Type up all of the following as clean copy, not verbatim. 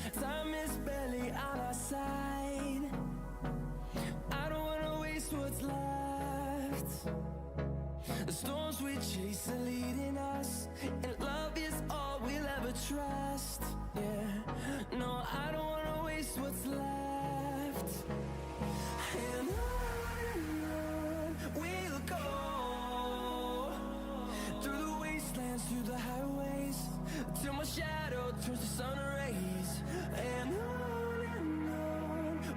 Time is barely on our side. I don't wanna waste what's left. The storms we chase are leading us, and love is all we'll ever trust. Yeah, no, I don't wanna waste what's left. And on we'll go, through the wastelands, through the highways, till my shadow turns to sun rays. And on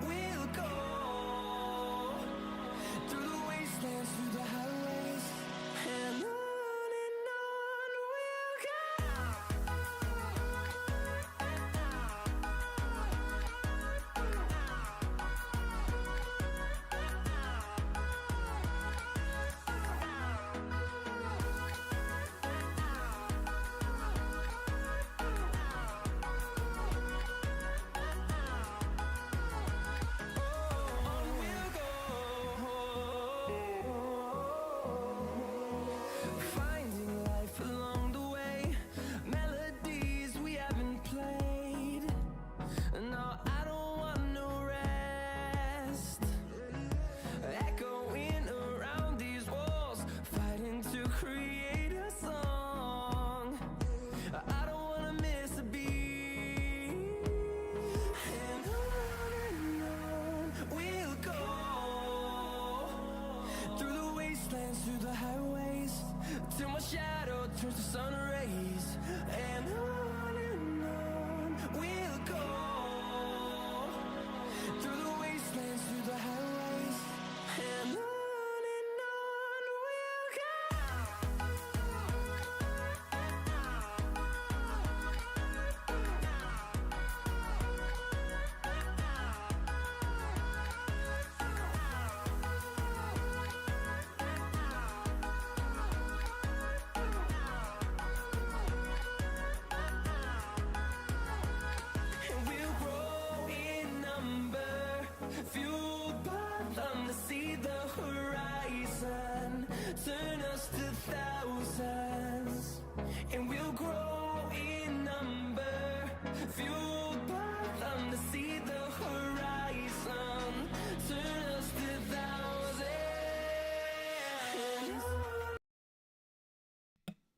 we'll go, through the wastelands, through the highways, and on we'll go. Finding life along the way, melodies we haven't played. No, I don't want no rest. Echoing around these walls, fighting to create a song. I don't wanna miss a beat. And on we'll go, through the wastelands, through the highways, till my shadow turns to sun rays. And on we'll go, through the wastelands, through the highways, and on we'll go. And we'll grow in number, fueled by them to see the horizon, turn us to thousands. And we'll grow in number, fueled by them to see the horizon, turn us to thousands.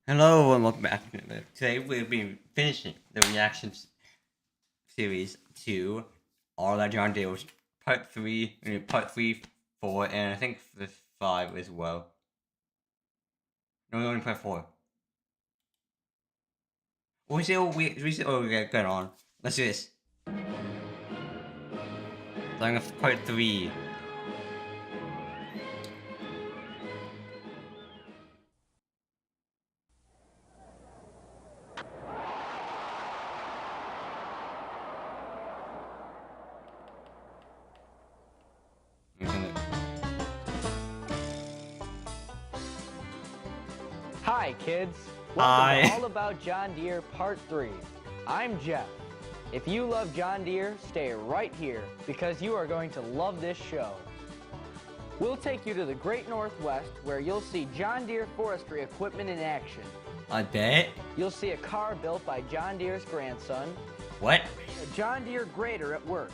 Hello and welcome back. Today we'll be finishing the reactions series to All About John Deere, part 3, part 3, 4, and I think the 5 as well. No, only part 4. We still get going on. Let's do this. Starting with part 3. Hi kids, Hi. welcome to All About John Deere Part 3. I'm Jeff. If you love John Deere, stay right here because you are going to love this show. We'll take you to the Great Northwest where you'll see John Deere forestry equipment in action. I bet. You'll see a car built by John Deere's grandson, What? a John Deere grader at work.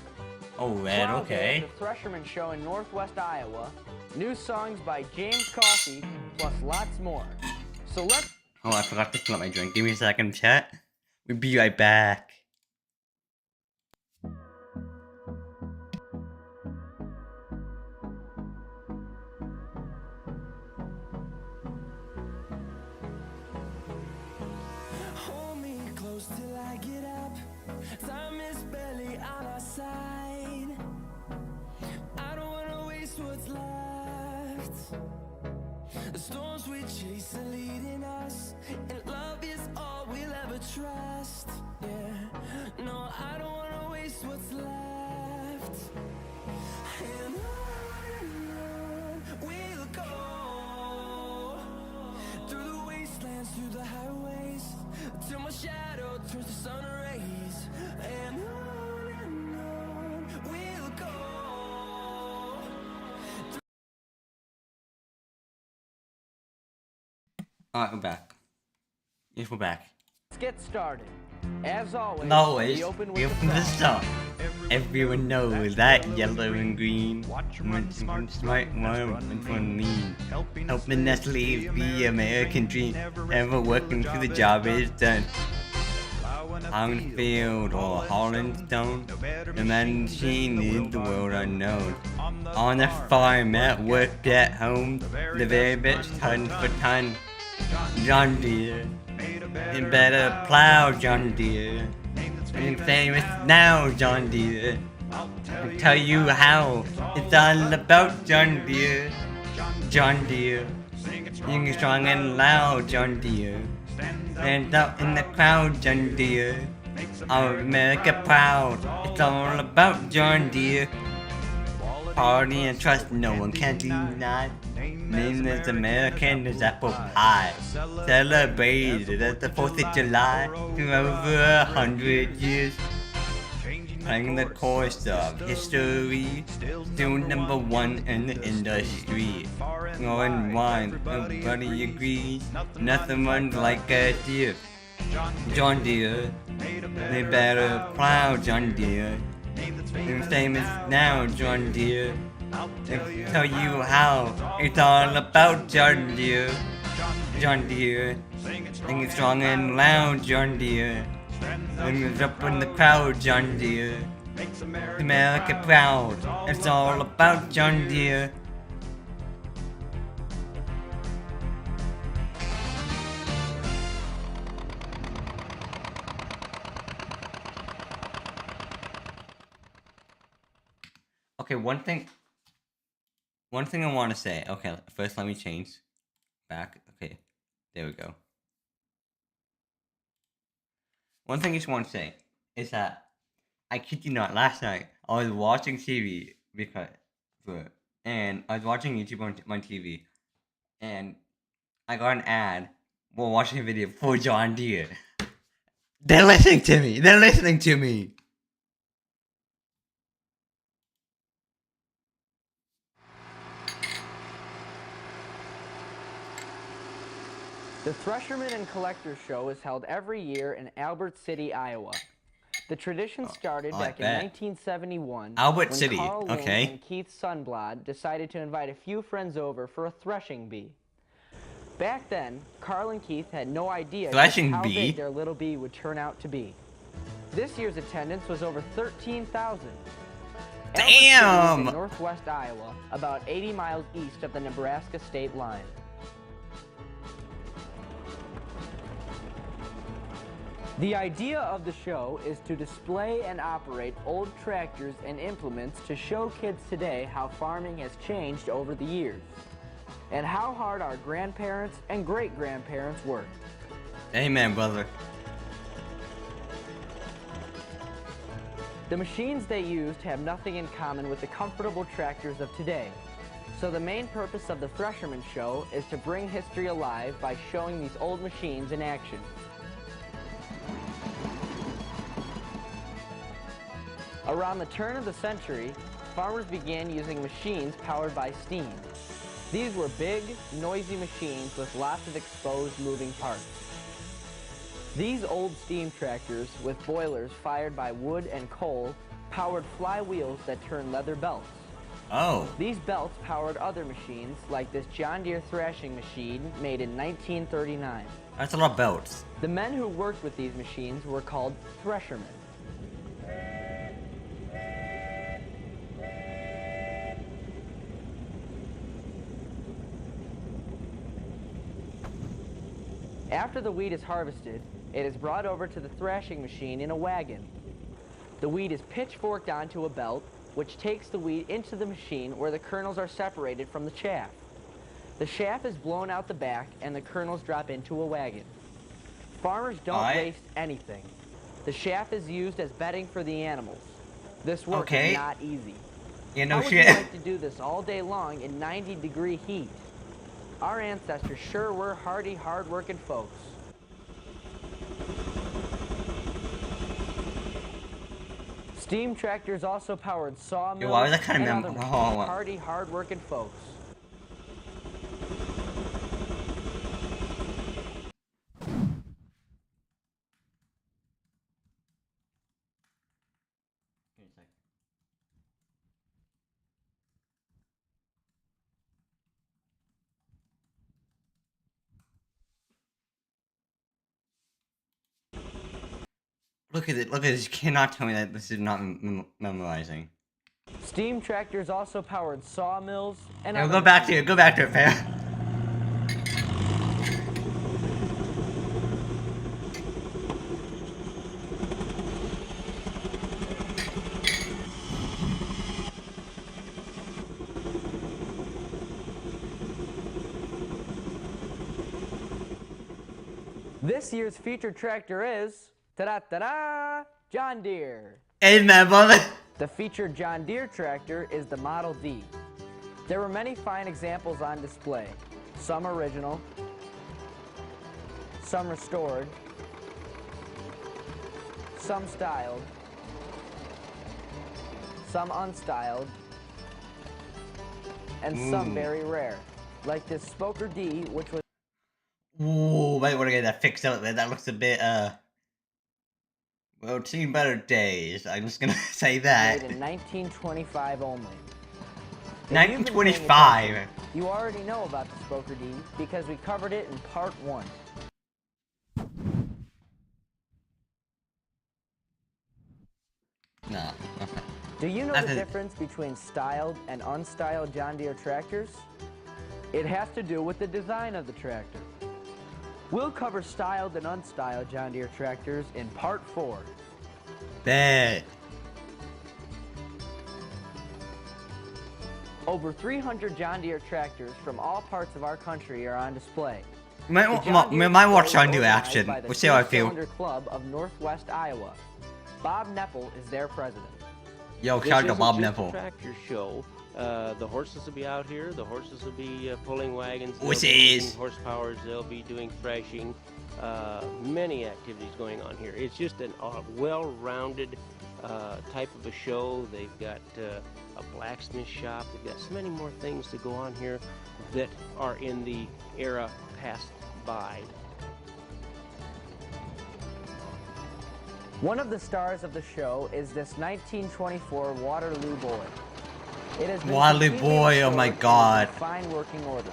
Oh, red, Plow Day okay. at the Thresherman Show in Northwest Iowa, new songs by James Coffey, plus lots more. So let's... Oh, I forgot to fill up my drink. Give me a second, chat. We'll be right back. Hold me close till I get up. Time is barely on our side. I don't wanna waste what's left. The storms we chase are leading us, and love is all we'll ever trust. Yeah, no, I don't wanna waste what's left. And on we'll go, through the wastelands, through the highways, till my shadow turns to sun rays. And on we'll go. Alright, we're back. Yes, we're back. get started. As always, Always, we open you with open the the song. song. Everyone knows that yellow and green. One smart, one for lean. Helping us live the American dream. Ever working for the job is done. Out in the field or hauling stone. The man machine is the world unknown. On the farm, at work, at home. The very best ton for ton. John Deere. You better plow, John Deere. And famous now, John Deere. I'll tell you how. It's all about John Deere. John Deere. Sing strong and loud, John Deere. Stand up in the crowd, John Deere. Our America proud. It's all about John Deere. Party and trust, no one can deny. Name is American as apple pie. Celebrated at the 4th of July for over 100 years. Playing the course of history, still number one in the industry. Going wine, everybody agrees, nothing runs like a deer. John Deere, they better plow, John Deere. They're famous now, John Deere. They'll tell you how, it's all about John Deere. John Deere, sing it strong and loud, John Deere. Sing it up in the crowd, John Deere. America proud, it's all about John Deere. Okay, one thing I want to say. Okay, first let me change back. Okay, there we go. One thing I just want to say is that I kid you not, last night I was watching TV and I was watching YouTube on my TV, and I got an ad while watching a video for John Deere. They're listening to me. They're listening to me. The Thresherman and Collector Show is held every year in Albert City, Iowa. The tradition started back in 1971 Albert when City, Carl Lynn okay. and Keith Sunblad decided to invite a few friends over for a threshing bee. Back then, Carl and Keith had no idea just how big their little bee would turn out to be. This year's attendance was over 13,000. Damn! In northwest Iowa, about 80 miles east of the Nebraska state line. The idea of the show is to display and operate old tractors and implements to show kids today how farming has changed over the years, and how hard our grandparents and great-grandparents worked. Amen, brother. The machines they used have nothing in common with the comfortable tractors of today, so the main purpose of the Thresherman Show is to bring history alive by showing these old machines in action. Around the turn of the century, farmers began using machines powered by steam. These were big, noisy machines with lots of exposed moving parts. These old steam tractors with boilers fired by wood and coal powered flywheels that turned leather belts. Oh. These belts powered other machines like this John Deere thrashing machine made in 1939. That's a lot of belts. The men who worked with these machines were called threshermen. After the wheat is harvested, it is brought over to the thrashing machine in a wagon. The wheat is pitchforked onto a belt, which takes the wheat into the machine where the kernels are separated from the chaff. The chaff is blown out the back and the kernels drop into a wagon. Farmers don't waste anything. The chaff is used as bedding for the animals. This work is not easy. You know, How would you like to do this all day long in 90-degree heat? Our ancestors sure were hardy, hard-working folks. Steam tractors also powered sawmills why was that kind of and other machines. Hardy, hard-working folks. Look at it. Look at this. You cannot tell me that this is not memorizing. Steam tractors also powered sawmills and Yo, other go back to machines. it. Go back to it, fam. This year's featured tractor is, ta-da-ta-da, John Deere. Amen, brother. The featured John Deere tractor is the Model D. There were many fine examples on display, some original, some restored, some styled, some unstyled, and some very rare, like this Spoker D, which was Ooh, might want to get that fixed up, man. That looks a bit, well, it's seen better days. I'm just gonna say that. made in 1925 only. If you've been paying 1925. attention, you already know about the Spoker D because we covered it in part 1. Nah. Do you know That's the a- difference between styled and unstyled John Deere tractors? It has to do with the design of the tractor. We'll cover styled and unstyled John Deere tractors in part 4. Bet. Over 300 John Deere tractors from all parts of our country are on display. Might The John Deere watch Show is John Deere organized action. by the We'll see how I feel. Two-Cylinder Club of Northwest Iowa. Bob Nepple is their president. Yo, This shout out to isn't Bob just a Nepple. tractor show. The horses will be out here. The horses will be pulling wagons. They'll Horses. be using horsepowers. They'll be doing threshing. Many activities going on here. It's just a well-rounded type of a show. They've got a blacksmith shop. They've got so many more things to go on here that are in the era passed by. One of the stars of the show is this 1924 Waterloo Boy. It has been Waterloo completely Boy, oh my restored and is in God. fine working order.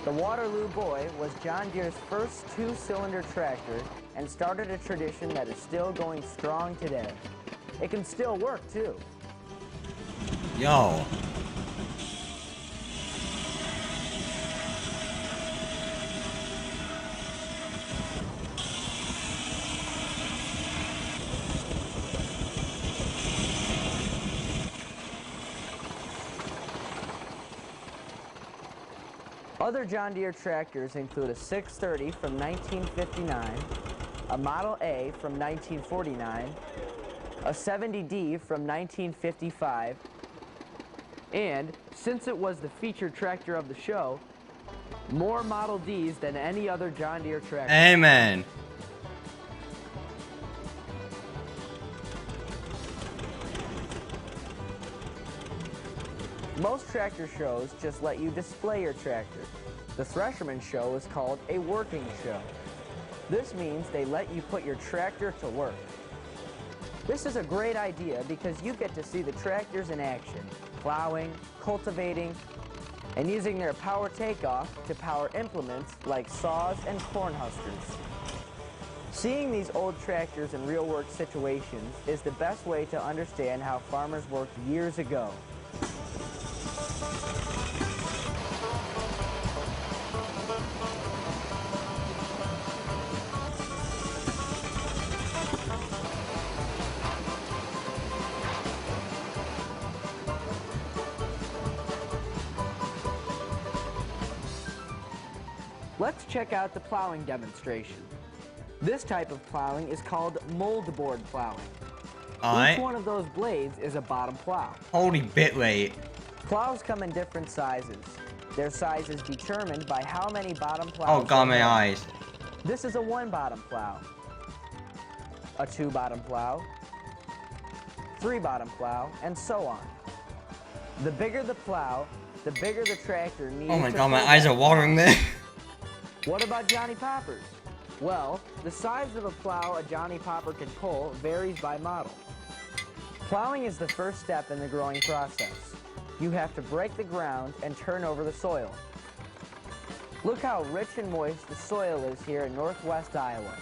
The Waterloo Boy was John Deere's first two-cylinder tractor and started a tradition that is still going strong today. It can still work too. Yo. Other John Deere tractors include a 630 from 1959, a Model A from 1949, a 70D from 1955, and, since it was the featured tractor of the show, more Model Ds than any other John Deere tractor. Amen. Most tractor shows just let you display your tractor. The Thresherman show is called a working show. This means they let you put your tractor to work. This is a great idea because you get to see the tractors in action, plowing, cultivating, and using their power takeoff to power implements like saws and corn huskers. Seeing these old tractors in real work situations is the best way to understand how farmers worked years ago. Let's check out the plowing demonstration. This type of plowing is called moldboard plowing. Alright. Each one of those blades is a bottom plow. Holy bitrate. Plows come in different sizes. Their size is determined by how many bottom plows. Oh god, they my have. eyes. This is a 1 bottom plow, a 2 bottom plow, 3 bottom plow, and so on. The bigger the plow, the bigger the tractor needs. Oh my to god, my pull eyes that are watering there. What about Johnny Poppers? Well, the size of a plow a Johnny Popper can pull varies by model. Plowing is the first step in the growing process. You have to break the ground and turn over the soil. Look how rich and moist the soil is here in northwest Iowa.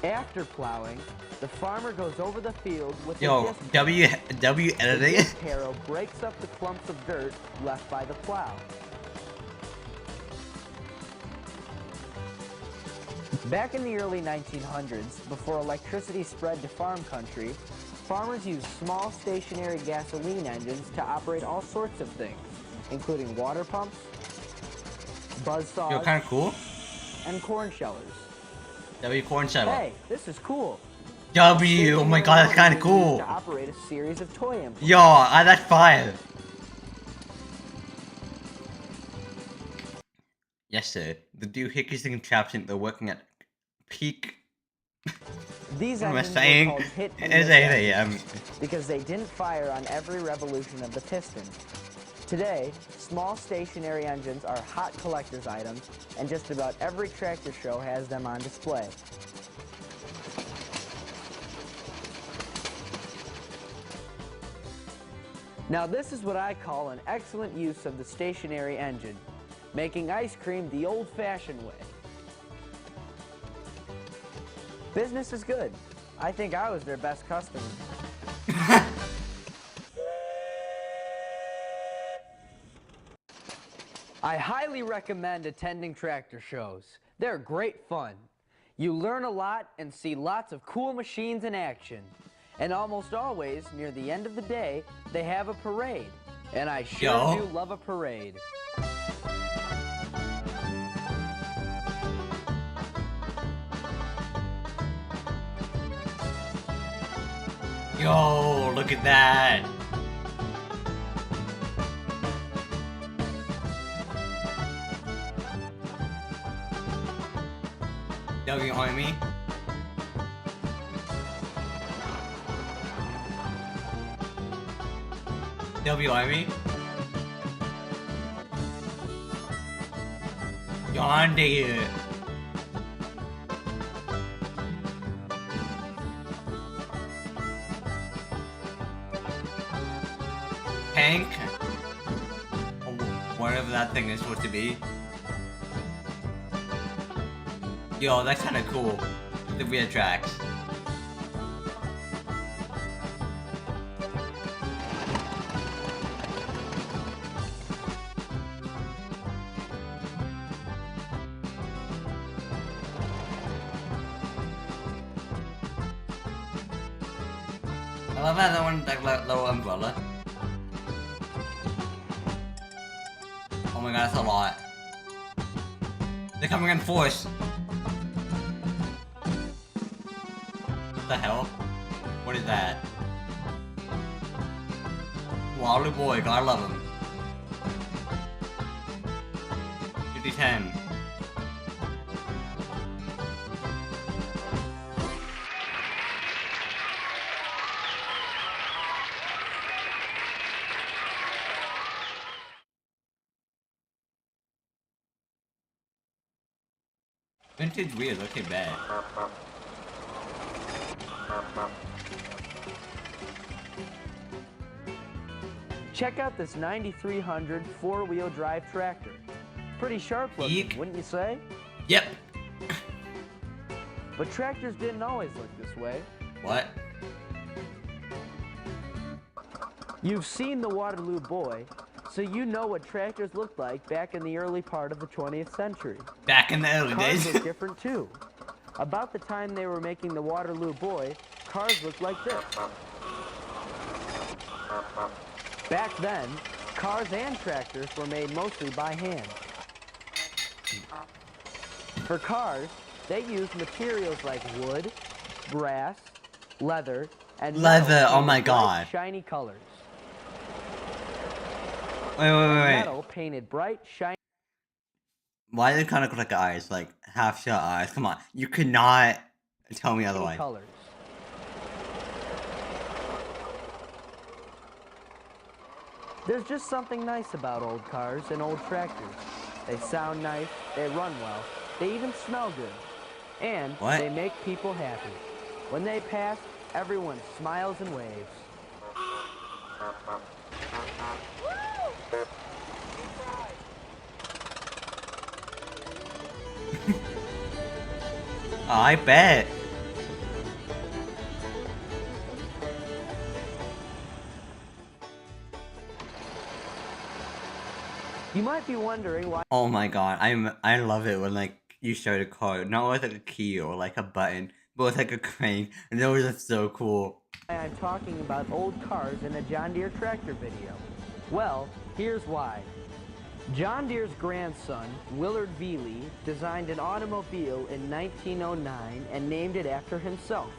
After plowing, the farmer goes over the field with Yo, a disc. W The editing. disc harrow breaks up the clumps of dirt left by the plow. Back in the early 1900s, before electricity spread to farm country, farmers used small stationary gasoline engines to operate all sorts of things, including water pumps, buzzsaws, Yo, kind of cool. and corn shellers. W corn shovel. Hey, this is cool. W, oh my god, that's kind of Stationary motors cool. used to operate a series of toy implements. Yo, that's fire. Yes, sir. The two hickeys and contraption, they're working at peak. These What am I engines were saying? called hit and It's miss 8 engines a.m. because they didn't fire on every revolution of the piston. Today, small stationary engines are hot collector's items, and just about every tractor show has them on display. Now this is what I call an excellent use of the stationary engine, making ice cream the old-fashioned way. Business is good. I think I was their best customer. I highly recommend attending tractor shows. They're great fun. You learn a lot and see lots of cool machines in action. And almost always, near the end of the day, they have a parade. And I sure do love a parade. Yo, look at that. W on me. W on me. John Deere. Tank. Or whatever that thing is supposed to be. Yo, that's kinda cool. The rear tracks. I love that one, that little umbrella. Oh my god, that's a lot. They're coming in force. What the hell? What is that? Wally boy, gotta love him. 50-10. Vintage wheels, okay, bad. Check out this 9300 four-wheel drive tractor. Pretty sharp looking, Eek. wouldn't you say? Yep. But tractors didn't always look this way. What? You've seen the Waterloo Boy, so you know what tractors looked like back in the early part of the 20th century. Back in the early Cars days. looked different too. About the time they were making the Waterloo Boy, cars looked like this. Back then, cars and tractors were made mostly by hand. For cars, they used materials like wood, brass, leather, and Leather, metal oh my painted bright, god. shiny colors. Wait. Metal painted bright, shiny. Why do they kind of look like eyes? Like, half shut eyes? Come on. You could not tell me otherwise. Colors. There's just something nice about old cars and old tractors. They sound nice, they run well, they even smell good. And What? they make people happy. When they pass, everyone smiles and waves. I bet. You might be wondering why Oh my god, I love it when like you start a car, not with like a key or like a button, but with like a crank, and those are so cool. I'm talking about old cars in a John Deere tractor video. Well, here's why. John Deere's grandson, Willard Veely, designed an automobile in 1909 and named it after himself.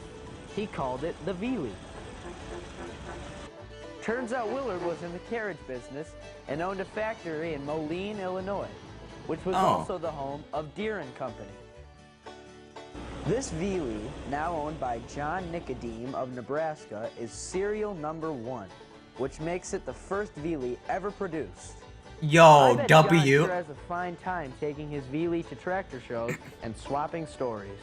He called it the Veely. Turns out Willard was in the carriage business and owned a factory in Moline, Illinois, which was also the home of Deere & Company. This Veely, now owned by John Nicodeme of Nebraska, is serial number 1, which makes it the first Veely ever produced. Yo, I bet John W. sure has a fine time taking his Veely to tractor shows and swapping stories.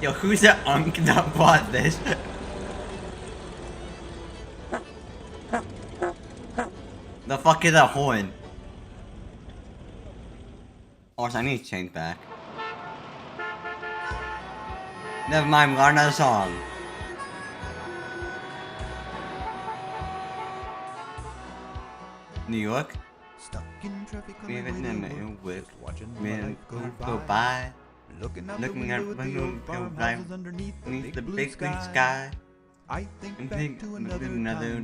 Yo, who's that unk that bought this? The fuck is that horn? Also, I need to change back. Never mind, we got another song. New York? Stuck in traffic on We my way haven't to done work, it with. just watching my Man, life go by. Looking out Looking the out window the at the window, old go farmhouses by. underneath the Beneath the big big blue blue sky. sky. I think And back think to another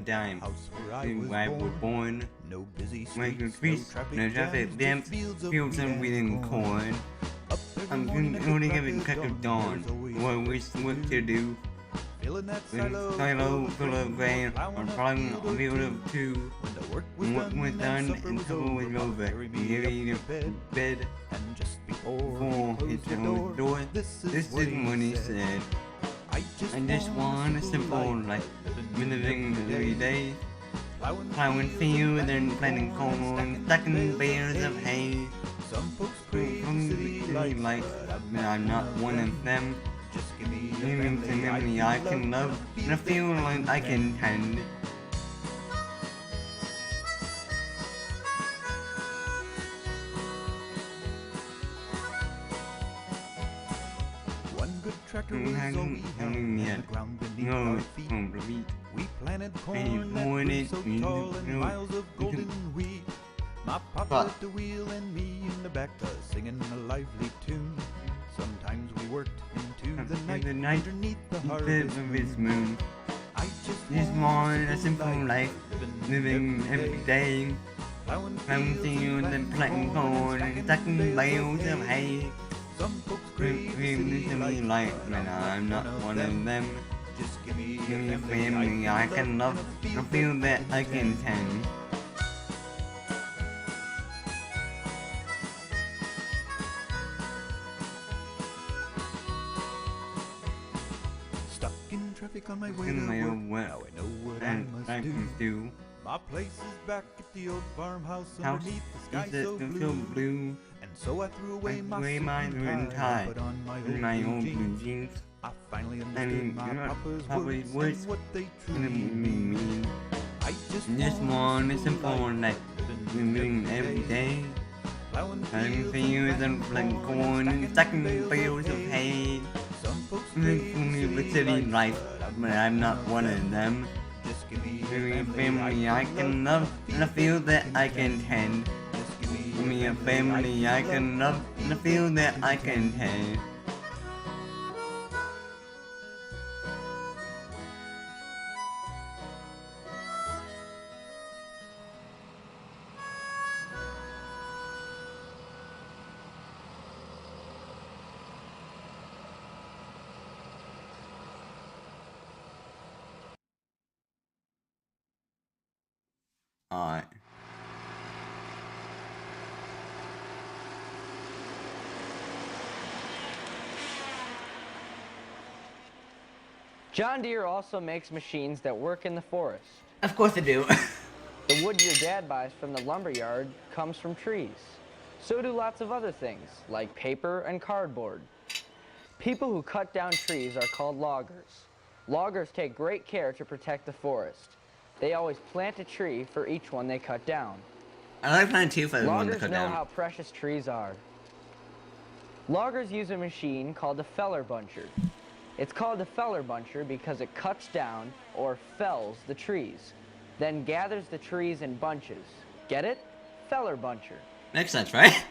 time. house where I Where I was was born. born. No busy Making streets, streets, no traffic jams, fields just and wheat wheating corn. Up I'm every only morning having at crack the of dawn. dawn. There's always What to do? Filling that Silo full of grain, or plowing a field of two. When the work And what was done supper and supper was over. Carry me Gary up to bed and just before before he he closed closed the door. this This is what he said. I I just want a simple life, living every day. Plowing fields and planting corn, stacking bales of hay. Some folks crave From the the city life, but I'm not one of them. Just give me a Living family I can love, and I feel like I can tend. One good tractor was all we had, and the ground beneath No, our feet. We planted corn that grew so tall and miles of golden wheat. My papa at the wheel and me in the back singing a lively tune. Sometimes we worked into the night underneath the harvest moon. I Just want a simple life, living every day. plowing Plowing fields and planting corn, and stacking bales of hay. Some folks crave the Living city me life, like, but I'm not one of them. Just give me Give me a family I can love, and I feel that I can tend. Stuck in traffic on my way In my to own work. way, Now I know what I and must I do. can do. My place is back at the old farmhouse House underneath the sky is it so so blue. blue? And so I threw away my suit my and suit and tie, tie, and put on my in my old old blue blue jeans. jeans. I finally I understood mean, my you know, papa's Papa's words words and what they And truly it mean. mean, I just want a simple life, living every day. plowing Planting fields fields and planting corn, and stacking bales of hay. Some folks Living crave the city life, but I'm not one of them. Just give me Give me a a family I can love, and I feel that I can tend. Just give Give me a family I can love, and I feel that I can tend. Alright. John Deere also makes machines that work in the forest. Of course I do. The wood your dad buys from the lumber yard comes from trees. So do lots of other things, like paper and cardboard. People who cut down trees are called loggers. Loggers take great care to protect the forest. They always plant a tree for each one they cut down. I like planting two for the one to Loggers cut know down. how precious trees are. Loggers use a machine called a feller buncher. It's called a feller buncher because it cuts down or fells the trees, then gathers the trees in bunches. Get it? Feller buncher. Makes sense, right?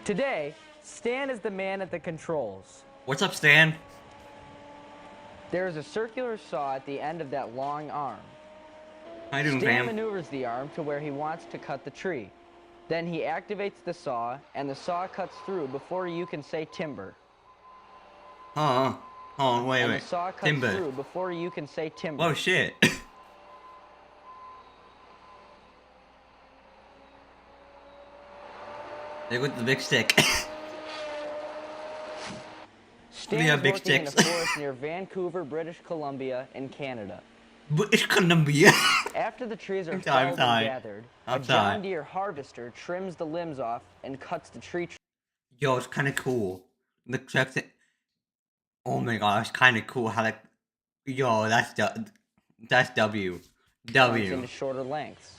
Today, Stan is the man at the controls. What's up, Stan? There is a circular saw at the end of that long arm. How you doing, Stan fam? maneuvers the arm to where he wants to cut the tree. Then he activates the saw, and the saw cuts through before you can say timber. Hold on, wait. The saw cuts Timber. through before you can say timber. Whoa, shit. There goes the big stick. Stan Yeah, is big working in a sticks. forest near Vancouver, British Columbia, in Canada. British Columbia. After the trees are I'm felled sorry. and gathered, I'm a sorry. John Deere harvester trims the limbs off and cuts the tree. Yo, it's kind of cool. The trucks. Oh my god, it's kind of cool how like. Yo, that's W. W. Into shorter lengths.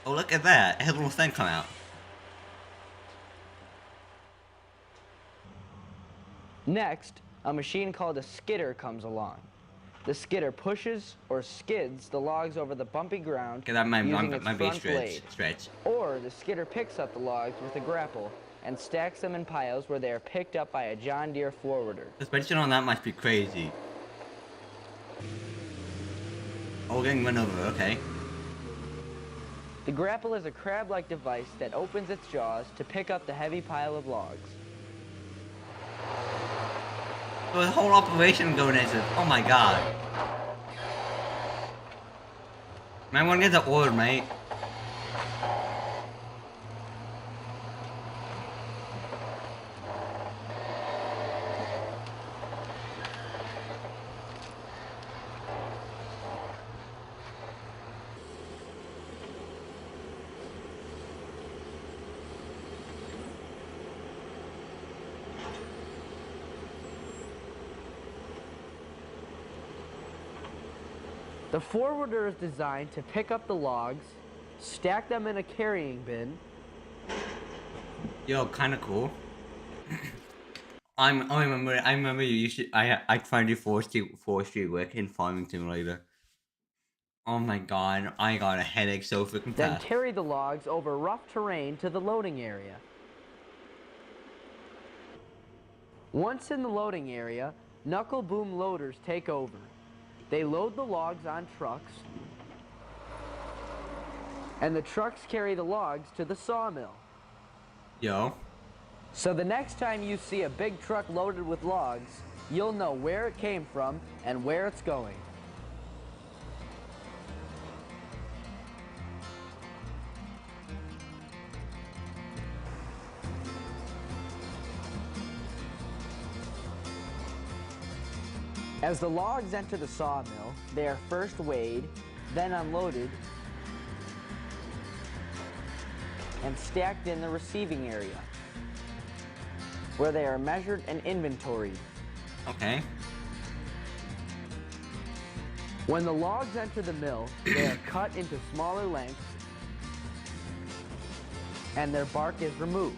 Oh, look at that. It has a little thing come out. Next, a machine called a skidder comes along. The skidder pushes or skids the logs over the bumpy ground Okay, that might using its be front blade. stretch. Or the skidder picks up the logs with a grapple and stacks them in piles where they are picked up by a John Deere forwarder. Suspension on that must be crazy. Oh, getting run over, okay. The grapple is a crab-like device that opens its jaws to pick up the heavy pile of logs. So the whole operation going into, oh my god. Man, one gets the order, mate. The forwarder is designed to pick up the logs, stack them in a carrying bin. Yo, kind of cool. I remember you used to. I tried to do forestry work in Farming Simulator. Oh my god, I got a headache so freaking Then fast. carry the logs over rough terrain to the loading area. Once in the loading area, knuckle boom loaders take over. They load the logs on trucks, and the trucks carry the logs to the sawmill. Yo. So the next time you see a big truck loaded with logs, you'll know where it came from and where it's going. As the logs enter the sawmill, they are first weighed, then unloaded, and stacked in the receiving area, where they are measured and inventoried. Okay. When the logs enter the mill, they are cut into smaller lengths, and their bark is removed.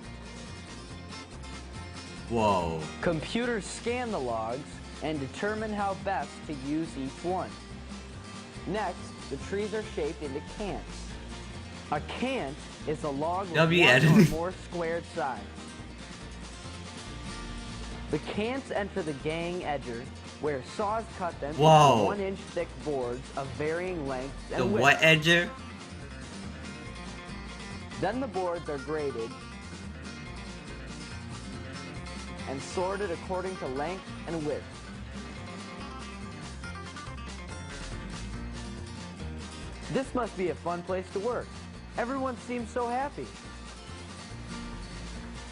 Whoa. Computers scan the logs and determine how best to use each one. Next, the trees are shaped into cants. A cant is a log with one or more squared sides. The cants enter the gang edger, where saws cut them into 1-inch thick boards of varying lengths and The widths. what edger? Then the boards are graded and sorted according to length and width. This must be a fun place to work. Everyone seems so happy.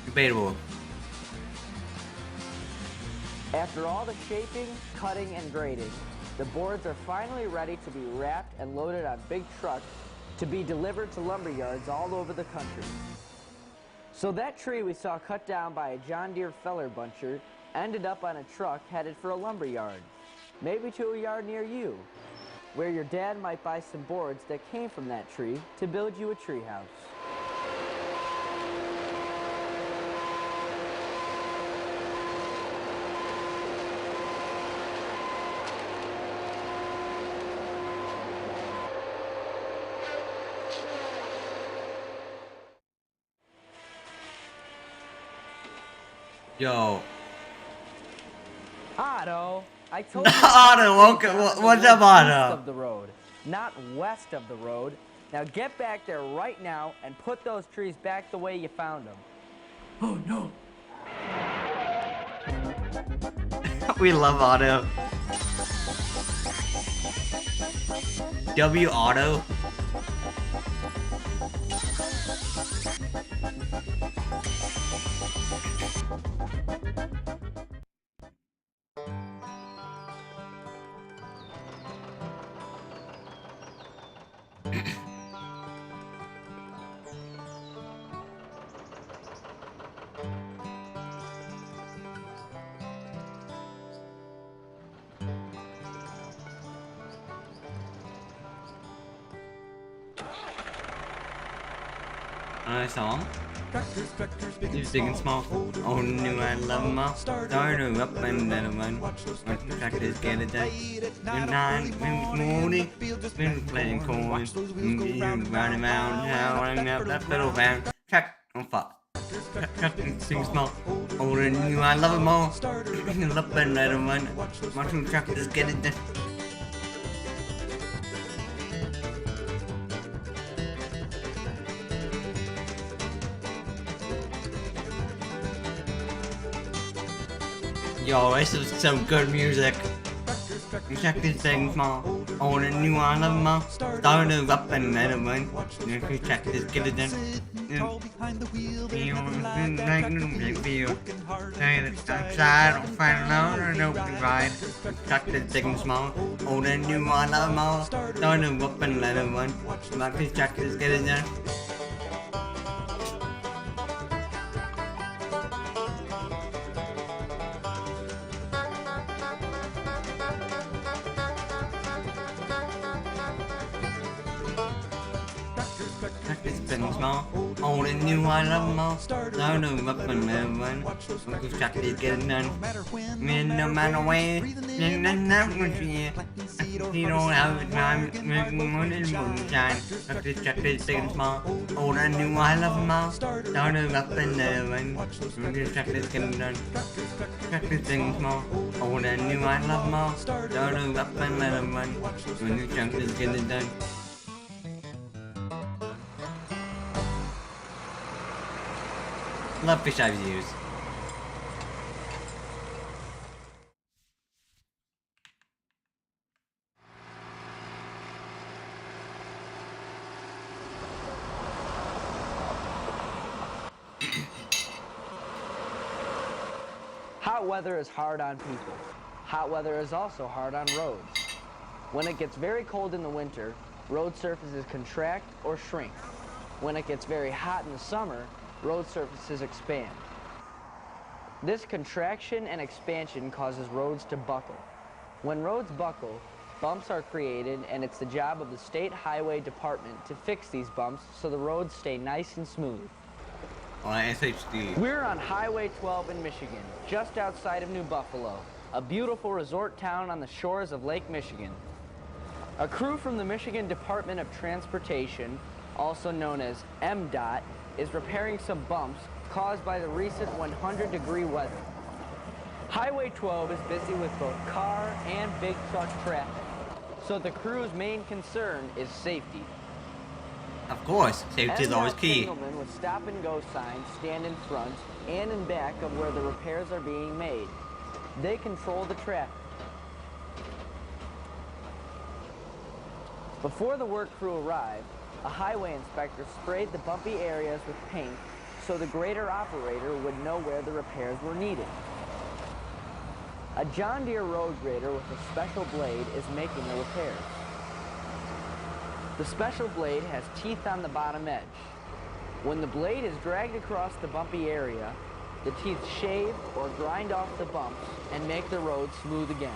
Debatable. After all the shaping, cutting, and grading, the boards are finally ready to be wrapped and loaded on big trucks to be delivered to lumber yards all over the country. So that tree we saw cut down by a John Deere feller buncher ended up on a truck headed for a lumber yard. Maybe to a yard near you, where your dad might buy some boards that came from that tree to build you a tree house. Yo. Otto, I told you. Otto, okay, what's up, East Otto? of the road, not west of the road. Now get back there right now and put those trees back the way you found them. Oh no. We love Otto. W Otto. Another song? He's big and small. Oh, knew I love them all. Started up and then one. Tractors get it done. Good night, morning. Been playing corn. Running around, howling up that little van. Track. Oh, fuck. Tractors sing small. Oh, knew I love them all. Up and then one. Watching tractors get it done. Yo, this is some good music. Check this thing small. Oh, the new one of them all. Started up and then it went. Check this, get it done. You like the view. Say that outside, I'll find out an open ride. Check this thing small. Oh, the new one of them all. Started up and then it went. Check this, get it done. Small, old and new, I love them all. Start them up and moving. We'll check this, get it done. No matter where, then that's what you you don't have the time, moon and moonshine. Check this, big and small. Old and new, I love them all. Start them up and moving. We'll check this, get it done. Check this thing small. Old and new, I love them all. Start them up and moving. We'll check this, get it done. Love fish eye views. Hot weather is hard on people. Hot weather is also hard on roads. When it gets very cold in the winter, road surfaces contract or shrink. When it gets very hot in the summer, road surfaces expand. This contraction and expansion causes roads to buckle. When roads buckle, bumps are created, and it's the job of the State Highway Department to fix these bumps so the roads stay nice and smooth. SHD. We're on Highway 12 in Michigan, just outside of New Buffalo, a beautiful resort town on the shores of Lake Michigan. A crew from the Michigan Department of Transportation, also known as MDOT, is repairing some bumps caused by the recent 100-degree weather. Highway 12 is busy with both car and big truck traffic, so the crew's main concern is safety. Of course, safety is always key. Signalmen with stop-and-go signs stand in front and in back of where the repairs are being made. They control the traffic. Before the work crew arrived, a highway inspector sprayed the bumpy areas with paint so the grader operator would know where the repairs were needed. A John Deere road grader with a special blade is making the repairs. The special blade has teeth on the bottom edge. When the blade is dragged across the bumpy area, the teeth shave or grind off the bumps and make the road smooth again.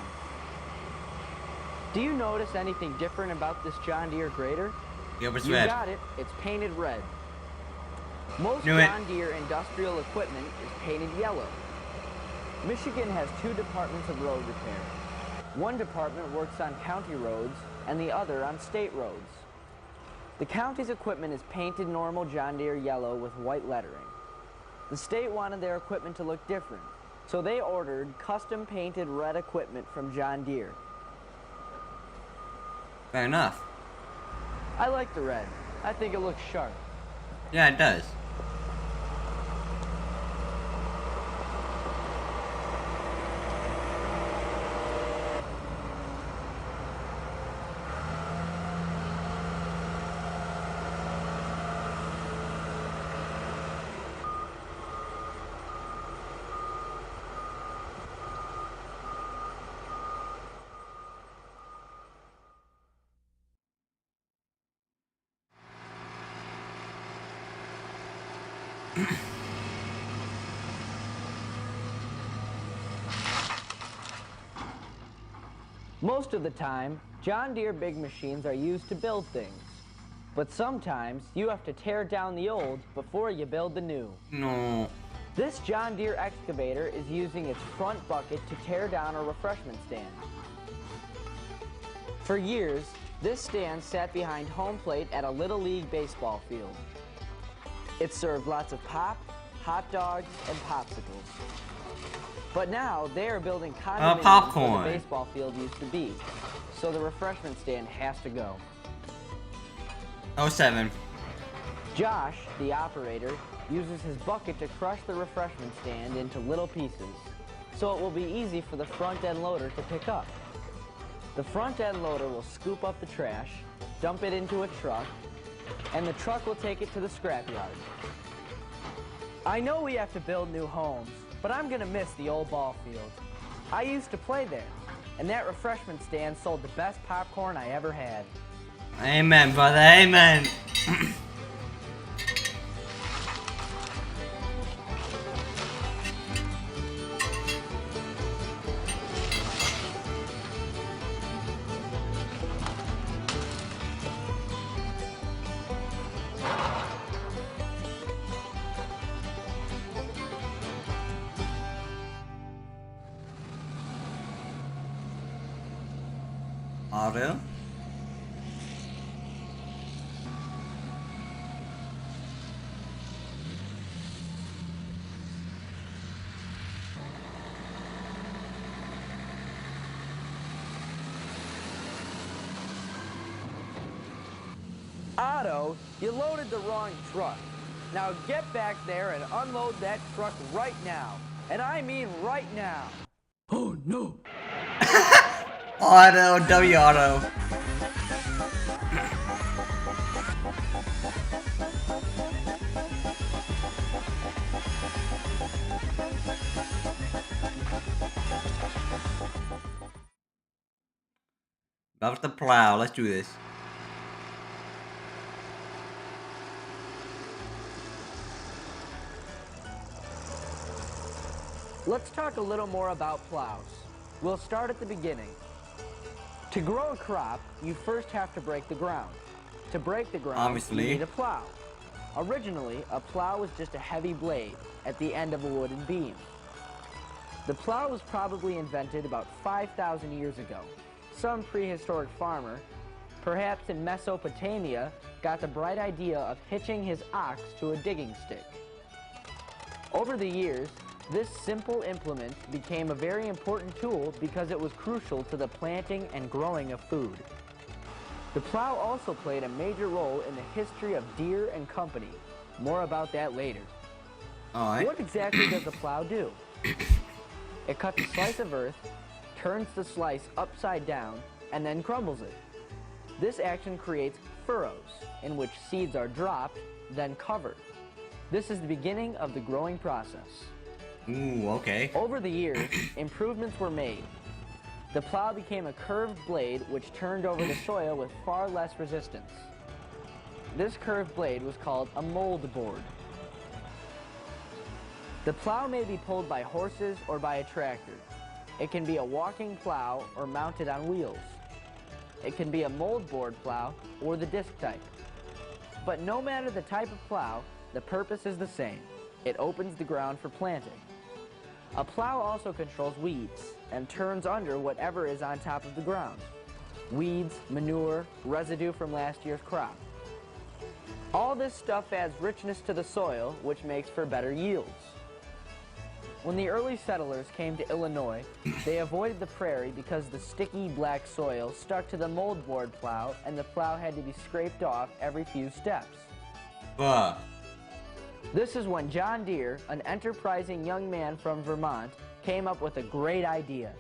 Do you notice anything different about this John Deere grader? Yeah, it's You red. got it. It's painted red. Most Knew it. John Deere industrial equipment is painted yellow. Michigan has 2 departments of road repair. One department works on county roads and the other on state roads. The county's equipment is painted normal John Deere yellow with white lettering. The state wanted their equipment to look different, So they ordered custom painted red equipment from John Deere. Fair enough. I like the red. I think it looks sharp. Yeah, it does. Most of the time, John Deere big machines are used to build things. But sometimes you have to tear down the old before you build the new. No. This John Deere excavator is using its front bucket to tear down a refreshment stand. For years, this stand sat behind home plate at a Little League baseball field. It served lots of pop, hot dogs, and popsicles. But now they are building condominiums popcorn. where the baseball field used to be, so the refreshment stand has to go. 07. Josh, the operator, uses his bucket to crush the refreshment stand into little pieces, so it will be easy for the front end loader to pick up. The front end loader will scoop up the trash, dump it into a truck, and the truck will take it to the scrapyard. I know we have to build new homes, but I'm gonna miss the old ball field. I used to play there, and that refreshment stand sold the best popcorn I ever had. Amen, brother, amen. Auto. Otto, you loaded the wrong truck. Now get back there and unload that truck right now. And I mean right now. Oh no. Auto, W auto. About the plow, let's do this. Let's talk a little more about plows. We'll start at the beginning. To grow a crop, you first have to break the ground. To break the ground, Obviously. you need a plow. Originally, a plow was just a heavy blade at the end of a wooden beam. The plow was probably invented about 5,000 years ago. Some prehistoric farmer, perhaps in Mesopotamia, got the bright idea of hitching his ox to a digging stick. Over the years, this simple implement became a very important tool because it was crucial to the planting and growing of food. The plow also played a major role in the history of Deere and Company. More about that later. Alright. What exactly does the plow do? It cuts a slice of earth, turns the slice upside down, and then crumbles it. This action creates furrows, in which seeds are dropped, then covered. This is the beginning of the growing process. Ooh, okay. Over the years, improvements were made. The plow became a curved blade which turned over the soil with far less resistance. This curved blade was called a mold board. The plow may be pulled by horses or by a tractor. It can be a walking plow or mounted on wheels. It can be a mold board plow or the disc type. But no matter the type of plow, the purpose is the same. It opens the ground for planting. A plow also controls weeds and turns under whatever is on top of the ground. Weeds, manure, residue from last year's crop. All this stuff adds richness to the soil, which makes for better yields. When the early settlers came to Illinois, they avoided the prairie because the sticky black soil stuck to the moldboard plow and the plow had to be scraped off every few steps. Bruh. This is when John Deere, an enterprising young man from Vermont, came up with a great idea.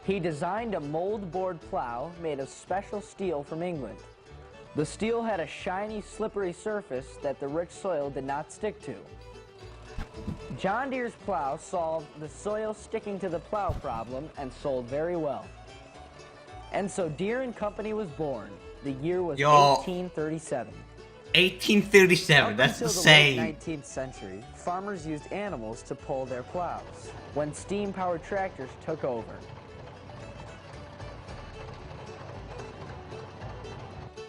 He designed a moldboard plow made of special steel from England. The steel had a shiny, slippery surface that the rich soil did not stick to. John Deere's plow solved the soil sticking to the plow problem and sold very well. And so Deere and Company was born. The year was 1837. 1837, that's Until insane. the late 19th century, farmers used animals to pull their plows, when steam-powered tractors took over.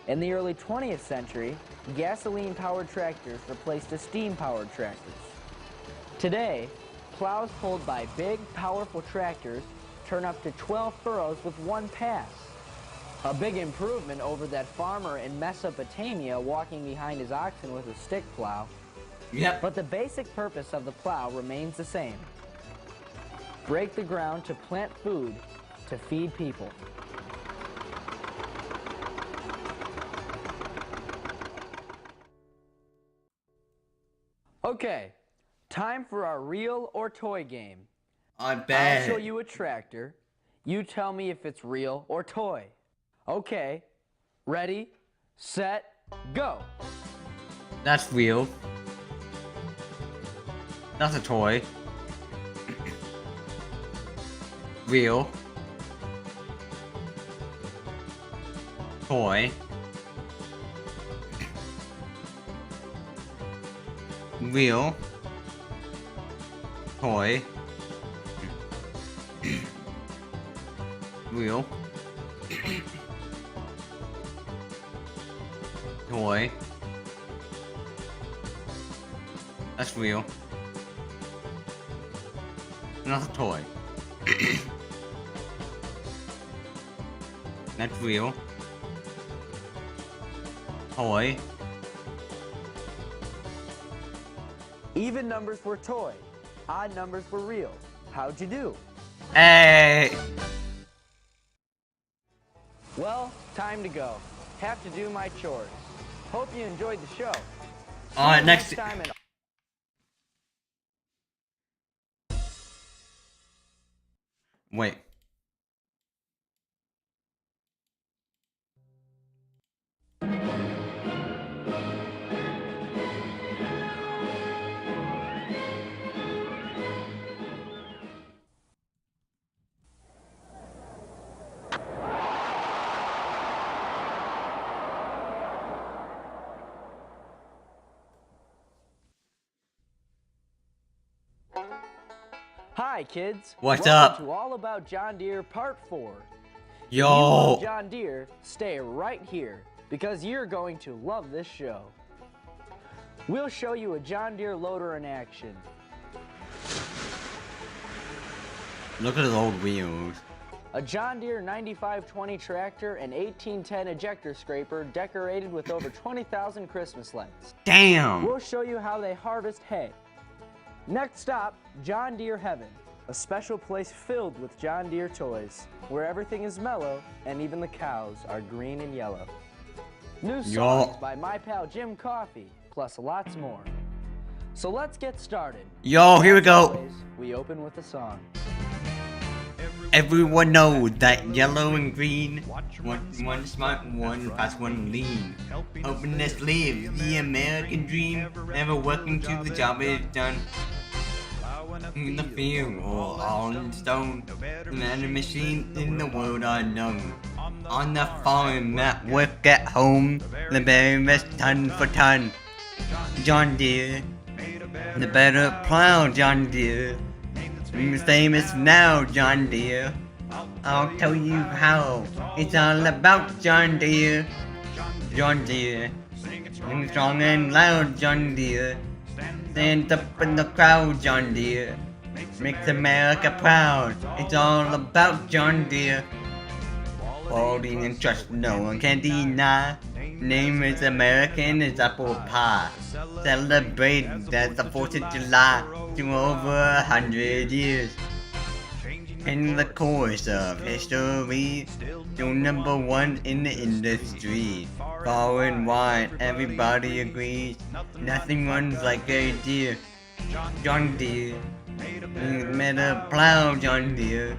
In the early 20th century, gasoline-powered tractors replaced the steam-powered tractors. Today, plows pulled by big, powerful tractors turn up to 12 furrows with one pass. A big improvement over that farmer in Mesopotamia walking behind his oxen with a stick plow. Yep. But the basic purpose of the plow remains the same. Break the ground to plant food to feed people. Okay, time for our real or toy game. I bet. I'll show you a tractor. You tell me if it's real or toy. Okay, ready, set, go. That's real. That's a toy. Real. Toy. Real. Toy. Real. Toy. That's real. Not a toy. That's real. Toy. Even numbers were toy. Odd numbers were real. How'd you do? Hey! Well, time to go. Have to do my chores. Hope you enjoyed the show. See Alright, you next time and wait. Hi, kids. What's Welcome up? to All About John Deere Part 4. If you Yo! love John Deere, stay right here because you're going to love this show. We'll show you a John Deere loader in action. Look at his old wheels. A John Deere 9520 tractor and 1810 ejector scraper decorated with over 20,000 Christmas lights. Damn! We'll show you how they harvest hay. Next stop, John Deere Heaven, a special place filled with John Deere toys, where everything is mellow and even the cows are green and yellow. New songs by my pal Jim Coffey, plus lots more. So let's get started. Yo, here we As go. always, we open with a song. Everyone knows that yellow and green, one smart, one fast, one lean. Openness lives the American dream, never working till the job is done. In the field or all in stone, the man and machine in the world unknown. On the farm, at work, at home, the very best ton for ton. John Deere, the better plow, John Deere. Famous now, John Deere. I'll tell you how. It's all about John Deere. John Deere. Sing strong and loud, John Deere. Stand up in the crowd, John Deere. Makes America proud. It's all about John Deere. Holding and trust no one can deny. Name is American is apple pie. Celebrate that's the 4th of July to over 100 years. In the course of history, still number one in the industry. Far and wide, everybody agrees. Nothing runs like a deer. John Deere. Made a plow, John Deere.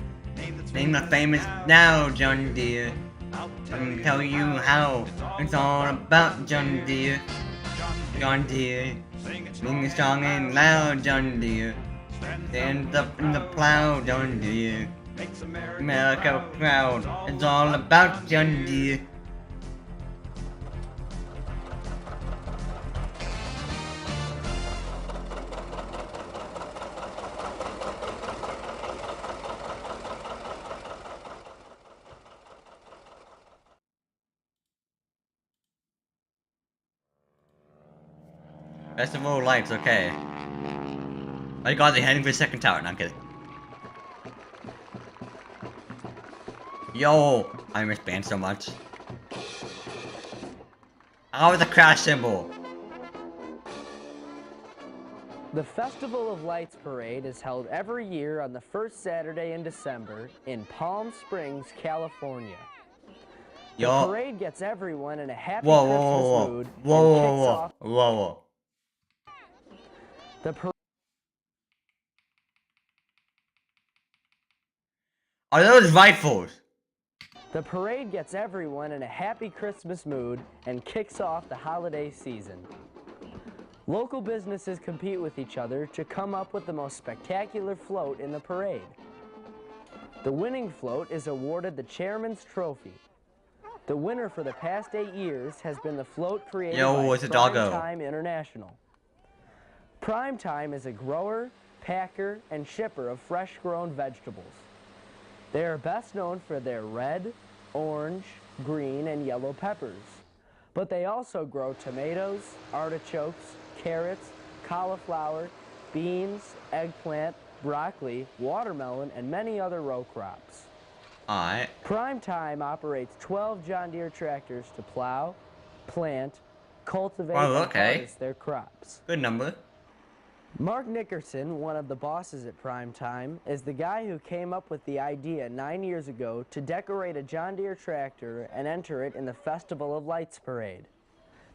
Name the famous now, John Deere. And tell you how it's all about John Deere. John Deere. Sing strong and loud, John Deere. Stand up in the plow, John Deere. America proud. It's all about John Deere. Festival of Lights, okay. Oh my god, they're heading for the second tower. No, I'm kidding. Yo! I miss band so much. How is the crash symbol? The Festival of Lights Parade is held every year on the first Saturday in December in Palm Springs, California. The Yo. parade gets everyone in a happy Whoa, Christmas whoa, whoa, mood whoa, and whoa, kicks whoa, off whoa, whoa. the parade. Are those rifles? The parade gets everyone in a happy Christmas mood and kicks off the holiday season. Local businesses compete with each other to come up with the most spectacular float in the parade. The winning float is awarded the Chairman's Trophy. The winner for the past 8 years has been the float created by it's a doggo. Primetime International. Primetime is a grower, packer, and shipper of fresh-grown vegetables. They are best known for their red, orange, green, and yellow peppers. But they also grow tomatoes, artichokes, carrots, cauliflower, beans, eggplant, broccoli, watermelon, and many other row crops. Alright. Primetime operates 12 John Deere tractors to plow, plant, cultivate, Oh, and okay. harvest their crops. Good number. Mark Nickerson, one of the bosses at Primetime, is the guy who came up with the idea 9 years ago to decorate a John Deere tractor and enter it in the Festival of Lights Parade.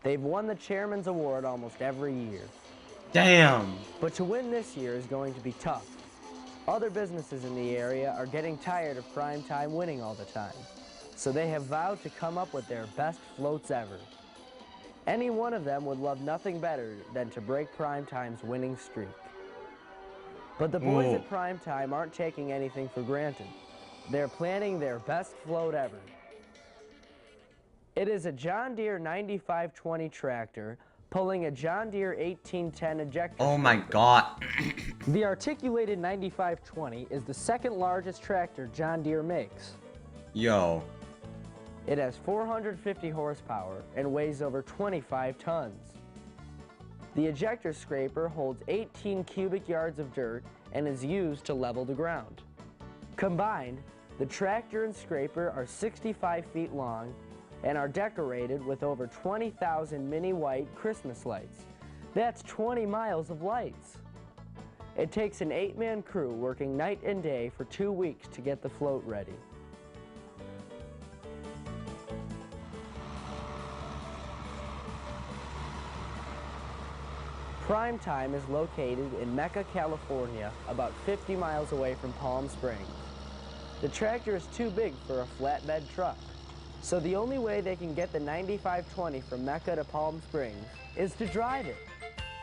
They've won the Chairman's Award almost every year. Damn. But to win this year is going to be tough. Other businesses in the area are getting tired of Primetime winning all the time, so they have vowed to come up with their best floats ever. Any one of them would love nothing better than to break Primetime's winning streak. But the boys Ooh. at Primetime aren't taking anything for granted. They're planning their best float ever. It is a John Deere 9520 tractor pulling a John Deere 1810 ejector. Oh my scraper. god. The articulated 9520 is the second largest tractor John Deere makes. Yo. It has 450 horsepower and weighs over 25 tons. The ejector scraper holds 18 cubic yards of dirt and is used to level the ground. Combined, the tractor and scraper are 65 feet long and are decorated with over 20,000 mini white Christmas lights. That's 20 miles of lights. It takes an 8-man crew working night and day for 2 weeks to get the float ready. Primetime is located in Mecca, California, about 50 miles away from Palm Springs. The tractor is too big for a flatbed truck, so the only way they can get the 9520 from Mecca to Palm Springs is to drive it.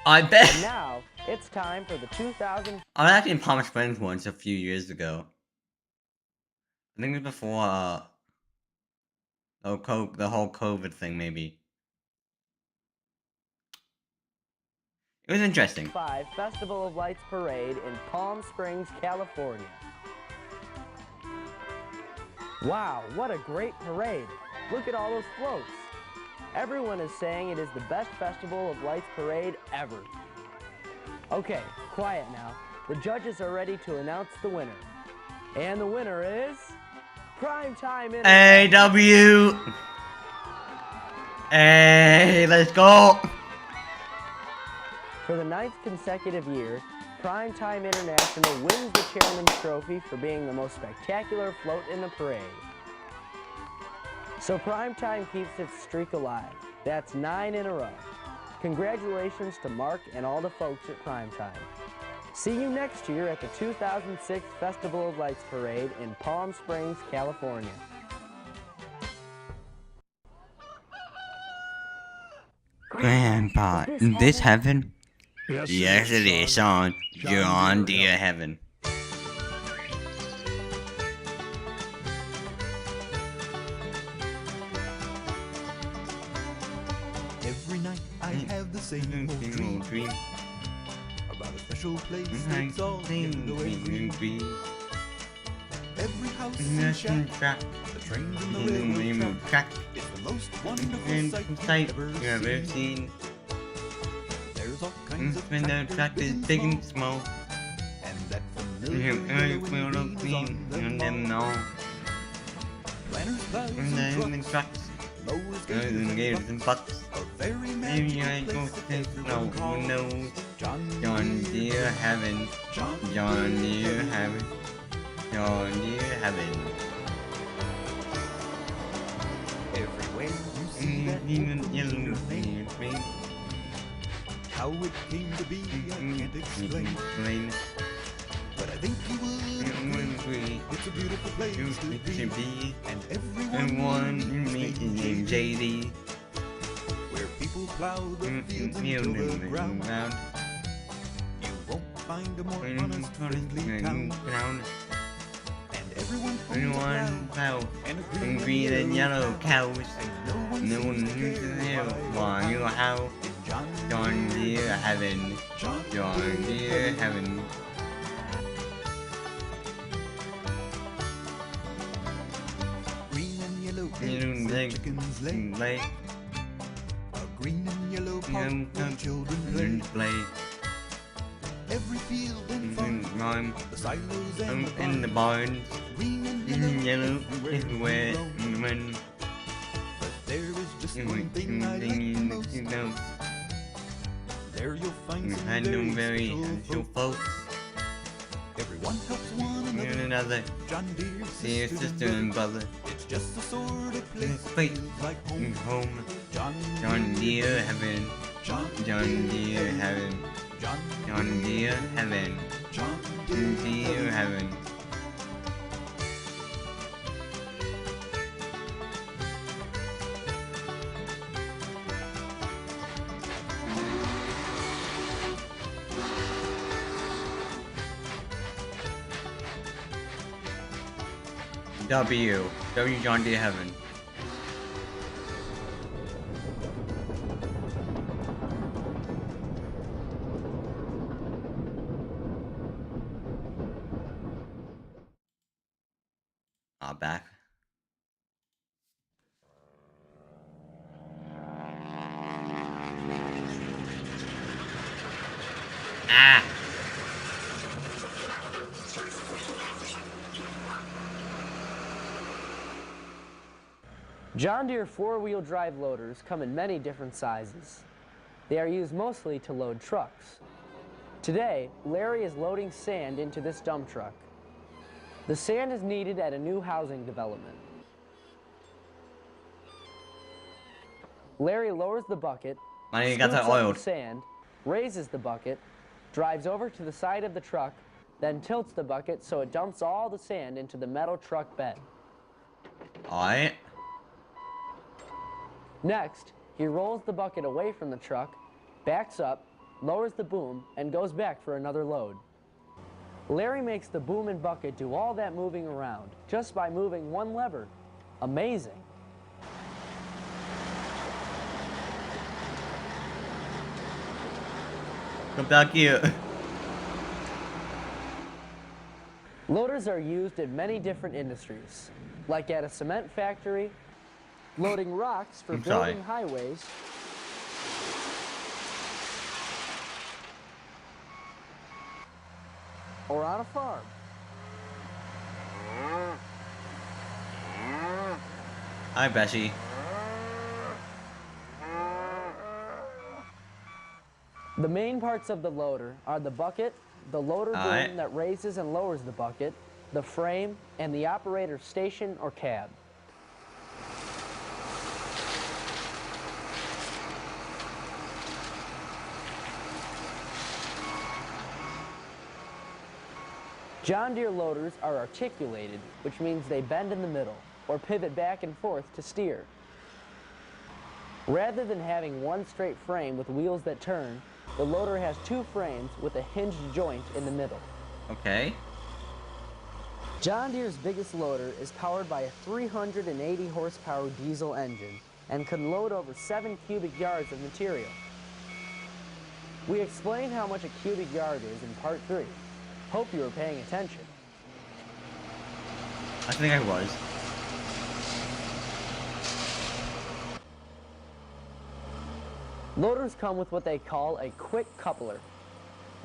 I bet. And now, it's time for the 2000... I was actually in Palm Springs once a few years ago. I think it was before, the whole COVID thing, maybe. It was interesting. 5 Festival of Lights Parade in Palm Springs, California. Wow, what a great parade. Look at all those floats. Everyone is saying it is the best Festival of Lights parade ever. Okay, quiet now. The judges are ready to announce the winner. And the winner is Primetime International. AW. Hey, let's go. For the 9th consecutive year, Primetime International wins the Chairman's Trophy for being the most spectacular float in the parade. So Primetime keeps its streak alive. That's 9 in a row. Congratulations to Mark and all the folks at Primetime. See you next year at the 2006 Festival of Lights Parade in Palm Springs, California. Grandpa, is this heaven? Yes, it is, son. John Deere heaven. Every night I have the same old dream about a special place that's all yellow and green. Every house and shack, the trains and the railroad track, it's the most wonderful sight you've ever seen. There's all kinds of tractors big and small, and that familiar yellow and green is on them all. Planners, plows, and trucks, mowers, gators, and bucks. A very Maybe I magical go place to everyone who calls knows. John Deere heaven. John Deere heaven. John Deere heaven. Everywhere you see that open yellow name. How it came to be, I can't explain. But I think you would agree, it's a beautiful place to be. And everyone meets named JD, where people plow the fields until the ground. You won't find a more honest, friendly town. And everyone plows and green and yellow cows. and No one needs to hear why you how. John Deere heaven. John Deere heaven. Green and yellow Green eggs, chickens lay. A green and yellow park where children play. Every field and farm, the silos and the in the barns, barns. green and Green yellow, yellow everywhere. When But there is just one thing I like the most. you know, There you'll find we some had no very very special special folks. folks. Everyone helps one One another. another. John Deere, Dear sister and brother. It's just the sort of place that Place feels like in home. home. John Deere heaven. John John Deere heaven. John Deere heaven. John Deere heaven. W John Deere heaven. Back. Ah! John Deere four-wheel drive loaders come in many different sizes. They are used mostly to load trucks. Today, Larry is loading sand into this dump truck. The sand is needed at a new housing development. Larry lowers the bucket, Money got that scoops up oiled. the sand, raises the bucket, drives over to the side of the truck, then tilts the bucket so it dumps all the sand into the metal truck bed. Alright. Next, he rolls the bucket away from the truck, backs up, lowers the boom, and goes back for another load. Larry makes the boom and bucket do all that moving around just by moving one lever. Amazing. Come back here. Loaders are used in many different industries, like at a cement factory, loading rocks for I'm sorry. building highways, or on a farm. Hi, Bessie. The main parts of the loader are the bucket, the loader boom that raises and lowers the bucket, the frame, and the operator's station or cab. John Deere loaders are articulated, which means they bend in the middle or pivot back and forth to steer. Rather than having one straight frame with wheels that turn, the loader has two frames with a hinged joint in the middle. Okay. John Deere's biggest loader is powered by a 380 horsepower diesel engine and can load over 7 cubic yards of material. We explain how much a cubic yard is in part 3. Hope you were paying attention. I think I was. Loaders come with what they call a quick coupler.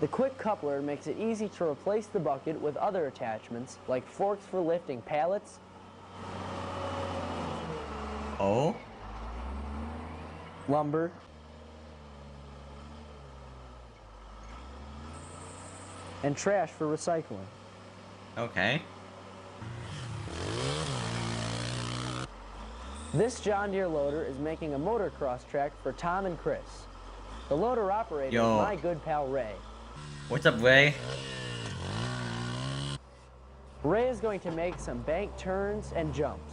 The quick coupler makes it easy to replace the bucket with other attachments like forks for lifting pallets, lumber, and trash for recycling. Okay. This John Deere loader is making a motocross track for Tom and Chris. The loader operator is my good pal Ray. What's up, Ray? Ray is going to make some bank turns and jumps.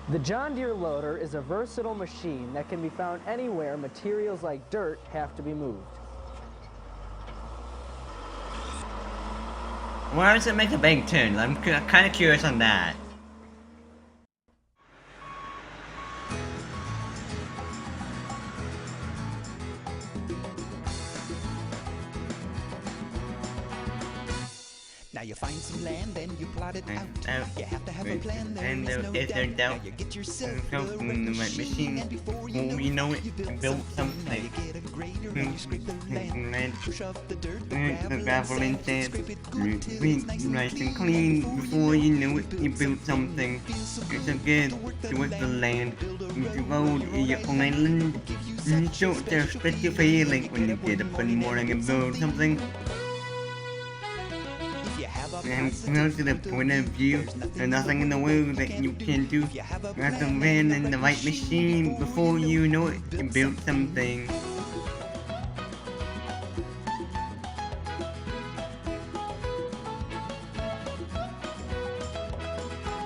The John Deere loader is a versatile machine that can be found anywhere materials like dirt have to be moved. Why does it make a bank turn? I'm kind of curious on that. Now you find some land and you plot it out. You have to have a plan, And there is no doubt. doubt. Now you get yourself In the right machine. and before You know it, you you built built something. Now something. you get a grader and you scrape the land. Push off the dirt, The gravel and and sand. sand. Scrape it good till it's Nice and clean. Before you know it, you built something. It's so good to work the land. You road in your own island. You show their special feeling when you get up in the morning and build something. And close to the point of view, there's nothing in the world that you can do. You have to run in the right machine. Before you know it, you built something.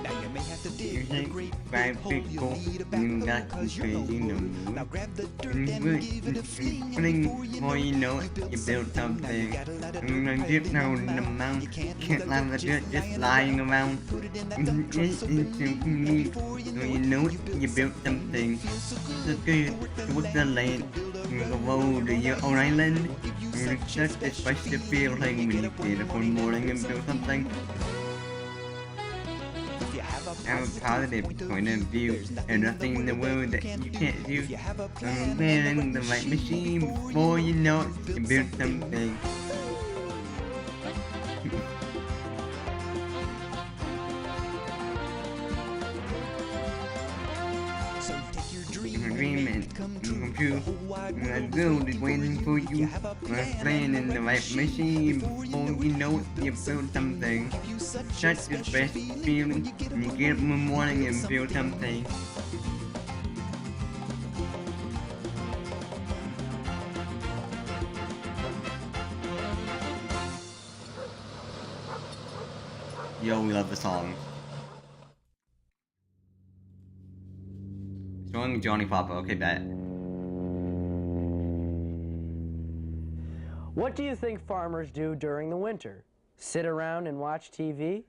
Now you may have to dig You a great grab hole. big You'll hole, need a you backhoe got 'cause you're no crazy fool. no. Now grab the dirt and give it a fling. And Before you know it, you built something. And you know the amount, you can't let the dirt just lying around. So you know it, you built something. So good to work the land. The road to your own island. It's such a special feeling when you get up one morning and build something. Have a positive point of view. There's nothing in the world that you can't do. Man in the right machine. Before you know it, you built something. So take your dream Dream and come true. I build it waiting for you. I'm playing in the right machine. Before you know it, you build something. Such a best feeling. You get up in the morning and build something. Yo, we love the song. Showing Johnny Papa, okay, bet. What do you think farmers do during the winter? Sit around and watch TV?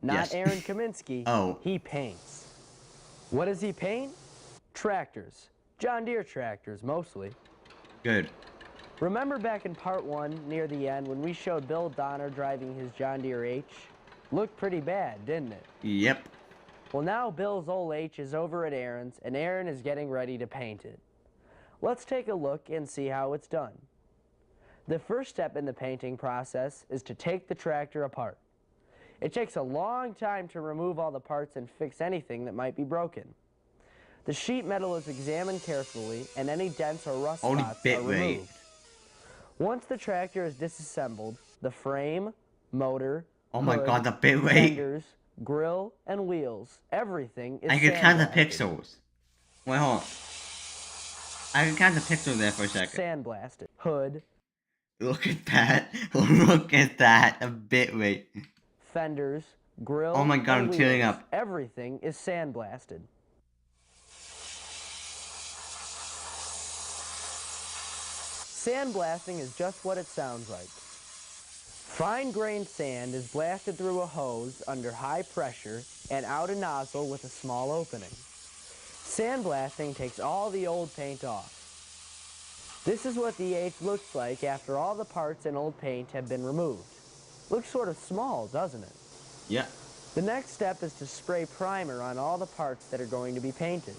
Not Yes. Aaron Kaminsky. Oh. He paints. What does he paint? Tractors. John Deere tractors, mostly. Good. Remember back in part 1, near the end, when we showed Bill Donner driving his John Deere H? Looked pretty bad, didn't it? Yep. Well, now Bill's old H is over at Aaron's, and Aaron is getting ready to paint it. Let's take a look and see how it's done. The first step in the painting process is to take the tractor apart. It takes a long time to remove all the parts and fix anything that might be broken. The sheet metal is examined carefully, and any dents or rust spots are removed. Once the tractor is disassembled, the frame, motor, hood, the bit rate. fenders, grill, and wheels, everything is I can count the sandblasted. pixels. Wait, hold on. I can count the pixels there for a second. Sandblasted. Hood, Look at that. Look at that. A bit rate. fenders, grill, Oh my god, and I'm tearing wheels, up. everything is sandblasted. Sandblasting is just what it sounds like. Fine-grained sand is blasted through a hose under high pressure and out a nozzle with a small opening. Sandblasting takes all the old paint off. This is what the H looks like after all the parts and old paint have been removed. Looks sort of small, doesn't it? Yeah. The next step is to spray primer on all the parts that are going to be painted.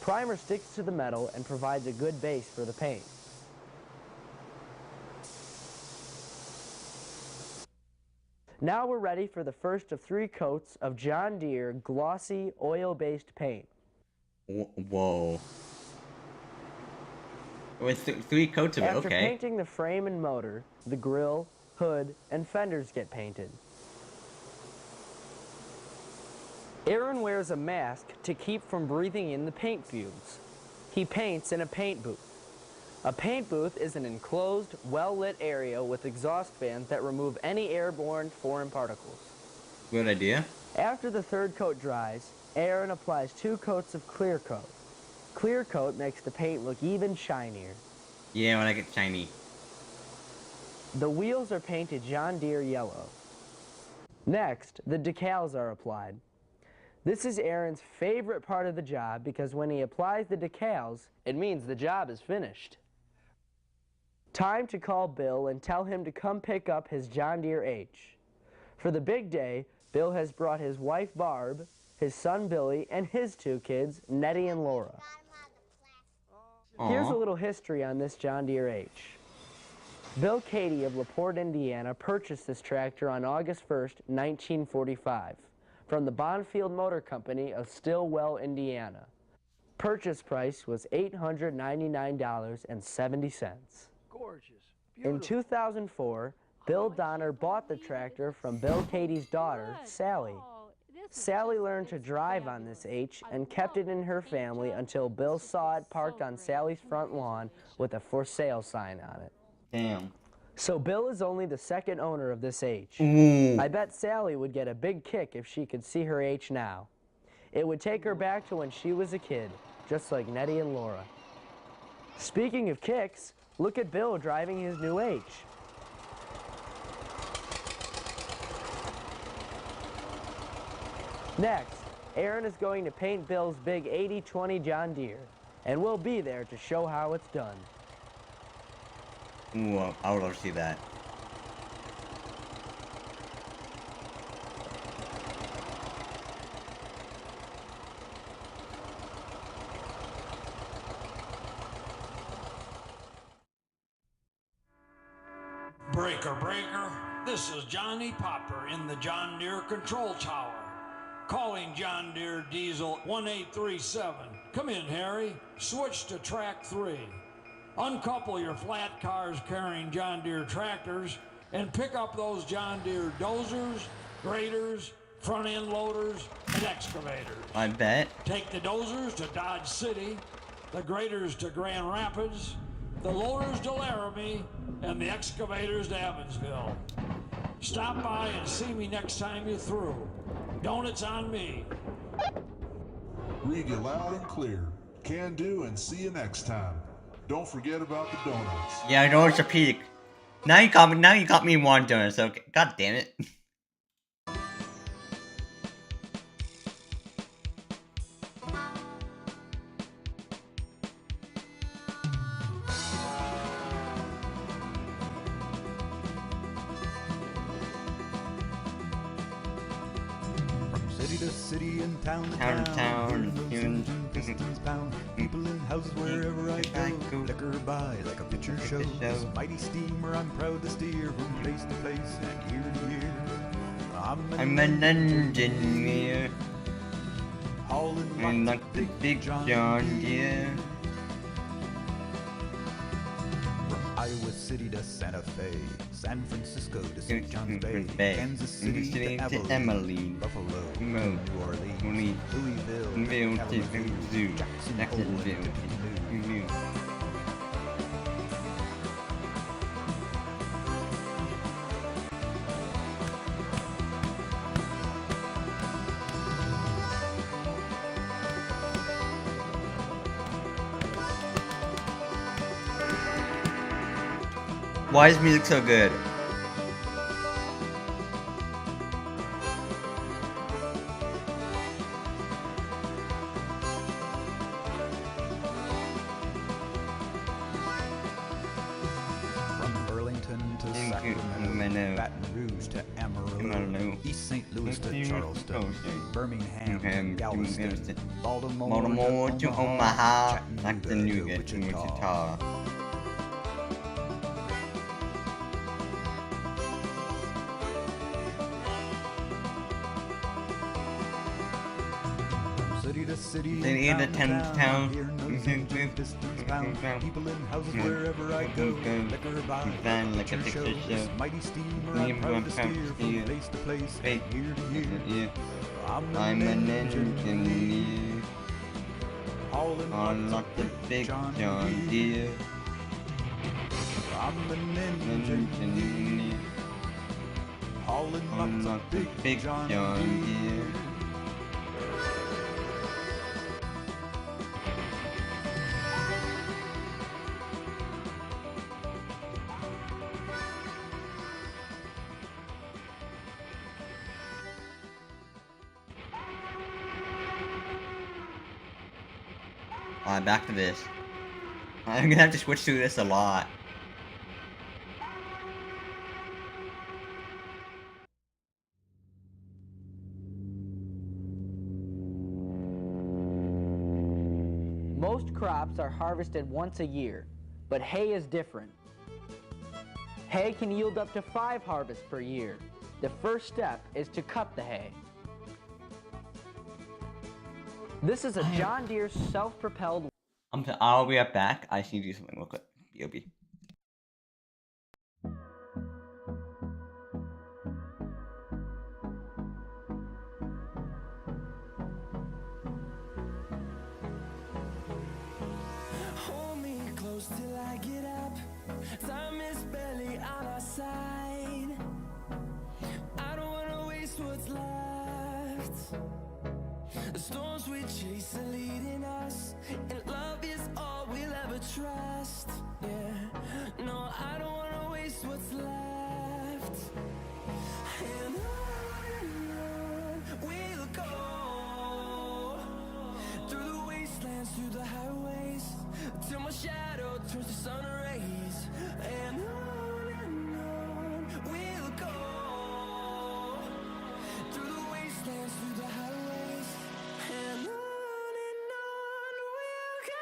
Primer sticks to the metal and provides a good base for the paint. Now we're ready for the first of 3 coats of John Deere glossy oil-based paint. Whoa. With 3 coats of it, After okay. painting the frame and motor, the grill, hood, and fenders get painted. Aaron wears a mask to keep from breathing in the paint fumes. He paints in a paint booth. A paint booth is an enclosed, well-lit area with exhaust fans that remove any airborne foreign particles. Good idea. After the 3rd coat dries, Aaron applies 2 coats of clear coat. Clear coat makes the paint look even shinier. Yeah, when I get shiny. The wheels are painted John Deere yellow. Next, the decals are applied. This is Aaron's favorite part of the job because when he applies the decals, it means the job is finished. Time to call Bill and tell him to come pick up his John Deere H. For the big day, Bill has brought his wife Barb, his son Billy, and his 2 kids, Nettie and Laura. Here's a little history on this John Deere H. Bill Cady of LaPorte, Indiana purchased this tractor on August 1st, 1945 from the Bonfield Motor Company of Stillwell, Indiana. Purchase price was $899.70. Gorgeous. In 2004, Bill Donner bought the tractor from Bill Cady's daughter, Sally. Sally learned to drive on this H and kept it in her family until Bill saw it parked on Sally's front lawn with a for sale sign on it. Damn. So Bill is only the 2nd owner of this H. Ooh. I bet Sally would get a big kick if she could see her H now. It would take her back to when she was a kid, just like Nettie and Laura. Speaking of kicks, look at Bill driving his new H. Next, Aaron is going to paint Bill's big 80/20 John Deere, and we'll be there to show how it's done. Ooh, I would love to see that. Breaker, breaker, this is Johnny Popper in the John Deere control tower. Calling John Deere Diesel 1837. Come in, Harry. Switch to track 3. Uncouple your flat cars carrying John Deere tractors and pick up those John Deere dozers, graders, front-end loaders, and excavators. I bet. Take the dozers to Dodge City, the graders to Grand Rapids, the loaders to Laramie, and the excavators to Evansville. Stop by and see me next time you're through. Donuts on me. Read you loud and clear. Can do, and see you next time. Don't forget about the donuts. Yeah, I know it's a peak. Now you got me one donuts, okay. God damn it. From city to city and town to Town to town, hearing those hearing- engine pistons pound. People in houses wherever I go. Liquor by like a picture show. This mighty steamer I'm proud to steer from place to place and year to year. I'm an engineer. Hauling And lots like of the big John Deere. From Iowa City to Santa Fe, San Francisco to Kansas St. John's Bay, Bay, Kansas City to Abilene, Buffalo, Mo, New Orleans, Louisville, Louisville, Kalamazoo, Jacksonville, Jacksonville, Canoe. Why is music so good? From Burlington to Sacramento, Sacramento, Baton Rouge to Amarillo, Amarillo, East St. Louis to St. Charleston, Charleston, Birmingham Birmingham to Galveston, Galveston, Baltimore to Omaha, Chattanooga to Wichita. City to city, City to town to town, hearing those engine pistons pound. People in houses wherever I go, liquor by like a picture show. This mighty steamer I'm proud to steer from place to place, and year to year. I'm an engineer, hauling On lots like of the big John Deere. I'm an engineer, hauling On lots like of the big John Deere. Alright, back to this. I'm gonna have to switch through this a lot. Most crops are harvested once a year, but hay is different. Hay can yield up to 5 harvests per year. The first step is to cut the hay. This is a John Deere self-propelled. I'll be right back. I just need to do something real quick. B.O.B. Hold me close till I get up. Time is barely on our side. I don't wanna waste what's left. The storms we chase are leading us, and love is all we'll ever trust. Yeah, no, I don't wanna waste what's left. And on we'll go, through the wastelands, through the highways, till my shadow turns to sun rays. And on we'll go, through the wastelands, through the highways, and on we'll go.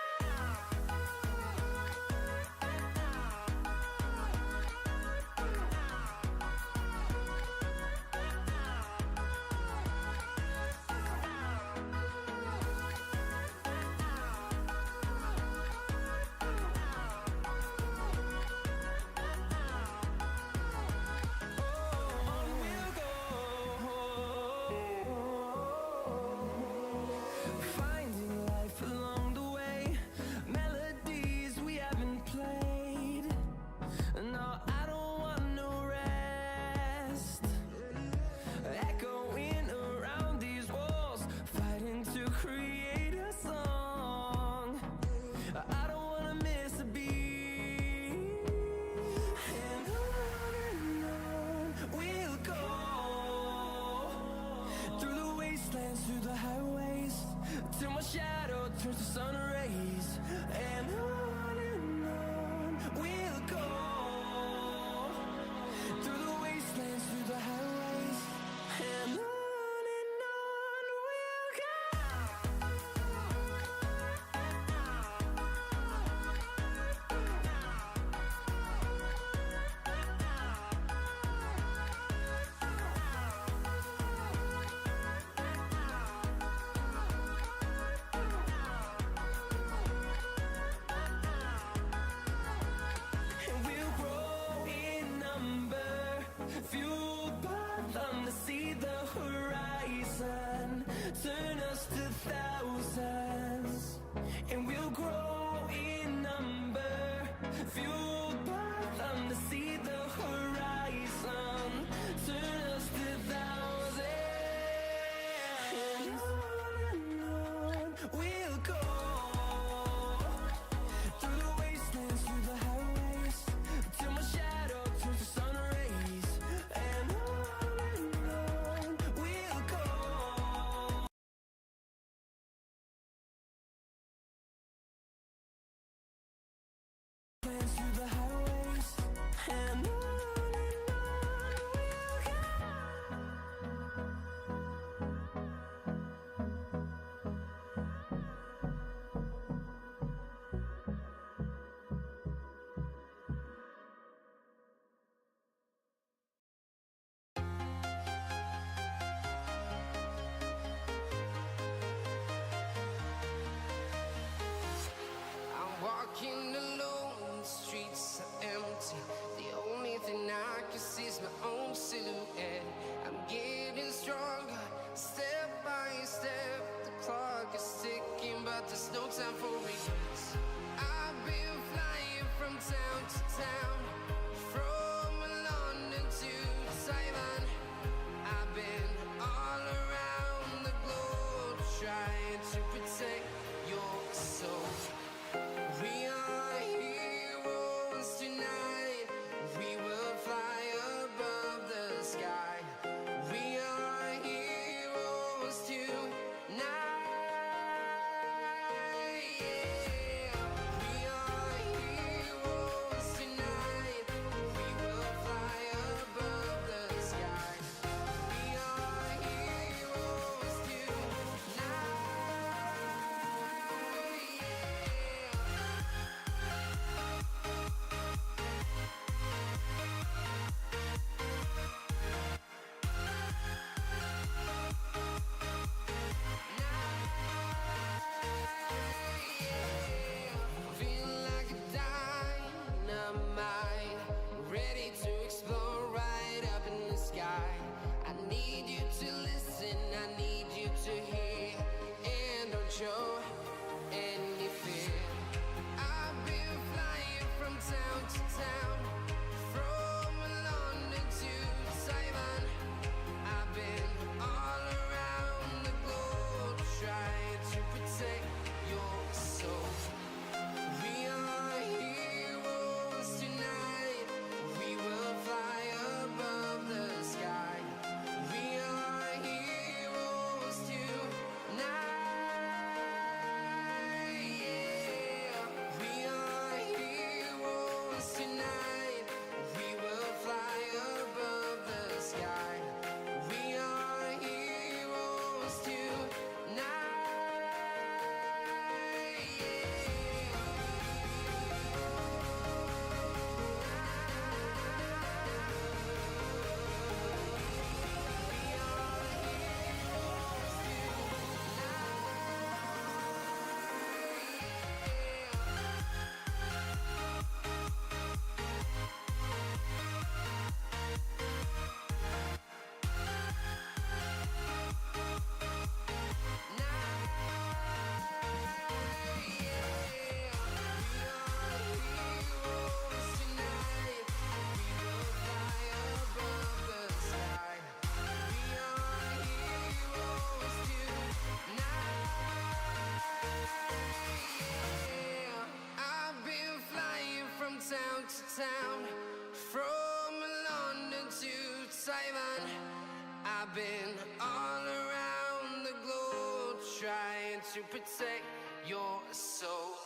town, from London to Taiwan. I've been all around the globe trying to protect your soul.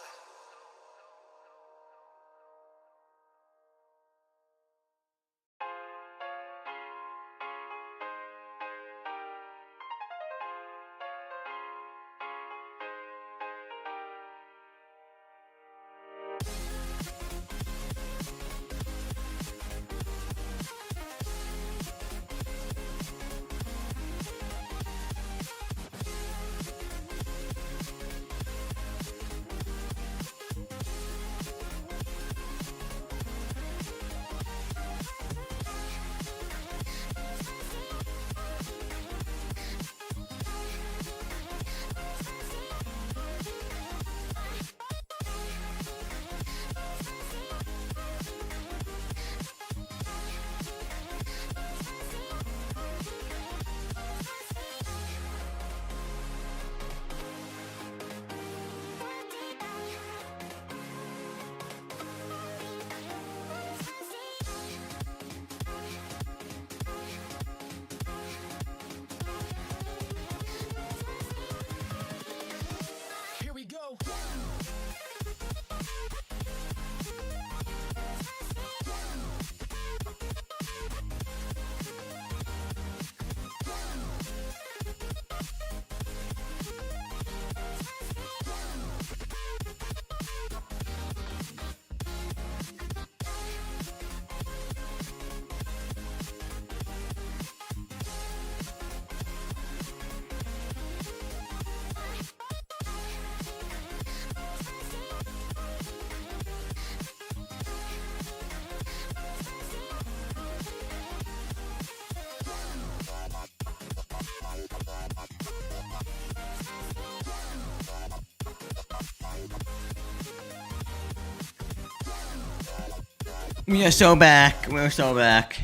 We're so back. We're so back.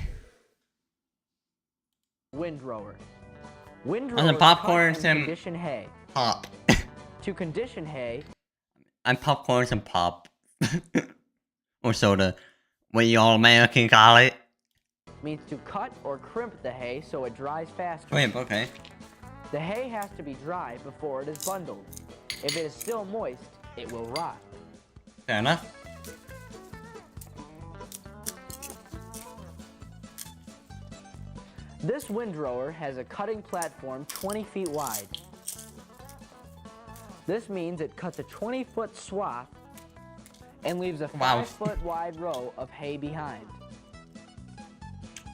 Windrower. On the Windrower popcorn, cuts some and condition hay. pop. To condition hay, I'm popcorn, some pop. Or soda. What y'all American call it? means to cut or crimp the hay so it dries faster. Wait, okay. The hay has to be dry before it is bundled. If it is still moist, it will rot. Fair enough. This windrower has a cutting platform 20 feet wide. This means it cuts a 20-foot swath and leaves a 5-foot wide row of hay behind.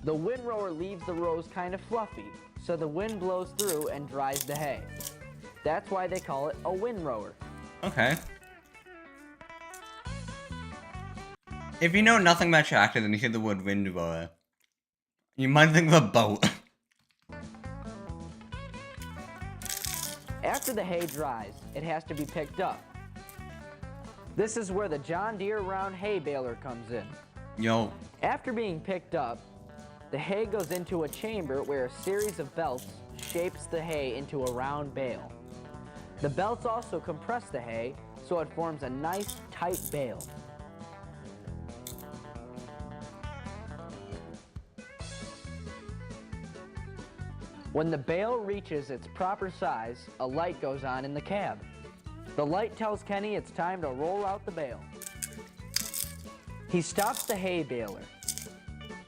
The windrower leaves the rows kind of fluffy, so the wind blows through and dries the hay. That's why they call it a windrower. Okay. If you know nothing about tractors and you hear the word windrower, you might think of a boat. After the hay dries, it has to be picked up. This is where the John Deere round hay baler comes in. Yo. After being picked up, the hay goes into a chamber where a series of belts shapes the hay into a round bale. The belts also compress the hay so it forms a nice, tight bale. When the bale reaches its proper size, a light goes on in the cab. The light tells Kenny it's time to roll out the bale. He stops the hay baler.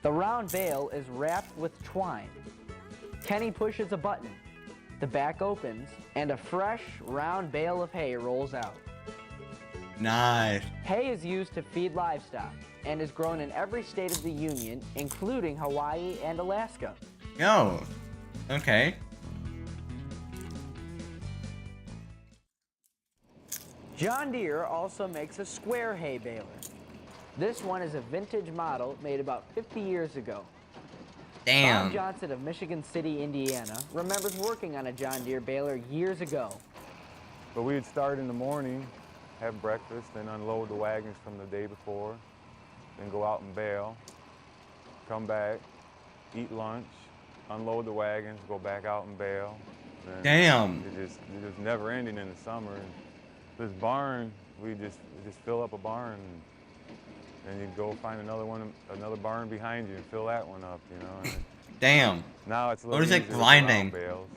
The round bale is wrapped with twine. Kenny pushes a button. The back opens, and a fresh, round bale of hay rolls out. Nice. Hay is used to feed livestock and is grown in every state of the Union, including Hawaii and Alaska. Yo. Okay. John Deere also makes a square hay baler. This one is a vintage model made about 50 years ago. Damn. Bob Johnson of Michigan City, Indiana, remembers working on a John Deere baler years ago. But we'd start in the morning, have breakfast, then unload the wagons from the day before, then go out and bale, come back, eat lunch, unload the wagons, go back out and bale. And Damn. It just never ending in the summer. And this barn, we just fill up a barn. And Then you'd go find another barn behind you and fill that one up, you know. And Damn. now it's a little What is easier it with grinding? round bales.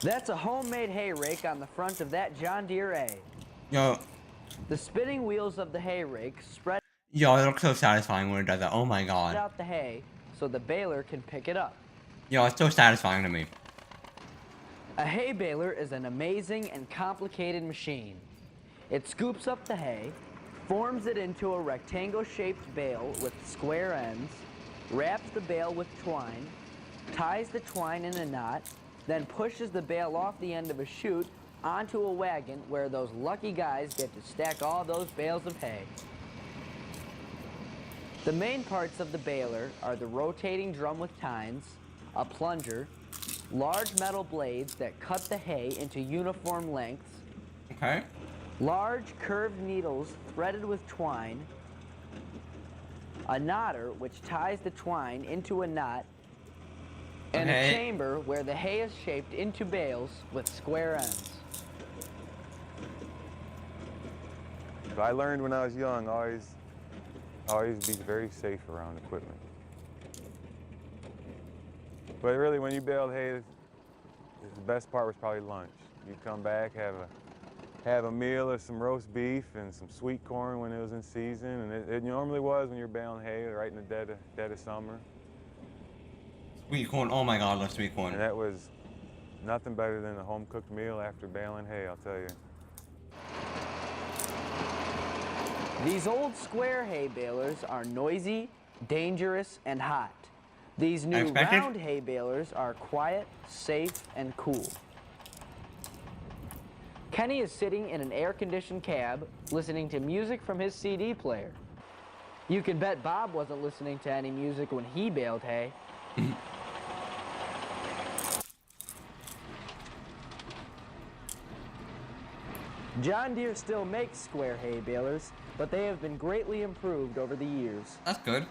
That's a homemade hay rake on the front of that John Deere A. Yo, The spinning wheels of the hay rake spread yo, it looks so satisfying when it does that. Oh my god. out the hay so the baler can pick it up. Yo, it's so satisfying to me. A hay baler is an amazing and complicated machine. It scoops up the hay, forms it into a rectangle-shaped bale with square ends, wraps the bale with twine, ties the twine in a knot, then pushes the bale off the end of a chute onto a wagon where those lucky guys get to stack all those bales of hay. The main parts of the baler are the rotating drum with tines, a plunger, large metal blades that cut the hay into uniform lengths, Okay. large curved needles threaded with twine, a knotter which ties the twine into a knot, and Okay. a chamber where the hay is shaped into bales with square ends. So I learned when I was young, always be very safe around equipment. But really, when you baled hay, the best part was probably lunch. You'd come back, have a meal of some roast beef and some sweet corn when it was in season, and it normally was when you're baling hay right in the dead of summer. Sweet corn. Oh my god, I love sweet corn. And that was nothing better than a home-cooked meal after baling hay, I'll tell you. These old square hay balers are noisy, dangerous, and hot. These new Expected. round hay balers are quiet, safe, and cool. Kenny is sitting in an air-conditioned cab, listening to music from his CD player. You can bet Bob wasn't listening to any music when he baled hay. John Deere still makes square hay balers, but they have been greatly improved over the years. That's good.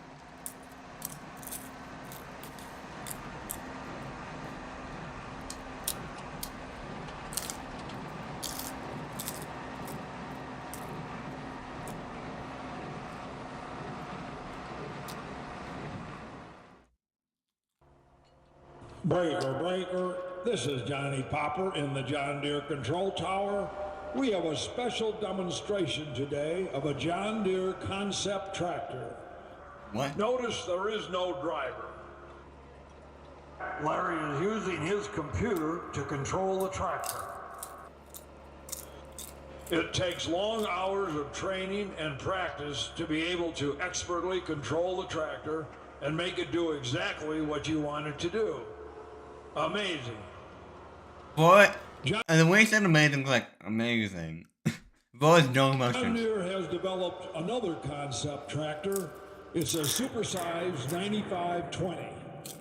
Breaker, breaker, this is Johnny Popper in the John Deere Control Tower. We have a special demonstration today of a John Deere concept tractor. What? Notice there is no driver. Larry is using his computer to control the tractor. It takes long hours of training and practice to be able to expertly control the tractor and make it do exactly what you want it to do. Amazing. What? And the way he said amazing was like, amazing. There was no John emotion. Deere has developed another concept tractor. It's a supersized 9520.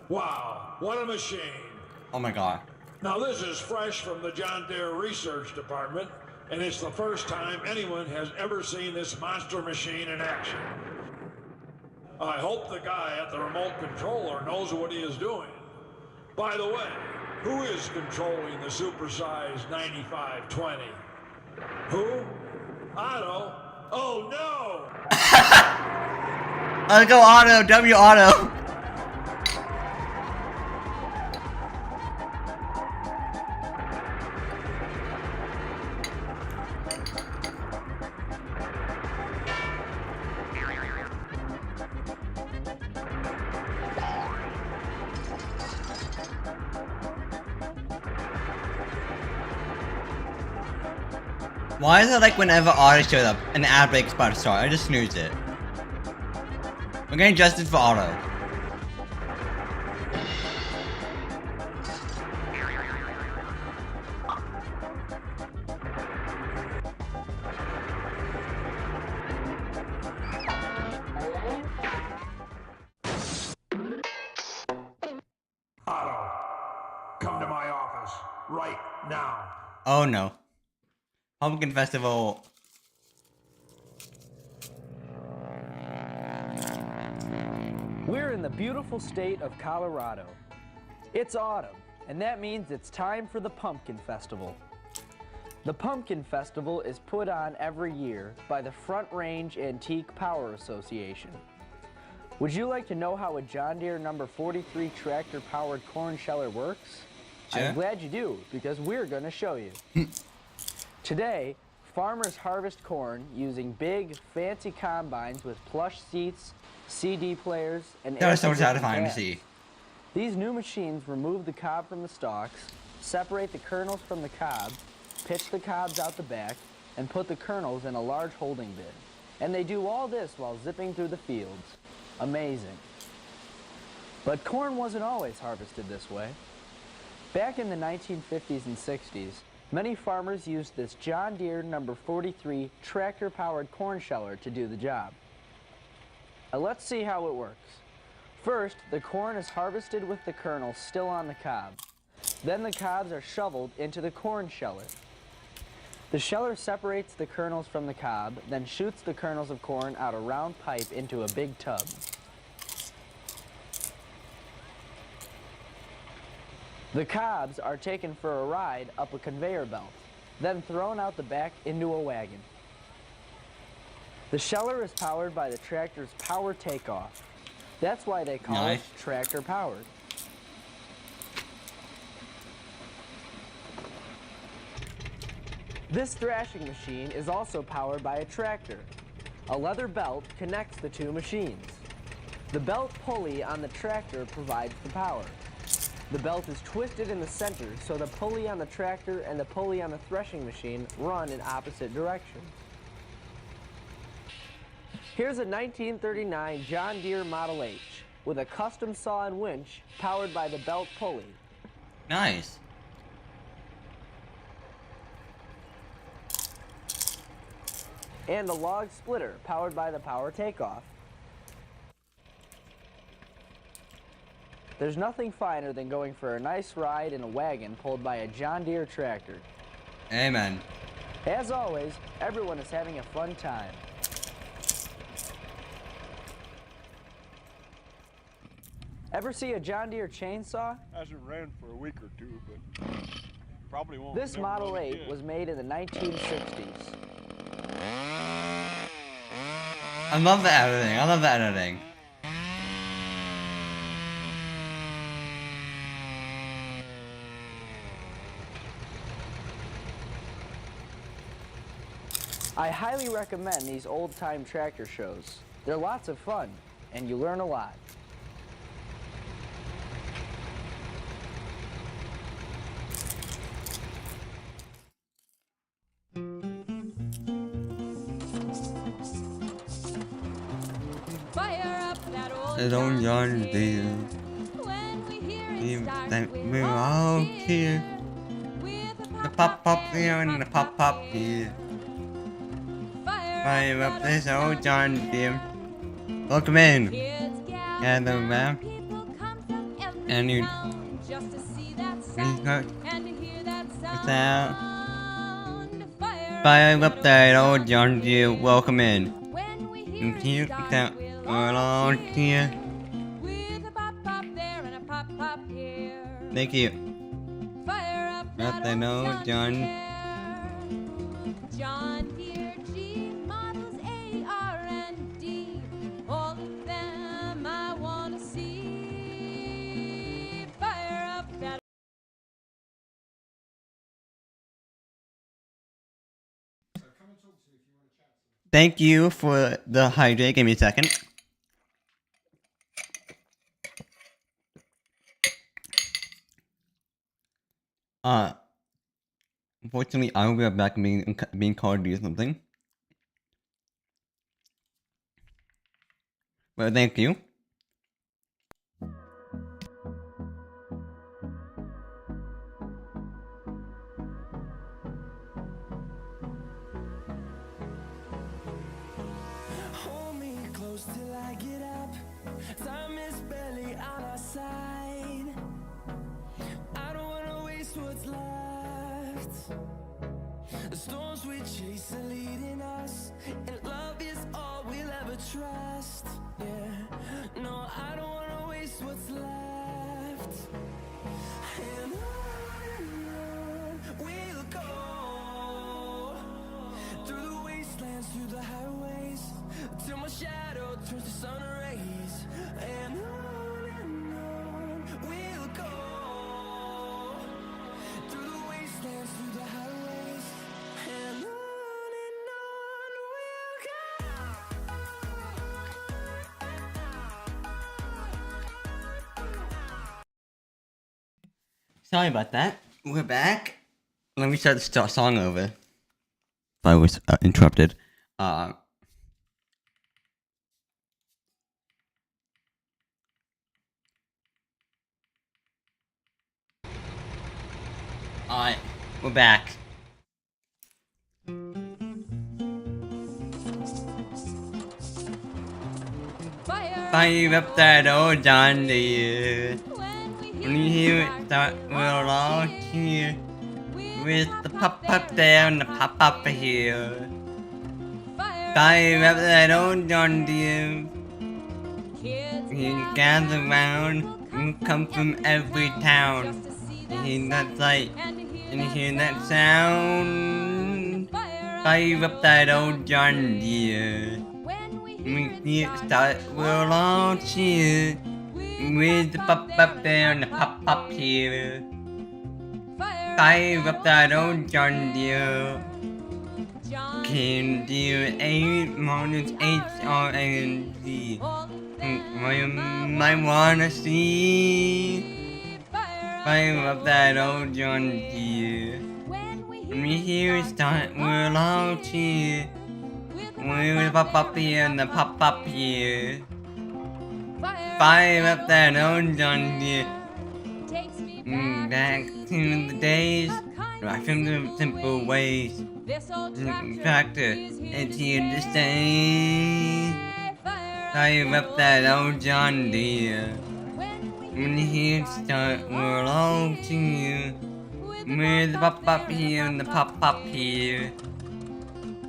Wow, what a machine. Oh my god. Now this is fresh from the John Deere Research Department, and it's the first time anyone has ever seen this monster machine in action. I hope the guy at the remote controller knows what he is doing. By the way, who is controlling the supersized 9520? Who? Otto? Oh no! Let's go Auto, W Auto. Why is it like whenever Auto shows up, an ad break's about to start? I just snooze it. We're getting justice for Auto. Otto, come to my office right now. Oh no. Pumpkin Festival. We're in the beautiful state of Colorado. It's autumn, and that means it's time for the Pumpkin Festival. The Pumpkin Festival is put on every year by the Front Range Antique Power Association. Would you like to know how a John Deere number 43 tractor-powered corn sheller works? Sure. I'm glad you do, because we're going to show you. Today, farmers harvest corn using big, fancy combines with plush seats, CD players, and That was so air-conditioned satisfying to cabs. see. These new machines remove the cob from the stalks, separate the kernels from the cob, pitch the cobs out the back, and put the kernels in a large holding bin. And they do all this while zipping through the fields. Amazing. But corn wasn't always harvested this way. Back in the 1950s and 60s, many farmers used this John Deere number 43 tractor-powered corn sheller to do the job. Now let's see how it works. First, the corn is harvested with the kernels still on the cob. Then the cobs are shoveled into the corn sheller. The sheller separates the kernels from the cob, then shoots the kernels of corn out a round pipe into a big tub. The cobs are taken for a ride up a conveyor belt, then thrown out the back into a wagon. The sheller is powered by the tractor's power takeoff. That's why they call it tractor powered. This thrashing machine is also powered by a tractor. A leather belt connects the two machines. The belt pulley on the tractor provides the power. The belt is twisted in the center so the pulley on the tractor and the pulley on the threshing machine run in opposite directions. Here's a 1939 John Deere Model H with a custom saw and winch powered by the belt pulley. Nice. And a log splitter powered by the power takeoff. There's nothing finer than going for a nice ride in a wagon pulled by a John Deere tractor. Amen. As always, everyone is having a fun time. Ever see a John Deere chainsaw? Hasn't ran for a week or two, but probably won't. This Never Model really 8 did. was made in the 1960s. I love the editing. I love the editing. I highly recommend these old-time tractor shows. They're lots of fun, and you learn a lot. Fire up that old They don't John Deere. when we hear it start, That we're we're all here. with The pop pop here and the pop pop here. Fire up this old John Deere. Welcome in. Kids Gather around. people come from every And you town just to see that got sight and to hear that what's sound. that? Fire up that old John Deere. Welcome in. When we hear And here it start, that we'll we're all all cheer. here. With a pop pop there and a pop pop here. Thank you. Fire up Up that that old old John. Deere. John Deere G models A, R, and D. All of them I wanna see. Fire up that. Thank you for the hydrate. Give me a second. Unfortunately, I will be right back being called to do something. Well, thank you. Hold me close till I get up. Time is barely on our side. I don't wanna waste what's left. The storms we chase are leading us, and love is all we'll ever trust. Yeah, no, I don't wanna waste what's left. And on we'll go. wastelands, through the highways, till my shadow turns to sun rays. And on we'll go, through the wastelands, through the highways, and on we'll go. Sorry about that. We're back. Let me start the song over. If I was interrupted. Alright, we're back. Fire up that old John Deere. When you hear it start, we'll all cheer. With the pop-up there and the pop-up here. Fire up that old John Deere. You gather round and come from every town. You hear that light and you hear that sound. Fire up that old John Deere. When we start, we'll all cheer. With the pop-up there and the pop-up here. Fire up that old John Deere. Can do 8 minus HRND. I wanna see. Fire up that old John Deere. When we hear it start, we'll all cheer. We'll pop up here and the pop up here. Fire up that old John Deere. Back to the days, right from the simple ways. Tractor, it's here to stay. Fire up that old John Deere. When you hear it start, we'll all cheer. With the pop up here and the pop up here.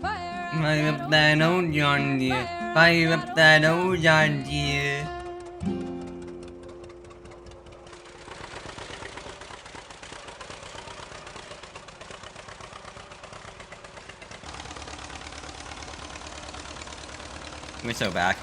Fire up that old John Deere. Fire up that old John Deere. We're so back.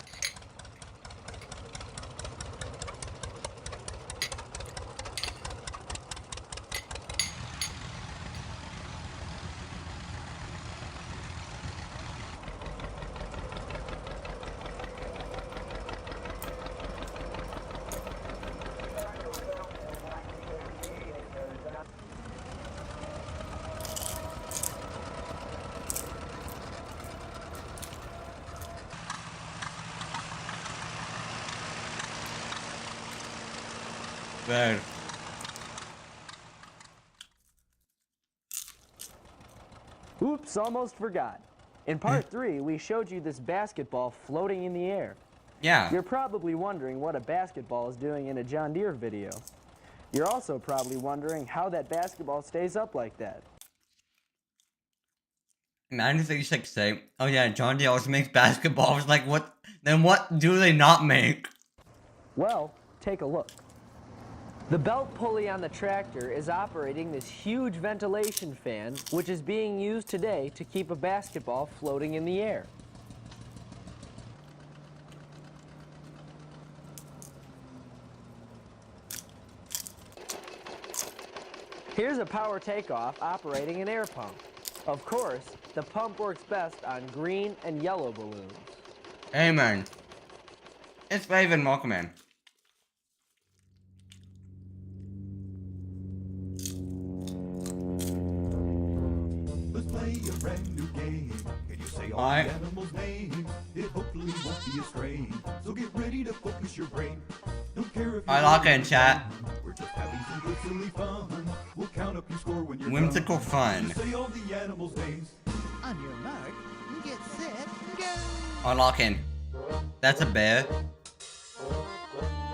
There. Oops, almost forgot. In part 3, we showed you this basketball floating in the air. Yeah. You're probably wondering what a basketball is doing in a John Deere video. You're also probably wondering how that basketball stays up like that. Imagine if they just like say, oh yeah, John Deere also makes basketballs. Like what? Then what do they not make? Well, take a look. The belt pulley on the tractor is operating this huge ventilation fan, which is being used today to keep a basketball floating in the air. Here's a power takeoff operating an air pump. Of course, the pump works best on green and yellow balloons. Amen. It's Raven Walkman. Let's play a brand new game. Can you say all Alright. the animals' names? It hopefully won't be a strain. So get ready to focus your brain. Don't care if I lock in chat. we're just having some good silly fun. We'll count up your score when you're Whimsical done. fun. Say all the animals' names. On your mark, get set, go! I lock in. That's a bear.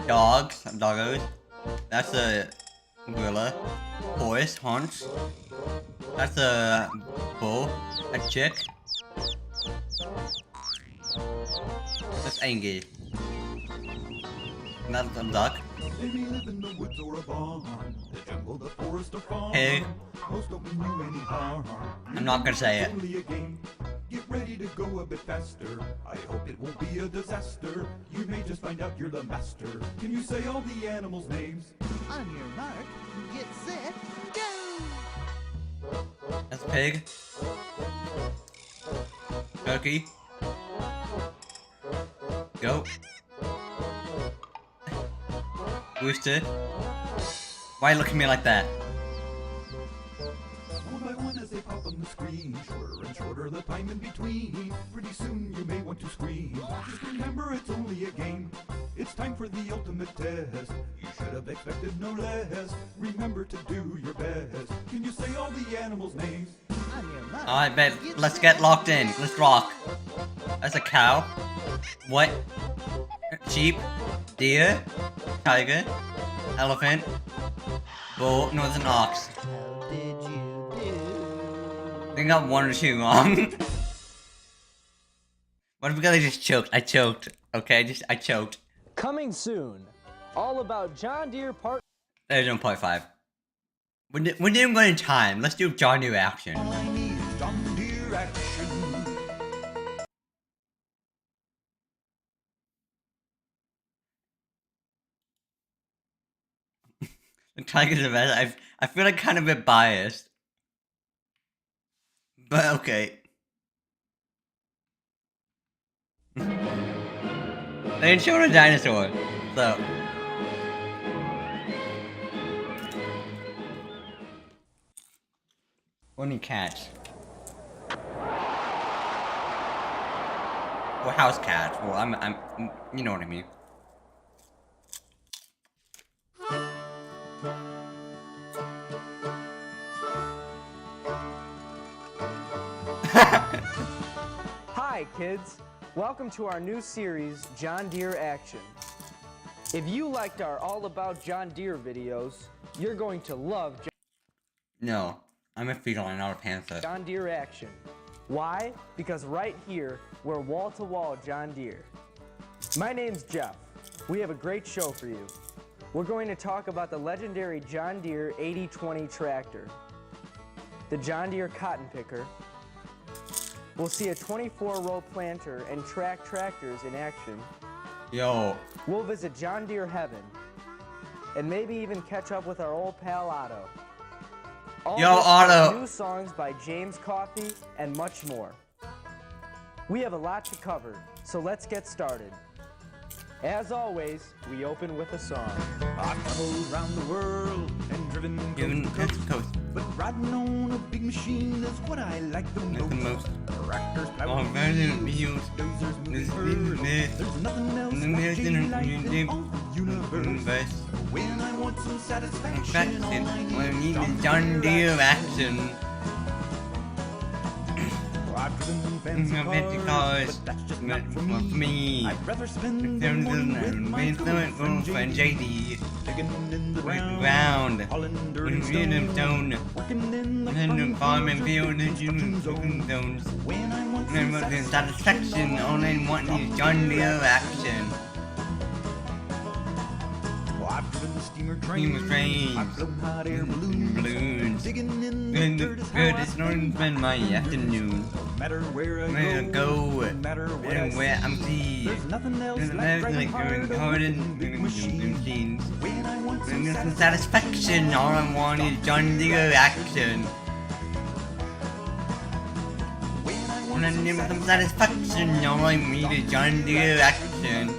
Dogs, doggos. That's a gorilla. Horse, haunch. That's a bull. A chick. That's Angie. That's a duck. Maybe live in the woods or a barn. The jungle, the forest, or farm. Pig. Most don't mean you any harm. I'm not gonna say it. Only a game. Get ready to go a bit faster. I hope it won't be a disaster. You may just find out you're the master. Can you say all the animals' names? On your mark, get set, go! That's pig. Turkey. Goat. Rooster. Why look at me like that? One by one as they pop on the screen, shorter and shorter the time in between. Pretty soon you may want to scream. Just remember it's only a game. It's time for the ultimate test. You should have expected no less. Remember to do your best. Can you say all the animals' names? On your mark, Alright, babe, let's get locked in. Let's rock. That's a cow. What? Sheep. Deer. Tiger. Elephant. Bull. No, it's an ox. how did you do? I think I got one or two wrong. What if I just choked? I choked. Okay, I choked. Coming soon. All About John Deere Part. There's no part 5. We're doing one in time. Let's do John Deere action. All I need is John Deere action. The Tiger's the best. I feel like kind of a bit biased. But okay. They didn't show a dinosaur. So. Only cats. Or house cats. Well, I'm, you know what I mean. Hi, kids. Welcome to our new series, John Deere Action. If you liked our All About John Deere videos, you're going to love No, I'm a feline, not a panther. John Deere Action. Why? Because right here, we're wall-to-wall John Deere. My name's Jeff. We have a great show for you. We're going to talk about the legendary John Deere 80/20 tractor, the John Deere cotton picker. We'll see a 24-row planter and track tractors in action. Yo. We'll visit John Deere Heaven, and maybe even catch up with our old pal Otto. All Yo, this Otto. plus new songs by James Coffey and much more. We have a lot to cover, so let's get started. As always, we open with a song. I've traveled around the world and driven coast to coast. But riding on a big machine is what I like the most. Tractors, plowing fields, dozers, moving herds. There's nothing else like daily life in all the universe. When I want some satisfaction, all I need is John Deere action. I've driven fancy cars, but that's just not for me. I'd rather spend the morning with my girlfriend JD, digging in the ground, hauling dirt and stone, working in the farm and field and zones. When I want some satisfaction, all I want is John Deere action. I've driven steamer trains, I've flown hot air balloons, digging in the dirt is how I spend my afternoon. No matter where I go, no matter what I see, there's nothing else like driving hard in big machines. When I want some satisfaction, all I want is John Deere action. When I need some satisfaction, all I need is John Deere action.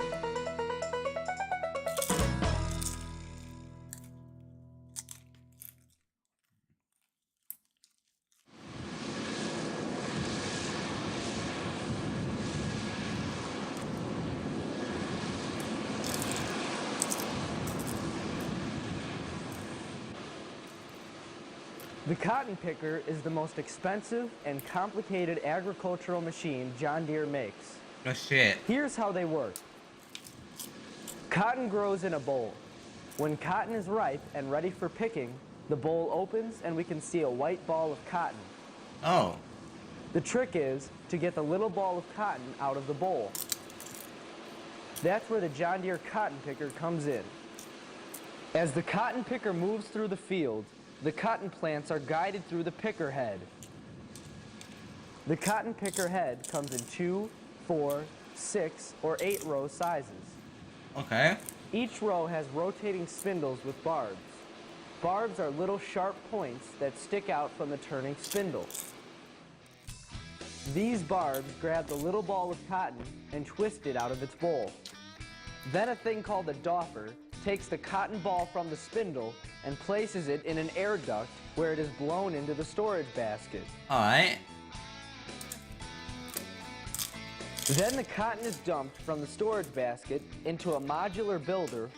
The cotton picker is the most expensive and complicated agricultural machine John Deere makes. No shit. Here's how they work. Cotton grows in a bowl. When cotton is ripe and ready for picking, the bowl opens and we can see a white ball of cotton. Oh. The trick is to get the little ball of cotton out of the bowl. That's where the John Deere cotton picker comes in. As the cotton picker moves through the field, the cotton plants are guided through the picker head. The cotton picker head comes in 2, 4, 6, or 8 row sizes. Okay. Each row has rotating spindles with barbs. Barbs are little sharp points that stick out from the turning spindle. These barbs grab the little ball of cotton and twist it out of its bowl. Then a thing called a doffer takes the cotton ball from the spindle and places it in an air duct where it is blown into the storage basket. Alright. Then the cotton is dumped from the storage basket into a modular builder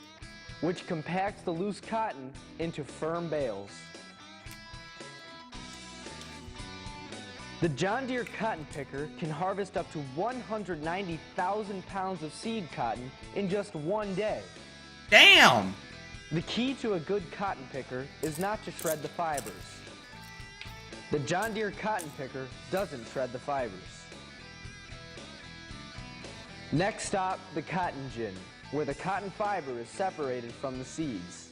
which compacts the loose cotton into firm bales. The John Deere cotton picker can harvest up to 190,000 pounds of seed cotton in just one day. Damn! The key to a good cotton picker is not to shred the fibers. The John Deere cotton picker doesn't shred the fibers. Next stop, the cotton gin, where the cotton fiber is separated from the seeds.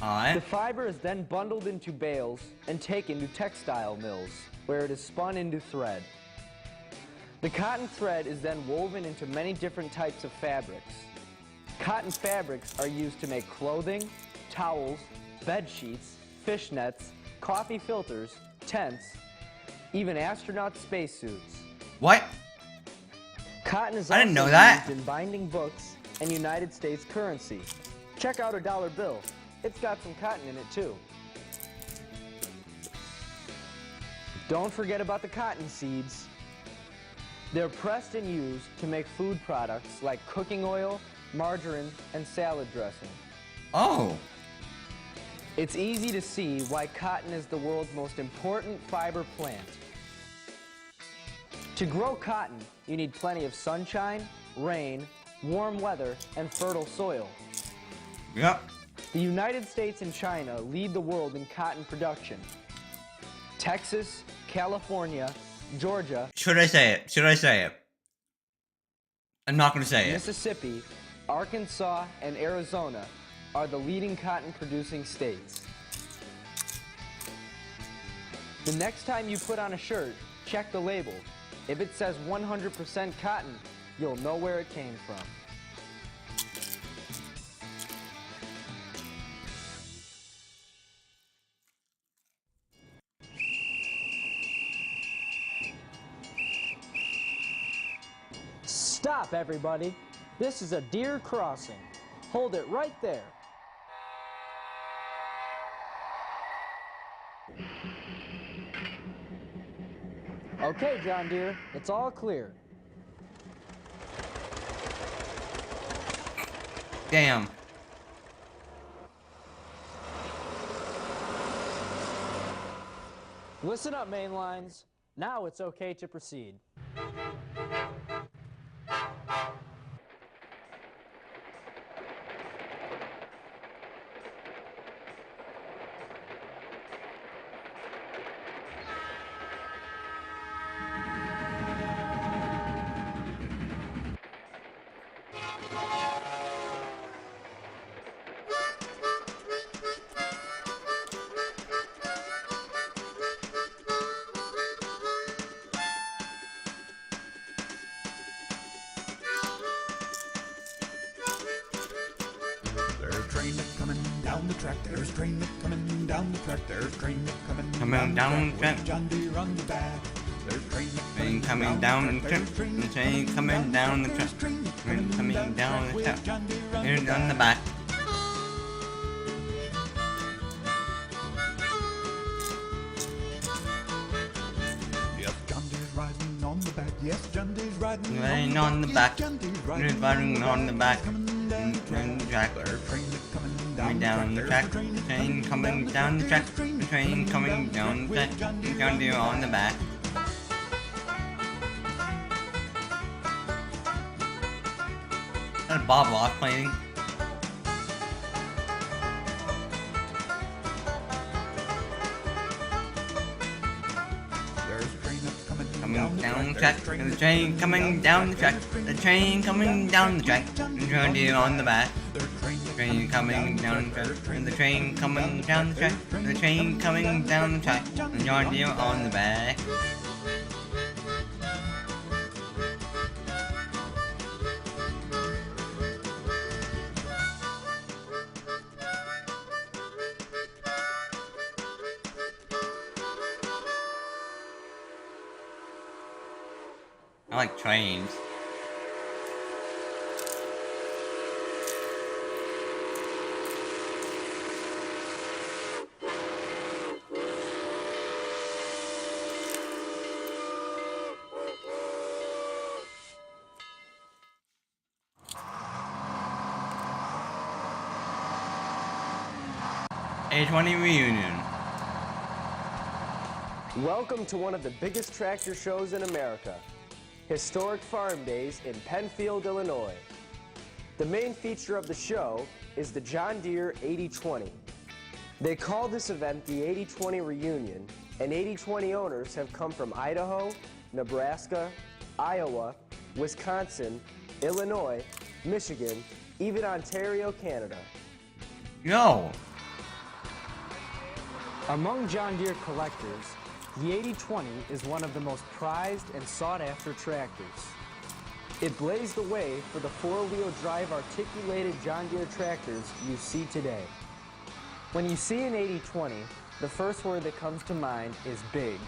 Alright. The fiber is then bundled into bales and taken to textile mills, where it is spun into thread. The cotton thread is then woven into many different types of fabrics. Cotton fabrics are used to make clothing, towels, bed sheets, fishnets, coffee filters, tents, even astronaut spacesuits. What? Cotton is I didn't also know that. used in binding books and United States currency. Check out a dollar bill. It's got some cotton in it too. Don't forget about the cotton seeds. They're pressed and used to make food products like cooking oil, margarine, and salad dressing. Oh. It's easy to see why cotton is the world's most important fiber plant. To grow cotton, you need plenty of sunshine, rain, warm weather, and fertile soil. Yep. The United States and China lead the world in cotton production. Texas, California, Georgia, Should I say it? Should I say it? I'm not gonna say it. Mississippi, Arkansas, and Arizona are the leading cotton producing states. The next time you put on a shirt, check the label. If it says 100% cotton, you'll know where it came from. Stop, everybody. This is a deer crossing. Hold it right there. Okay, John Deere, it's all clear. Damn. Listen up, main lines. Now it's okay to proceed. Down the track, there's train coming down the track, there's train coming down the track. John Deere on the back. There's Train coming down the track. The train coming down the track. Train coming down the track. Here's on the back. Yes, John Deere's riding on the back. Yes, John Deere's riding Riding on the back. John Deere's Riding on the back. Coming down the Train track. There's train coming Coming down the track. Train coming down the track. The train coming down the track. John Deere on the back. Is that Bob Ross playing? There's a train that's coming Coming down the track. The train coming down the track. The train coming down the track. John Deere on the back. Train coming down the track. The train coming down the track. The train coming down the track. John Deere on the back. I like trains. A20 reunion. Welcome to one of the biggest tractor shows in America. Historic Farm Days in Penfield, Illinois. The main feature of the show is the John Deere 80/20. They call this event the 80/20 Reunion, and 80/20 owners have come from Idaho, Nebraska, Iowa, Wisconsin, Illinois, Michigan, even Ontario, Canada. Yo! Among John Deere collectors, the 80/20 is one of the most prized and sought-after tractors. It blazed the way for the four-wheel drive articulated John Deere tractors you see today. When you see an 80/20, the first word that comes to mind is big.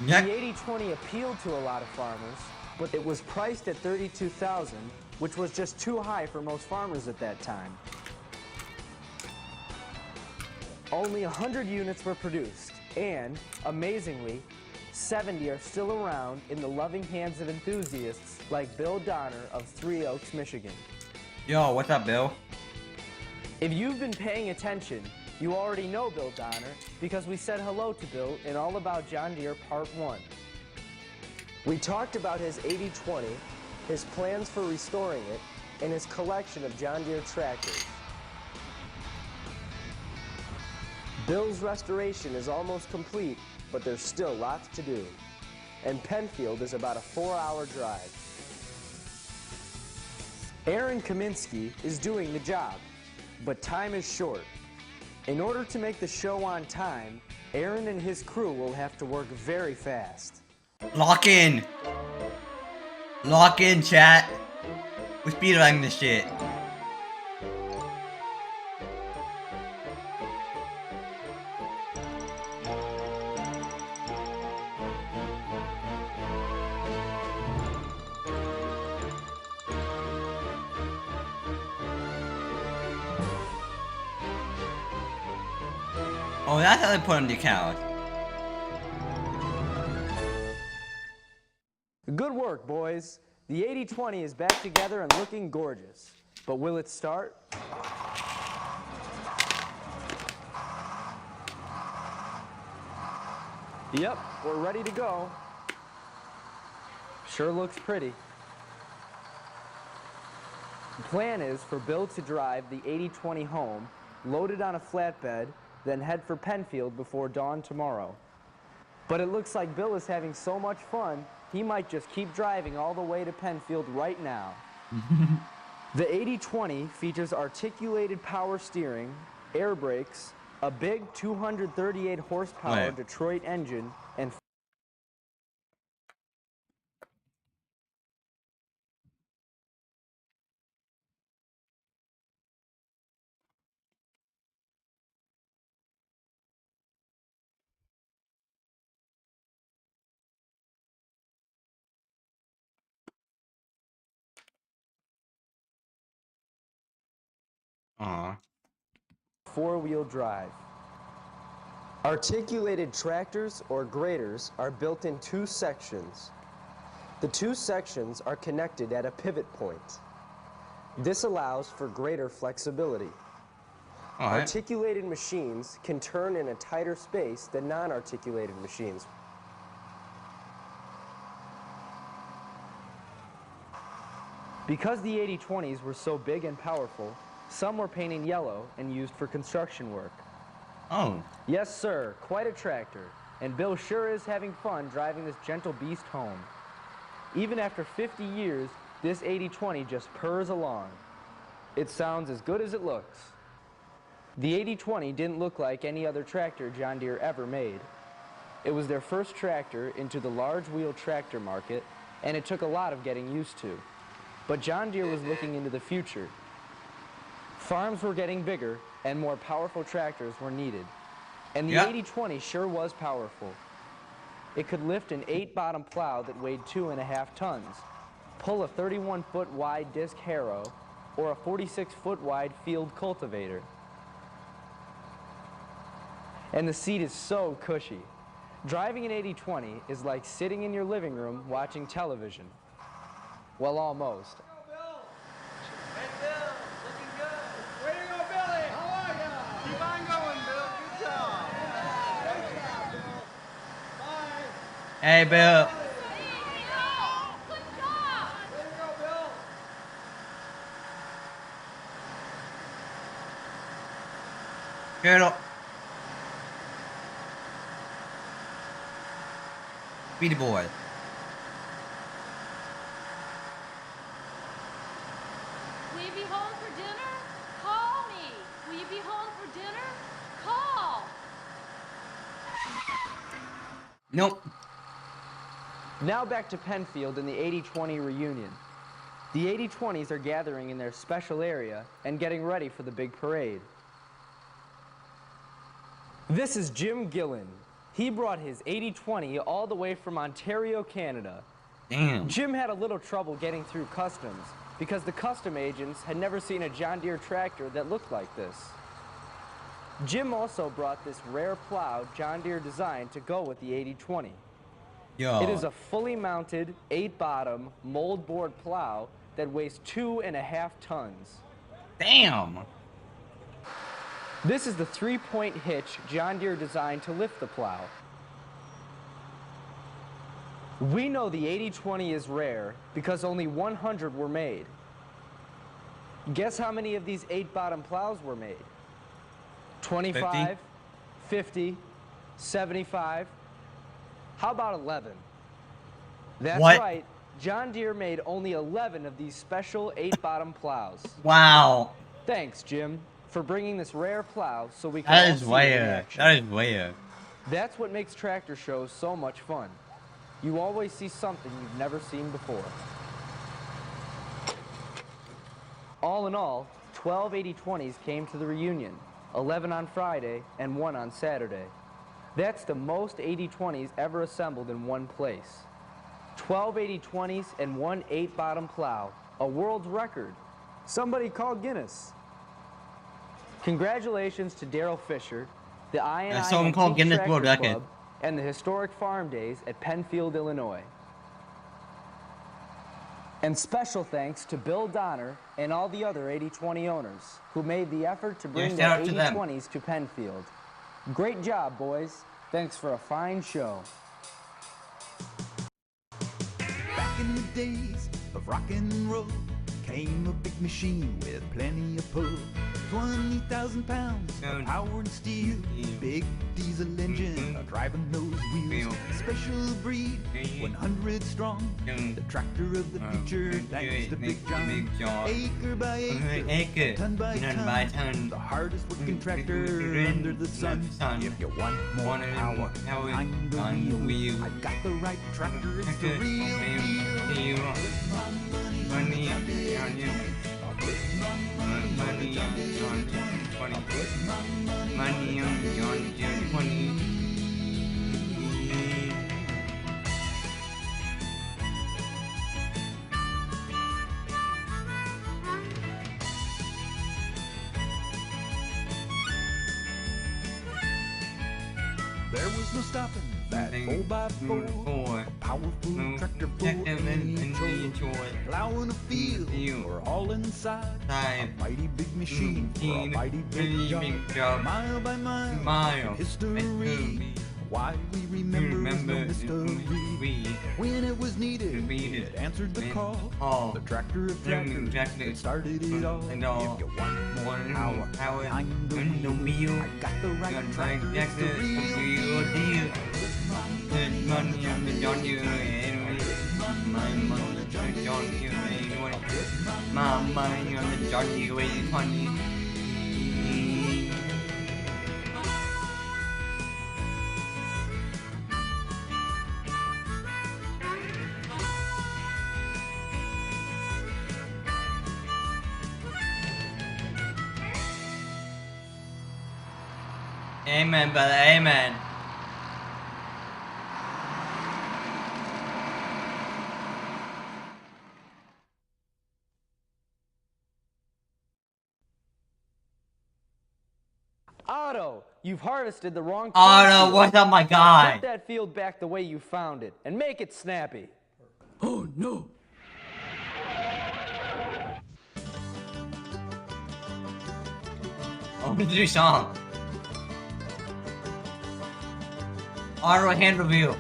Yep. The 80/20 appealed to a lot of farmers, but it was priced at $32,000, which was just too high for most farmers at that time. Only 100 units were produced, and, amazingly, 70 are still around in the loving hands of enthusiasts like Bill Donner of Three Oaks, Michigan. Yo, what's up, Bill? If you've been paying attention, you already know Bill Donner because we said hello to Bill in All About John Deere Part 1. We talked about his 80/20, his plans for restoring it, and his collection of John Deere tractors. Bill's restoration is almost complete, but there's still lots to do. And Penfield is about a 4-hour drive. Aaron Kaminsky is doing the job, but time is short. In order to make the show on time, Aaron and his crew will have to work very fast. Lock in! Lock in, chat! We're speedrunning this shit. Oh, that's how they put on the account. Good work, boys. The 80/20 is back together and looking gorgeous. But will it start? Yep, we're ready to go. Sure looks pretty. The plan is for Bill to drive the 80/20 home, load it on a flatbed, then head for Penfield before dawn tomorrow. But it looks like Bill is having so much fun, he might just keep driving all the way to Penfield right now. The 80/20 features articulated power steering, air brakes, a big 238 horsepower Detroit engine, and four-wheel drive. Articulated tractors or graders are built in two sections. The two sections are connected at a pivot point. This allows for greater flexibility. Articulated machines can turn in a tighter space than non-articulated machines. Because the 80/20s were so big and powerful, some were painted yellow and used for construction work. Oh. Yes, sir, quite a tractor. And Bill sure is having fun driving this gentle beast home. Even after 50 years, this 80/20 just purrs along. It sounds as good as it looks. The 80/20 didn't look like any other tractor John Deere ever made. It was their first tractor into the large wheel tractor market, and it took a lot of getting used to. But John Deere was looking into the future. Farms were getting bigger, and more powerful tractors were needed. And the 80/20 sure was powerful. It could lift an 8-bottom plow that weighed 2.5 tons, pull a 31-foot wide disc harrow, or a 46-foot wide field cultivator. And the seat is so cushy. Driving an 80/20 is like sitting in your living room watching television. Well, almost. Hey, Bill. Get up. Speedy boy. Will you be home for dinner? Call me. Will you be home for dinner? Call. Nope. Now back to Penfield in the 80/20 reunion. The 80/20s are gathering in their special area and getting ready for the big parade. This is Jim Gillen. He brought his 80/20 all the way from Ontario, Canada. Damn. Jim had a little trouble getting through customs because the custom agents had never seen a John Deere tractor that looked like this. Jim also brought this rare plow John Deere designed to go with the 80/20. Yo. It is a fully mounted 8-bottom mold board plow that weighs 2.5 tons. Damn. This is the 3-point hitch John Deere designed to lift the plow. We know the 80/20 is rare because only 100 were made. Guess how many of these 8-bottom plows were made? 25, 50, 75. How about 11? That's What? right. John Deere made only 11 of these special 8-bottom plows. Wow. Thanks, Jim, for bringing this rare plow so we can That all is see it in weird. action. That is weird. That's what makes tractor shows so much fun. You always see something you've never seen before. All in all, 12 80/20s came to the reunion, 11 on Friday and 1 on Saturday. That's the most 80/20s ever assembled in one place. 12 80/20s and 1 8-bottom plow, a world's record. Somebody call Guinness. Congratulations to Daryl Fisher, the I&I someone called Antique Guinness Tractor World Record. Club, and the Historic Farm Days at Penfield, Illinois. And special thanks to Bill Donner and all the other 80/20 owners who made the effort to bring shout the out to them. 80/20s to Penfield. Great job, boys. Thanks for a fine show. Back in the days of rock and roll came a big machine with plenty of pull. 20,000 pounds of power and steel, big diesel engine driving those wheels. Special breed, 100 strong, the tractor of the future. Thanks to Big John. Acre by acre, ton by ton, the hardest working tractor under the sun. If you want more power behind the wheel, I got the right tractor. It's the real deal. Money on you. Money on John 20. Money on John 20. There was no stopping that 4x4, a powerful tractor for any chore. Plowing a field, we're all inside. A mighty big machine for a mighty big job. Mile by mile, history. Why we remember is no mystery. When it was needed, it answered the call. The tractor of tractors, it started it all. If you want more power behind the wheel, I got the right tractor. It's the real deal. Good money on the John Deere. My money on the John Deere. My money on the John Deere 20. Amen, brother. Amen. Otto, you've harvested the wrong Otto, what's up, my guy? Put that field back the way you found it, and make it snappy. Oh no! Oh, new song. Otto, hand review.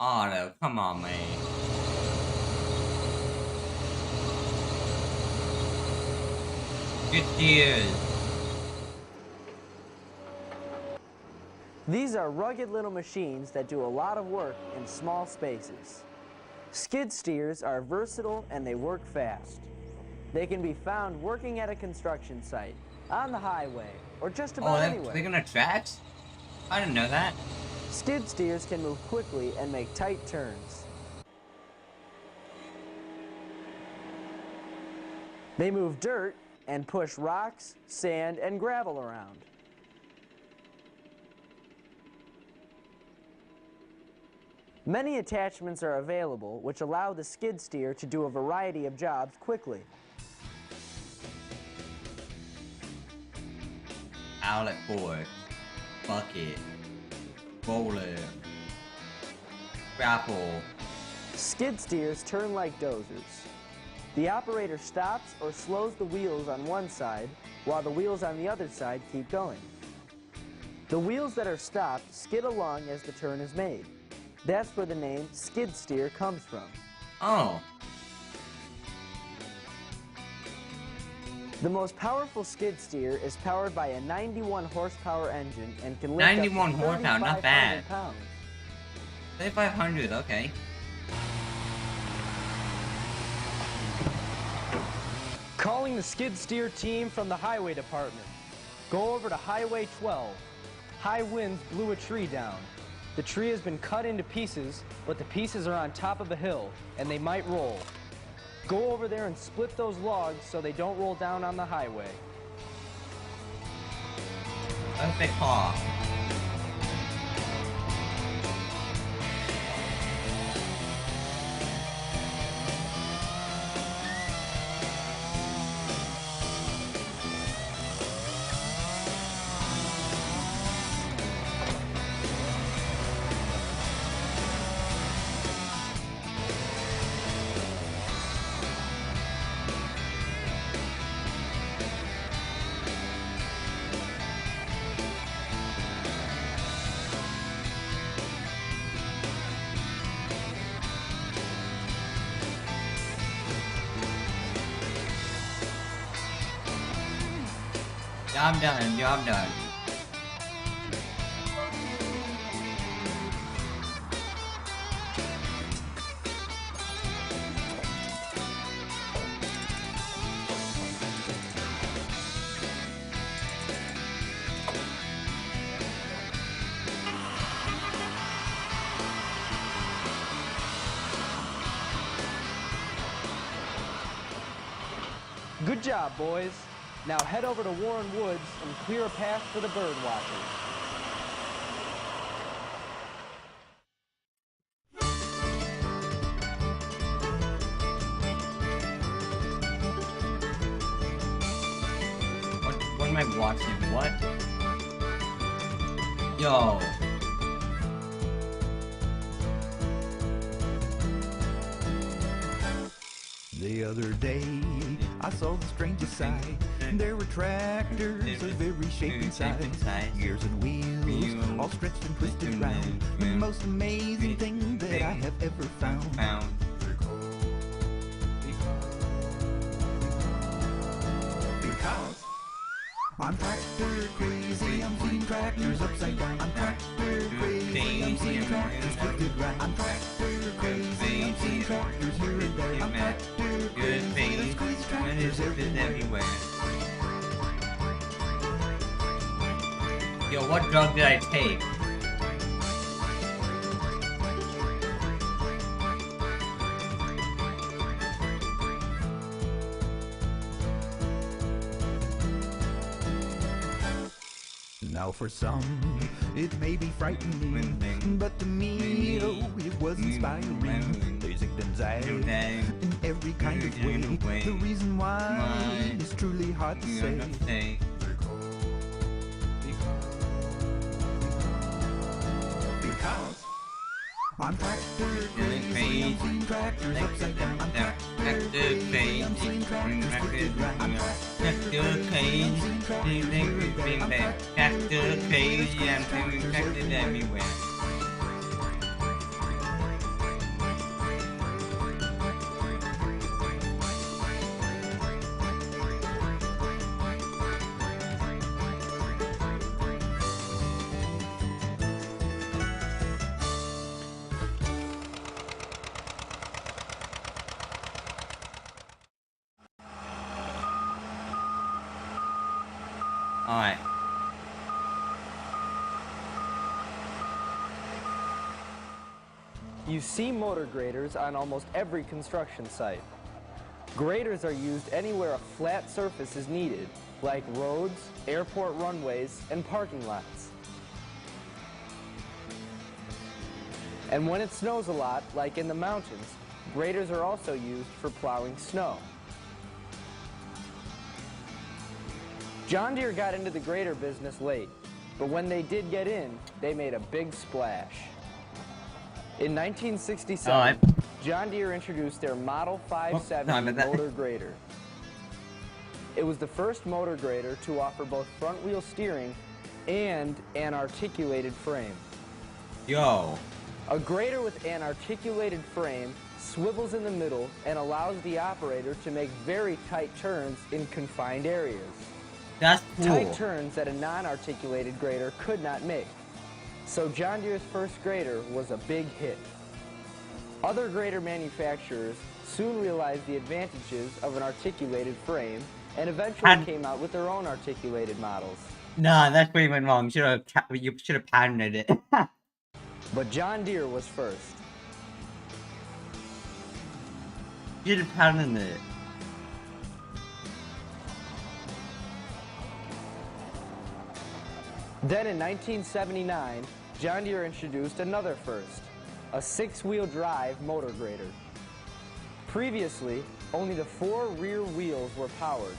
Otto, come on, man. Good years. These are rugged little machines that do a lot of work in small spaces. Skid steers are versatile and they work fast. They can be found working at a construction site, on the highway, or just about anywhere. They're gonna tracks? I didn't know that. Skid steers can move quickly and make tight turns. They move dirt and push rocks, sand, and gravel around. Many attachments are available which allow the skid steer to do a variety of jobs quickly. Outlet board, bucket, roller, grapple. Skid steers turn like dozers. The operator stops or slows the wheels on one side while the wheels on the other side keep going. The wheels that are stopped skid along as the turn is made. That's where the name skid steer comes from. Oh. The most powerful skid steer is powered by a 91 horsepower engine and can lift 91 up to horsepower, not bad. 3,500 pounds. 3,500, okay. Calling the skid steer team from the highway department. Go over to Highway 12. High winds blew a tree down. The tree has been cut into pieces, but the pieces are on top of a hill, and they might roll. Go over there and split those logs so they don't roll down on the highway. Perfect paw. Job done, job done. Good job, boys. Now head over to Warren Woods and clear a path for the bird watchers. What am I watching? What? Yo. The other day, I saw the strangest sight. There were tractors of every shape and size, gears and wheels, all stretched and twisted round. The most amazing thing that I have ever found. Because I'm tractor crazy, I'm seeing tractors upside down. I'm tractor crazy, I'm seeing tractors twisted round. I'm tractor crazy, I'm seeing tractors here and there. I'm tractor crazy, let's squeeze tractors everywhere. Yo, what drug did I take? Now for some, it may be frightening, but to me, oh, it was inspiring. They zigged and zagged in every kind of way. The reason why is truly hard to say. Because I'm tractor crazy, I'm seeing tractors upside down. I'm tractor crazy, I'm seeing tractors crooked round. I'm tractor crazy, I'm seeing Tractor crazy, I'm seeing tractors everywhere. Alright. You see motor graders on almost every construction site. Graders are used anywhere a flat surface is needed, like roads, airport runways, and parking lots. And when it snows a lot, like in the mountains, graders are also used for plowing snow. John Deere got into the grader business late, but when they did get in, they made a big splash. In 1967, John Deere introduced their Model 570 motor grader. It was the first motor grader to offer both front-wheel steering and an articulated frame. Yo. A grader with an articulated frame swivels in the middle and allows the operator to make very tight turns in confined areas. That's cool. Tight turns that a non-articulated grader could not make. So John Deere's first grader was a big hit. Other grader manufacturers soon realized the advantages of an articulated frame and eventually came out with their own articulated models. Nah, that's where you went wrong. You should have patented it. But John Deere was first. You should have patented it. Then in 1979, John Deere introduced another first, a six-wheel drive motor grader. Previously, only the 4 rear wheels were powered.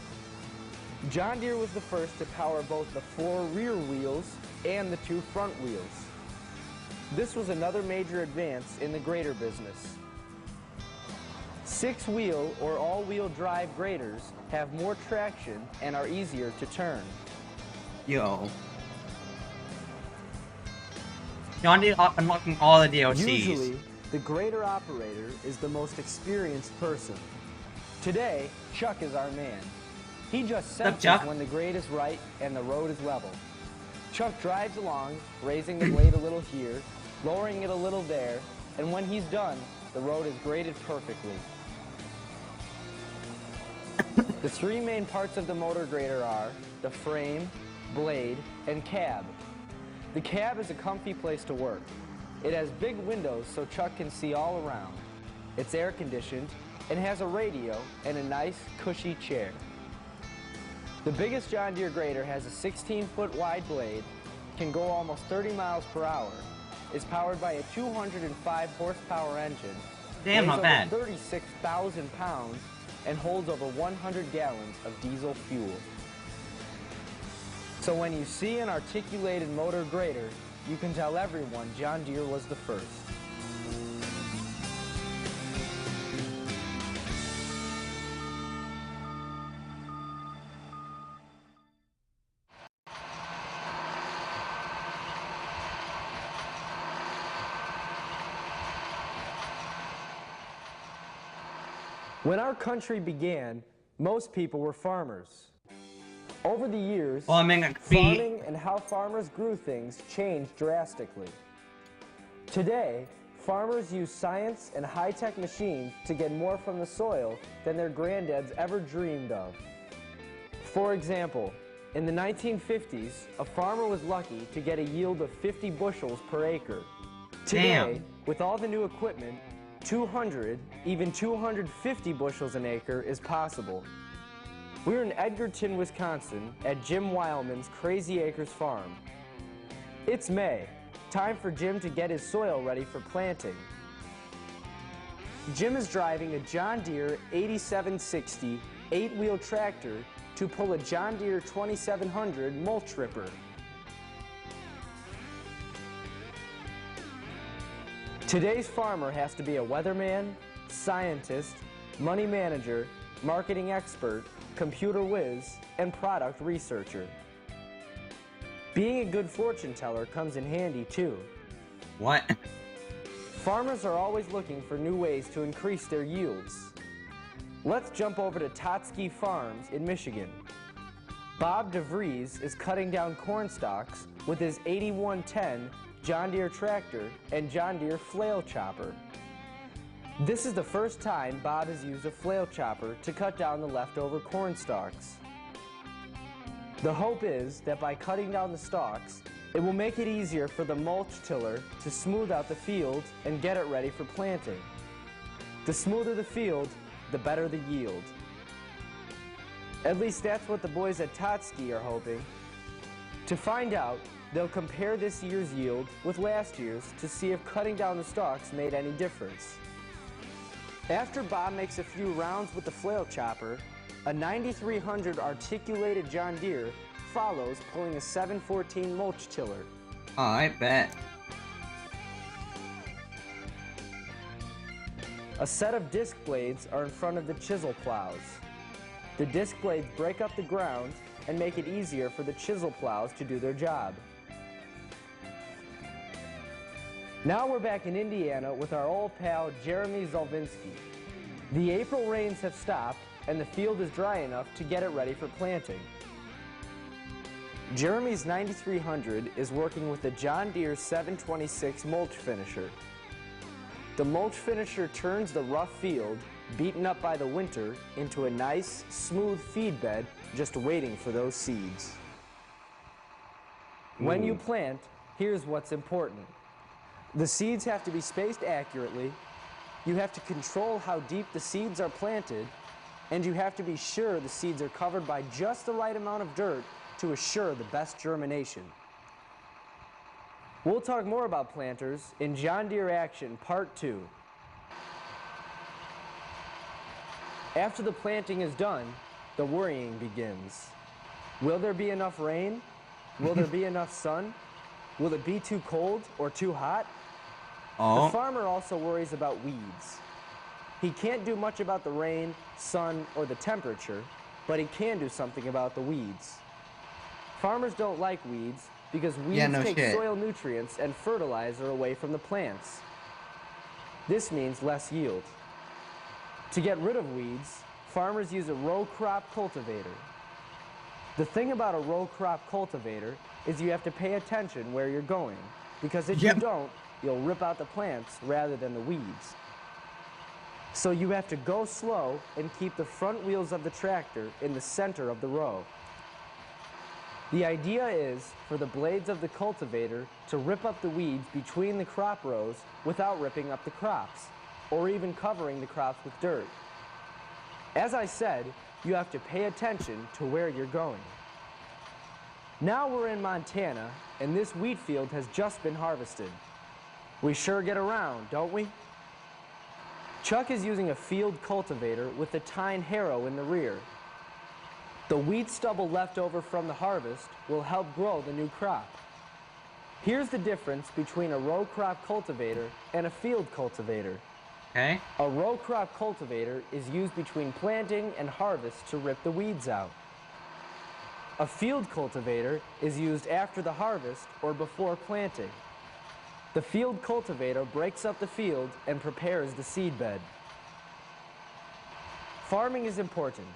John Deere was the first to power both the 4 rear wheels and the 2 front wheels. This was another major advance in the grader business. 6-wheel or all-wheel drive graders have more traction and are easier to turn. Yo. John Deere unlocking all the DLCs. Usually, the grader operator is the most experienced person. Today, Chuck is our man. He just senses when the grade is right and the road is level. Chuck drives along, raising the blade a little here, lowering it a little there, and when he's done, the road is graded perfectly. The 3 main parts of the motor grader are the frame, blade, and cab. The cab is a comfy place to work. It has big windows so Chuck can see all around. It's air conditioned and has a radio and a nice, cushy chair. The biggest John Deere grader has a 16-foot wide blade, can go almost 30 miles per hour, is powered by a 205 horsepower engine, Damn, not bad. 36,000 pounds, and holds over 100 gallons of diesel fuel. So when you see an articulated motor grader, you can tell everyone John Deere was the first. When our country began, most people were farmers. Over the years, farming and how farmers grew things changed drastically. Today, farmers use science and high-tech machines to get more from the soil than their granddads ever dreamed of. For example, In the 1950s, a farmer was lucky to get a yield of 50 bushels per acre. Today, with all the new equipment, 200, even 250 bushels an acre is possible. We're in Edgerton, Wisconsin at Jim Weilman's Crazy Acres Farm. It's May, time for Jim to get his soil ready for planting. Jim is driving a John Deere 8760 8-wheel tractor to pull a John Deere 2700 mulch ripper. Today's farmer has to be a weatherman, scientist, money manager, marketing expert, computer whiz, and product researcher. Being a good fortune teller comes in handy too. What? Farmers are always looking for new ways to increase their yields. Let's jump over to Totsky Farms in Michigan. Bob DeVries is cutting down corn stalks with his 8110 John Deere tractor and John Deere flail chopper. This is the first time Bob has used a flail chopper to cut down the leftover corn stalks. The hope is that by cutting down the stalks, it will make it easier for the mulch tiller to smooth out the field and get it ready for planting. The smoother the field, the better the yield. At least that's what the boys at Totsky are hoping. To find out, they'll compare this year's yield with last year's to see if cutting down the stalks made any difference. After Bob makes a few rounds with the flail chopper, a 9300 articulated John Deere follows, pulling a 714 mulch tiller. Oh, I bet. A set of disc blades are in front of the chisel plows. The disc blades break up the ground and make it easier for the chisel plows to do their job. Now we're back in Indiana with our old pal Jeremy Zolvinsky. The April rains have stopped and the field is dry enough to get it ready for planting. Jeremy's 9300 is working with the John Deere 726 mulch finisher. The mulch finisher turns the rough field, beaten up by the winter, into a nice, smooth feed bed just waiting for those seeds. When you plant, here's what's important. The seeds have to be spaced accurately, you have to control how deep the seeds are planted, and you have to be sure the seeds are covered by just the right amount of dirt to assure the best germination. We'll talk more about planters in John Deere Action Part 2. After the planting is done, the worrying begins. Will there be enough rain? Will there be enough sun? Will it be too cold or too hot? The farmer also worries about weeds. He can't do much about the rain, sun, or the temperature, but he can do something about the weeds. Farmers don't like weeds because weeds take soil nutrients and fertilizer away from the plants. This means less yield. To get rid of weeds, farmers use a row crop cultivator. The thing about a row crop cultivator is you have to pay attention where you're going, because if you don't, you'll rip out the plants rather than the weeds. So you have to go slow and keep the front wheels of the tractor in the center of the row. The idea is for the blades of the cultivator to rip up the weeds between the crop rows without ripping up the crops, or even covering the crops with dirt. As I said, you have to pay attention to where you're going. Now we're in Montana, and this wheat field has just been harvested. We sure get around, don't we? Chuck is using a field cultivator with a tine harrow in the rear. The wheat stubble left over from the harvest will help grow the new crop. Here's the difference between a row crop cultivator and a field cultivator. Okay. A row crop cultivator is used between planting and harvest to rip the weeds out. A field cultivator is used after the harvest or before planting. The field cultivator breaks up the field and prepares the seed bed. Farming is important.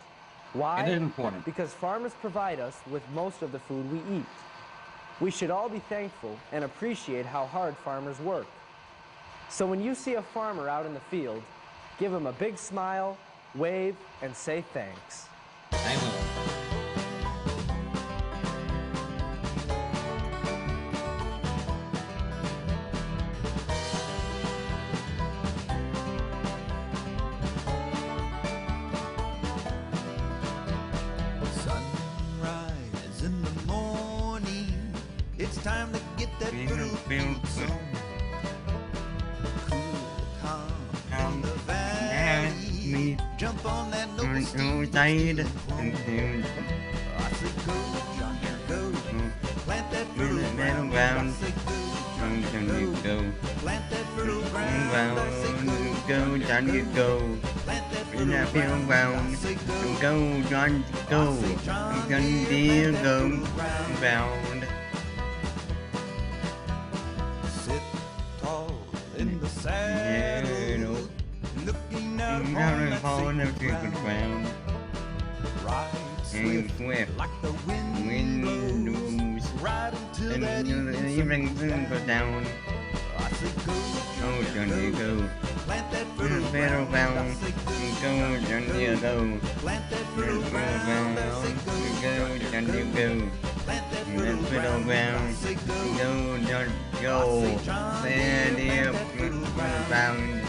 Why? It is important. Because farmers provide us with most of the food we eat. We should all be thankful and appreciate how hard farmers work. So when you see a farmer out in the field, give him a big smile, wave, and say thanks. I will. time to get that little beat some. Cool, calm in the valley. Jump on that noble steed. I say go, John Deere, go. Plant that fertile ground. I say go, John Deere, go. Plant that fertile ground. I say go, John Deere, go. Plant that fertile ground. I say Go, John, go. John Deere, go. Round. Sit tall in the saddle, looking out on that sacred ground. Ride swift like the wind blows, right until that evening goes down. I say go, John Deere, go. plant that fertile ground. I say Go, John Deere, go. plant that fertile ground. I say Go, John Deere, go. plant that Fertile fertile ground. I say Go, John, go. John Deere, round.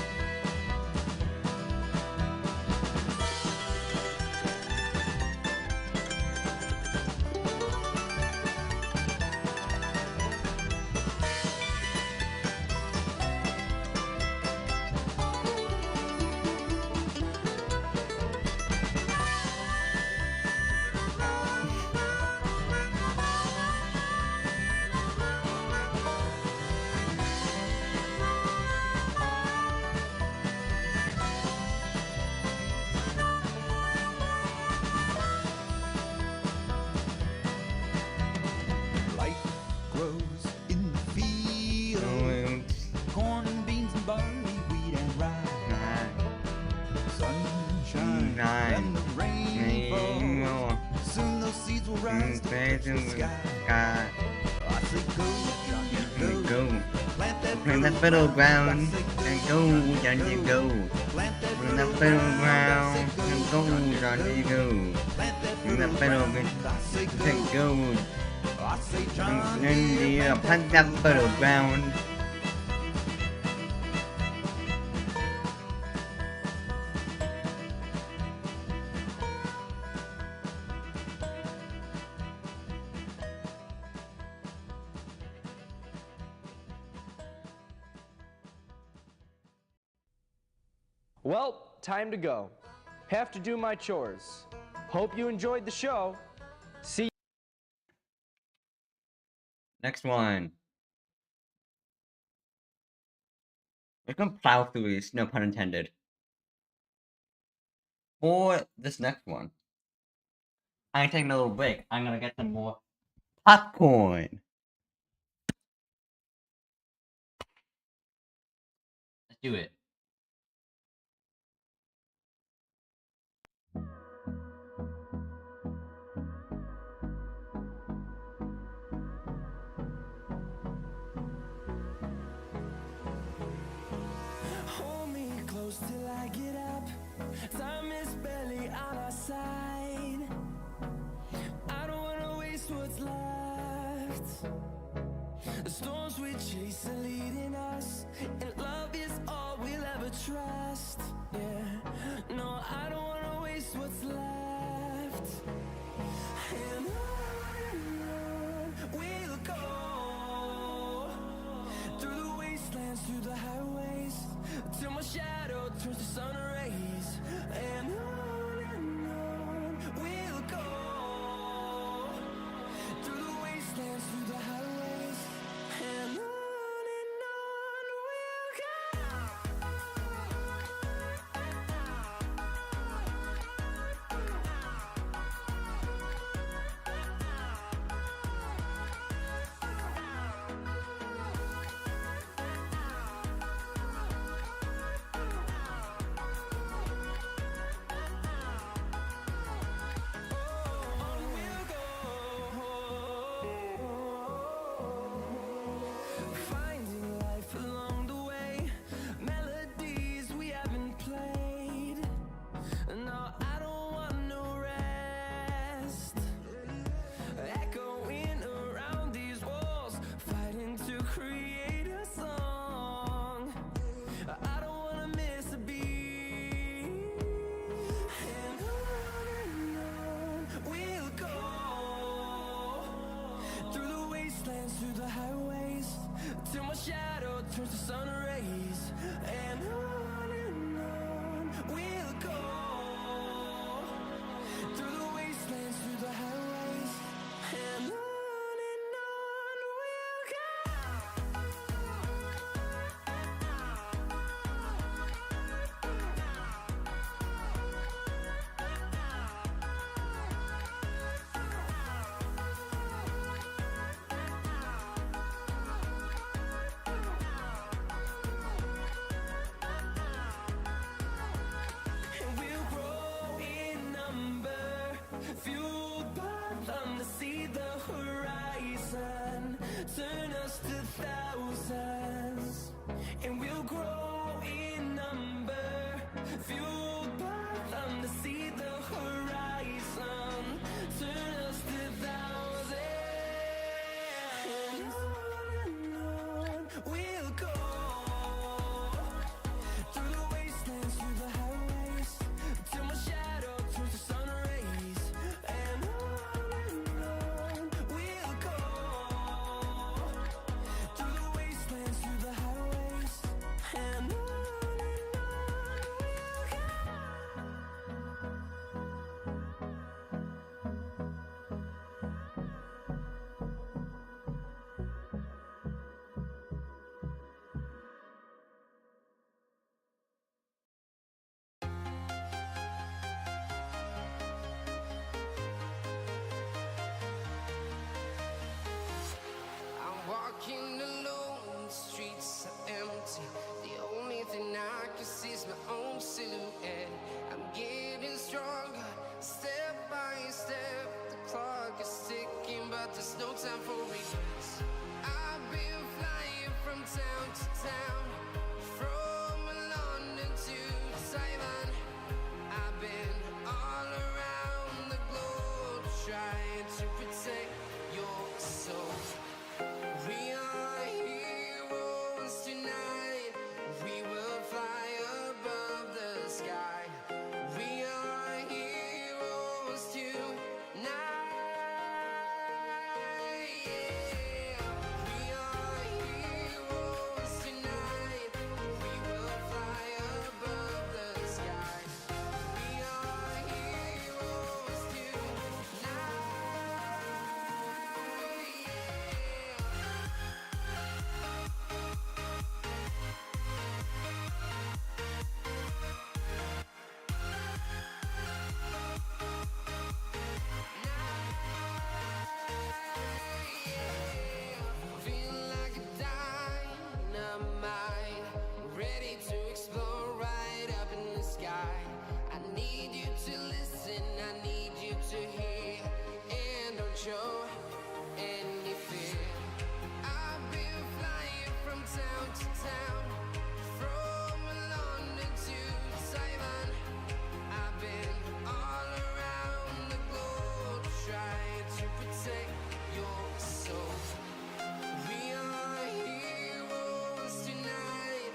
Life grows in the fields, corn and beans and barley, wheat and rye. Sunshine and the rain falls. Soon those seeds will rise to touch the sky. I say go, John Deere, go. Plant that Fertile ground. And go, John Deere, go. Plant that Plant that fertile ground. And go, John Deere, go. Plant that fertile ground. Go. I say John John Deere, plant that fertile ground. Well, time to go. Have to do my chores. Hope you enjoyed the show. See you. Next one. We're gonna plow through this, no pun intended. For this next one, I'm taking a little break. I'm gonna get some more popcorn. Let's do it. Hold me close till I get up. Time is barely on our side. I don't wanna waste what's left. The storms we chase are leading us, and love is all we'll ever trust. Yeah, no, I don't wanna waste what's left. And on we'll go, through the wastelands, through the highways, till my shadow turns to sun rays. And on we'll go, through the wastelands, through the highways. And on we'll go. On we'll go. till my shadow turns to sun rays. And on we'll go, through the wastelands, through the highways, and on we'll go. And we'll grow in number, fueled by them to see the horizon, turn us to thousands. And we'll grow in number, fueled by them to see the horizon, turn us to thousands. And on we'll go, through the wastelands, through the highways, till my shadow turns to sun rays. And on we'll go, through the wastelands, through the highways, and on we'll go. I'm walking alone, the streets are empty. The only thing I can see is my own silhouette. I'm getting stronger, step by step. The clock is ticking, but there's no time for regrets. I've been flying from town to town, from London to Taiwan. I've been all around the globe, trying to protect your soul. We are heroes tonight. We will fly above the sky. We are heroes tonight. Yeah. We are heroes tonight. We will fly above the sky. We are heroes tonight. Feel like a dynamite, ready to explode right up in the sky. I need you to listen, I need you to hear, and don't show any fear. I've been flying from town to town, from London to Taiwan. I've been all around the globe, trying to protect your soul. We are heroes tonight.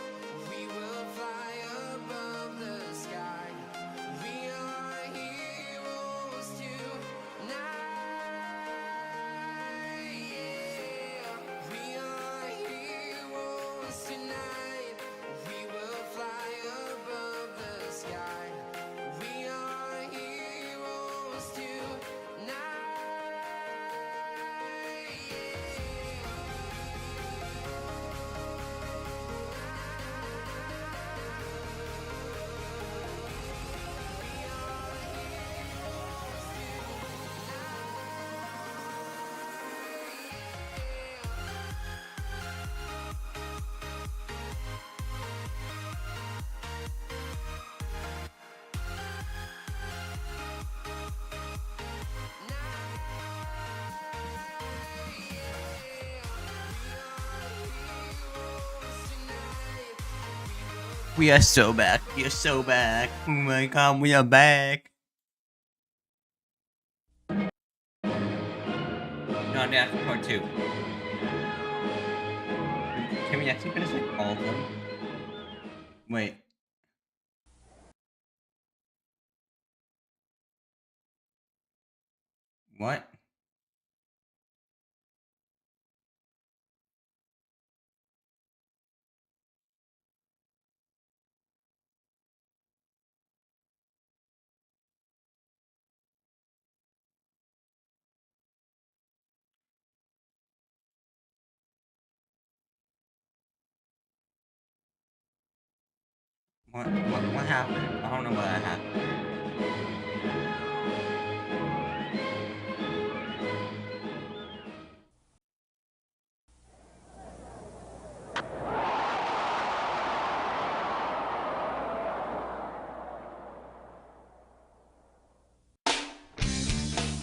We will fly above the sky. We are heroes tonight. Yeah. We are heroes tonight. We will fly above the sky. We are heroes We are so back. We are so back. Oh my god, we are back. No, after part 2. Can we actually finish like all of them? Wait. What? What happened? I don't know what happened.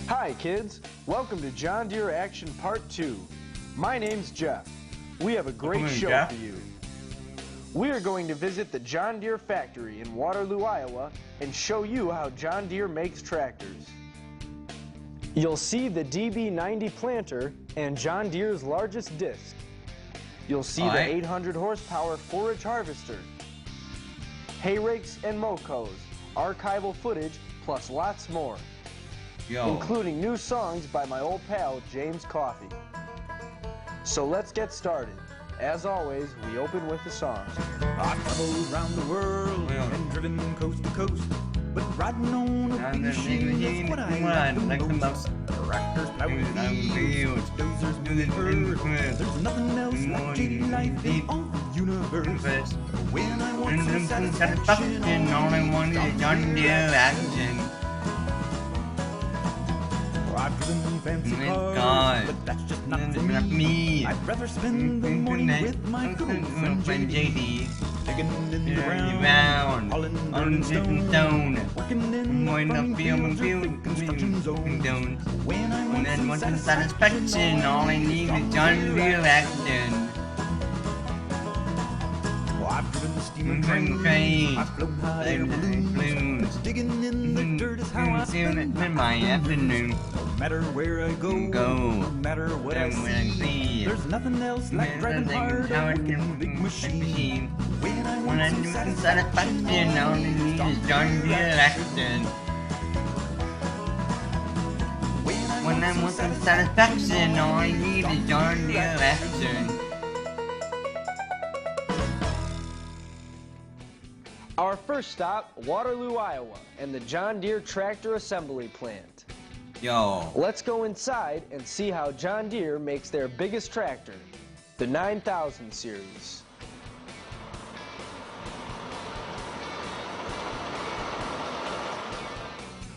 Hi kids, welcome to John Deere Action Part 2. My name's Jeff. We have a great show for you. We are going to visit the John Deere factory in Waterloo, Iowa, and show you how John Deere makes tractors. You'll see the DB90 planter and John Deere's largest disc. You'll see the 800 horsepower forage harvester, hay rakes and mowcos, archival footage, plus lots more. Including new songs by my old pal, James Coffey. So let's get started. As always, we open with the songs. I've traveled around the world and driven coast to coast, but riding on a big machine is what I like the most. Tractors, plowing fields, dozers, moving herds. There's nothing else like J.D. life in all the universe. When I want some satisfaction, all I want is John Deere action. I've driven fancy cars, but that's just not for me. I'd rather spend the morning with my good friend J.D. digging in the ground, hauling dirt and stone, working in the field, construction zone. When I want some satisfaction, all I need is John Deere action. I've driven steam trains, I've flown hot air balloons, digging in the dirt is how I spend my afternoon. No matter where I go, no matter what I see, there's nothing else like driving hard and working a big machine. When I want some satisfaction, all I need is John Deere action. When I want some satisfaction, all I need is John Deere action. Our first stop, Waterloo, Iowa, and the John Deere tractor assembly plant. Let's go inside and see how John Deere makes their biggest tractor, the 9000 series.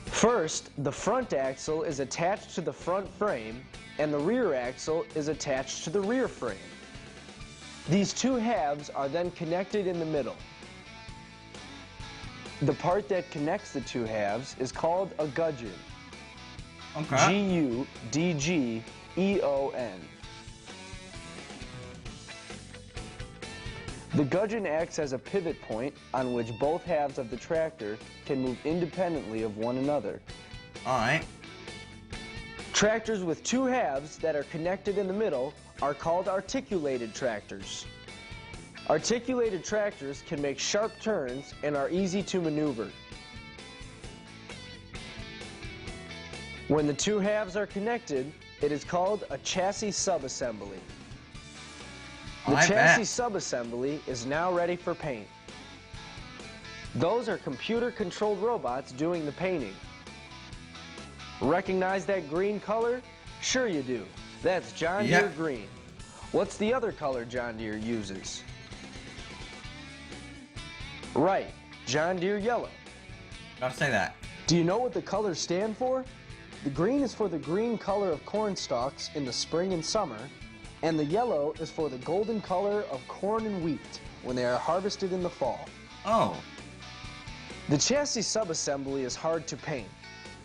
First, the front axle is attached to the front frame, and the rear axle is attached to the rear frame. These two halves are then connected in the middle. The part that connects the two halves is called a gudgeon. Gudgeon. The gudgeon acts as a pivot point on which both halves of the tractor can move independently of one another. Tractors with two halves that are connected in the middle are called articulated tractors. Articulated tractors can make sharp turns and are easy to maneuver. When the two halves are connected, it is called a chassis subassembly. The chassis subassembly is now ready for paint. Those are computer-controlled robots doing the painting. Recognize that green color? Sure you do. That's John Deere green. What's the other color John Deere uses? Right, John Deere yellow. Don't say that. Do you know what the colors stand for? The green is for the green color of corn stalks in the spring and summer, and the yellow is for the golden color of corn and wheat when they are harvested in the fall. The chassis subassembly is hard to paint.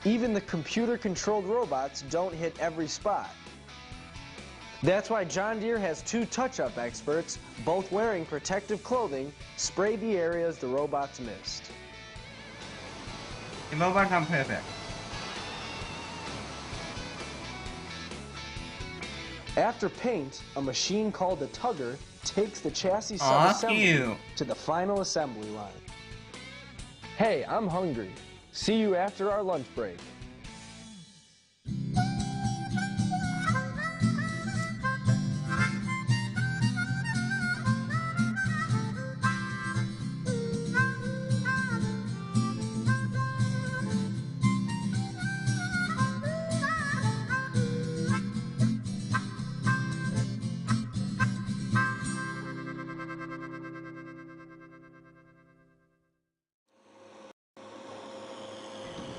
Even the computer-controlled robots don't hit every spot. That's why John Deere has two touch-up experts, both wearing protective clothing, spray the areas the robots missed. The robots are perfect. After paint, a machine called a tugger takes the chassis subassembly to the final assembly line. Hey, I'm hungry. See you after our lunch break.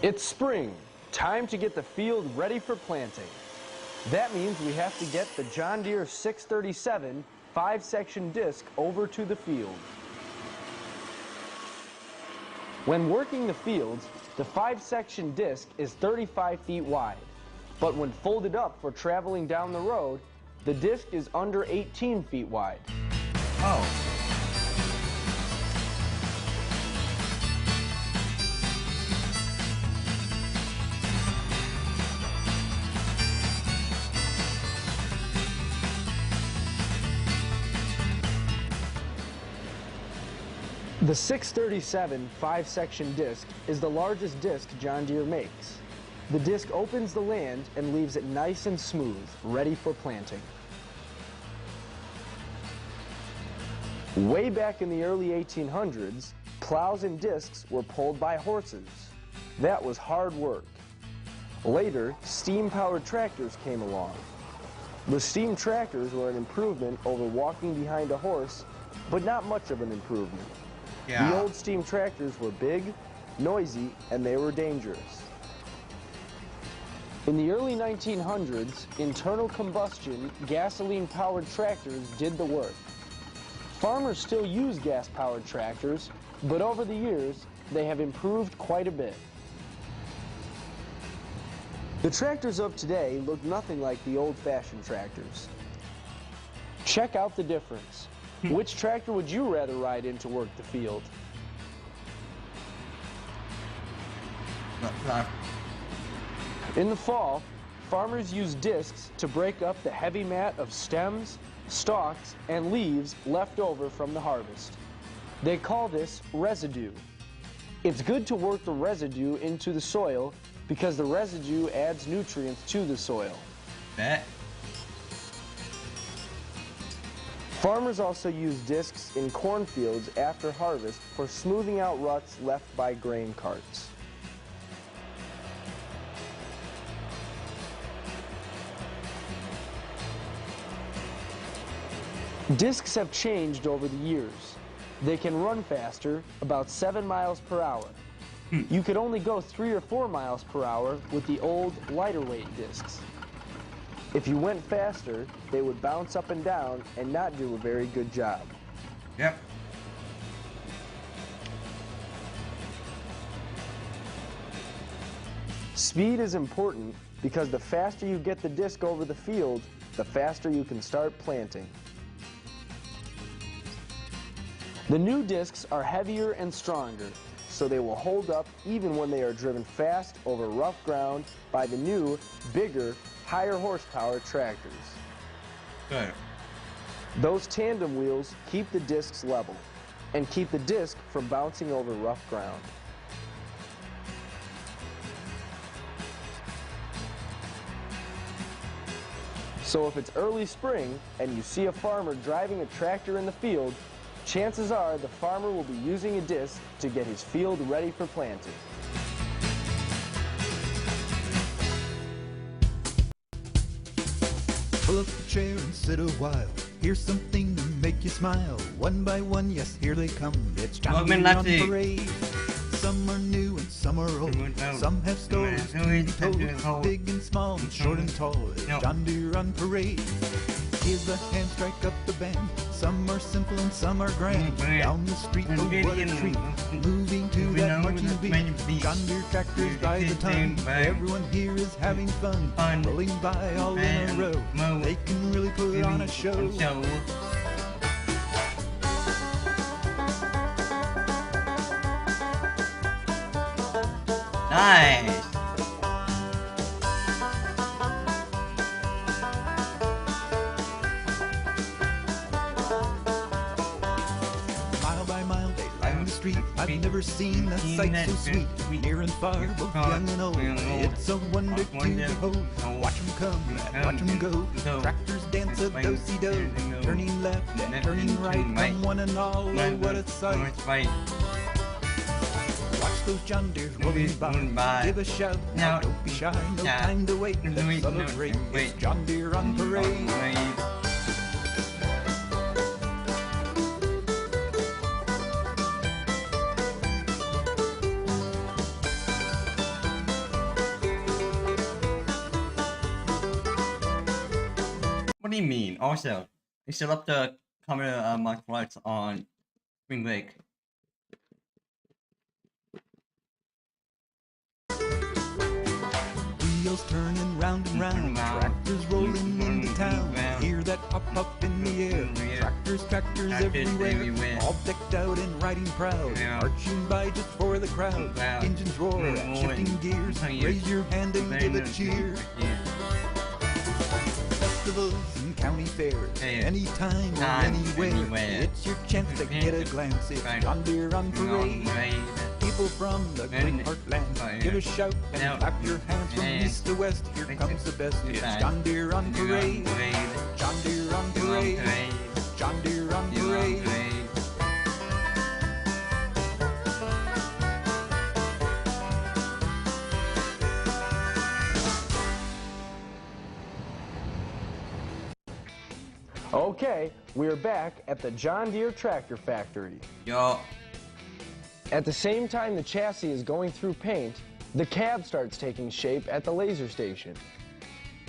It's spring, time to get the field ready for planting. That means we have to get the John Deere 637 5-section disc over to the field. When working the fields, the 5-section disc is 35 feet wide, but when folded up for traveling down the road, the disc is under 18 feet wide. Oh. The 637 5-section disc is the largest disc John Deere makes. The disc opens the land and leaves it nice and smooth, ready for planting. Way back in the early 1800s, plows and discs were pulled by horses. That was hard work. Later, steam-powered tractors came along. The steam tractors were an improvement over walking behind a horse, but not much of an improvement. Yeah. The old steam tractors were big, noisy, and they were dangerous. In the early 1900s, internal combustion, gasoline-powered tractors did the work. Farmers still use gas-powered tractors, but over the years, they have improved quite a bit. The tractors of today look nothing like the old-fashioned tractors. Check out the difference. Which tractor would you rather ride in to work the field? In the fall, farmers use discs to break up the heavy mat of stems, stalks, and leaves left over from the harvest. They call this residue. It's good to work the residue into the soil because the residue adds nutrients to the soil. Bet. Farmers also use discs in cornfields after harvest for smoothing out ruts left by grain carts. Discs have changed over the years. They can run faster, about 7 miles per hour. You could only go 3 or 4 miles per hour with the old, lighter weight discs. If you went faster, they would bounce up and down and not do a very good job. Yep. Speed is important because the faster you get the disc over the field, the faster you can start planting. The new discs are heavier and stronger, so they will hold up even when they are driven fast over rough ground by the new, bigger, higher horsepower tractors. Good. Those tandem wheels keep the discs level and keep the disc from bouncing over rough ground. So if it's early spring and you see a farmer driving a tractor in the field, chances are the farmer will be using a disc to get his field ready for planting. Pull up a chair and sit a while. Here's something to make you smile. One by one, yes, here they come. It's John Deere on parade. Some are new and some are old. Some have stories to be told. Big and small and short and tall. It's John Deere on parade. Give a hand, strike up the band. Some are simple and some are grand. Down the street, oh what a treat. Moving to that marching beat. John Deere tractors by the ton. Everyone here is having fun. Rolling by all in a row. They can really put on a show. Nice. Mile by mile they line the street. I've never seen a sight so sweet. Near and far, both young and old. It's a wonder to behold. Watch 'em come and watch 'em go. Tractors dance a do-si-do. Turning left and turning right. Come one and all, oh what a sight. Watch those John Deeres rolling by. Give a shout, now don't be shy. No time to wait, let's celebrate. It's John Deere on parade. What do you mean? Also, you still up to comment my flights on Spring Lake. Wheels turning round and round, tractors rolling into town. Hear that pop up in the air. Tractors everywhere, all decked out and riding proud. Marching by just for the crowd. Engines roar, shifting gears. Raise your hand and give a cheer. Festivals and county fairs, anytime or anywhere. It's your chance to get a glance. It's John Deere on parade. People from the great heartland, give a shout and clap your hands from east to west. Here comes the best. It's John Deere on parade. John Deere on parade. John Deere on parade. Okay, we're back at the John Deere Tractor Factory. Yo. At the same time the chassis is going through paint, the cab starts taking shape at the laser station.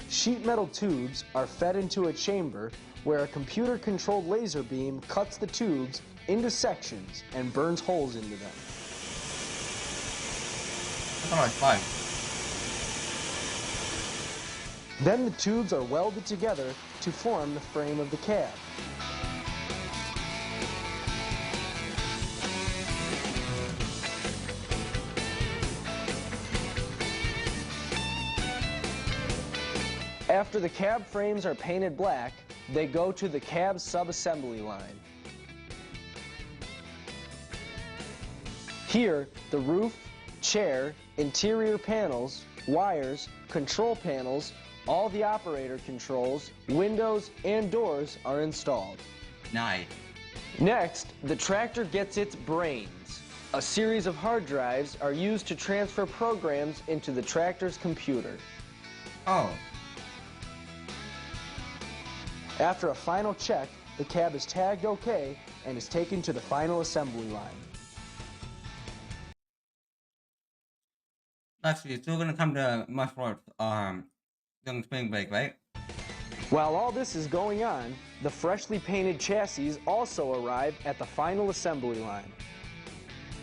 Sheet metal tubes are fed into a chamber where a computer-controlled laser beam cuts the tubes into sections and burns holes into them. That's alright, fine. Then the tubes are welded together to form the frame of the cab. After the cab frames are painted black, they go to the cab sub-assembly line. Here, the roof, chair, interior panels, wires, control panels, all the operator controls, windows, and doors are installed. Nice. Next, the tractor gets its brains. A series of hard drives are used to transfer programs into the tractor's computer. Oh. After a final check, the cab is tagged OK and is taken to the final assembly line. Actually, you're still gonna come to my fort, during spring break, right? While all this is going on, the freshly painted chassis also arrive at the final assembly line.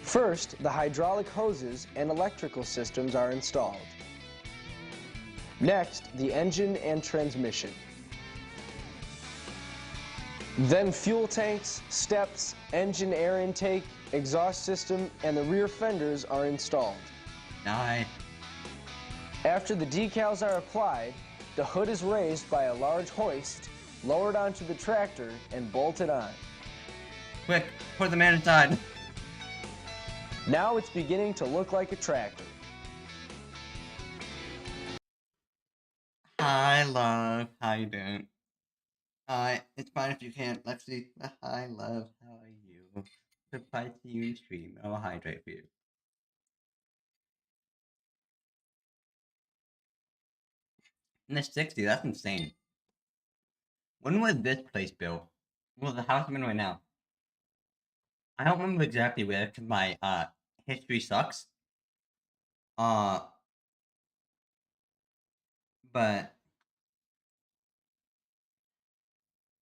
First, the hydraulic hoses and electrical systems are installed. Next, the engine and transmission. Then fuel tanks, steps, engine air intake, exhaust system, and the rear fenders are installed. Nice. After the decals are applied, the hood is raised by a large hoist, lowered onto the tractor, and bolted on. Quick, put the man inside. Now it's beginning to look like a tractor. Hi, love. How you doing? It's fine if you can't. Let's see. Hi, love. How are you? Surprised to you in stream. I'll hydrate for you. In the 60s, that's insane. When was this place built? Well, the house I'm in right now. I don't remember exactly where because my history sucks. But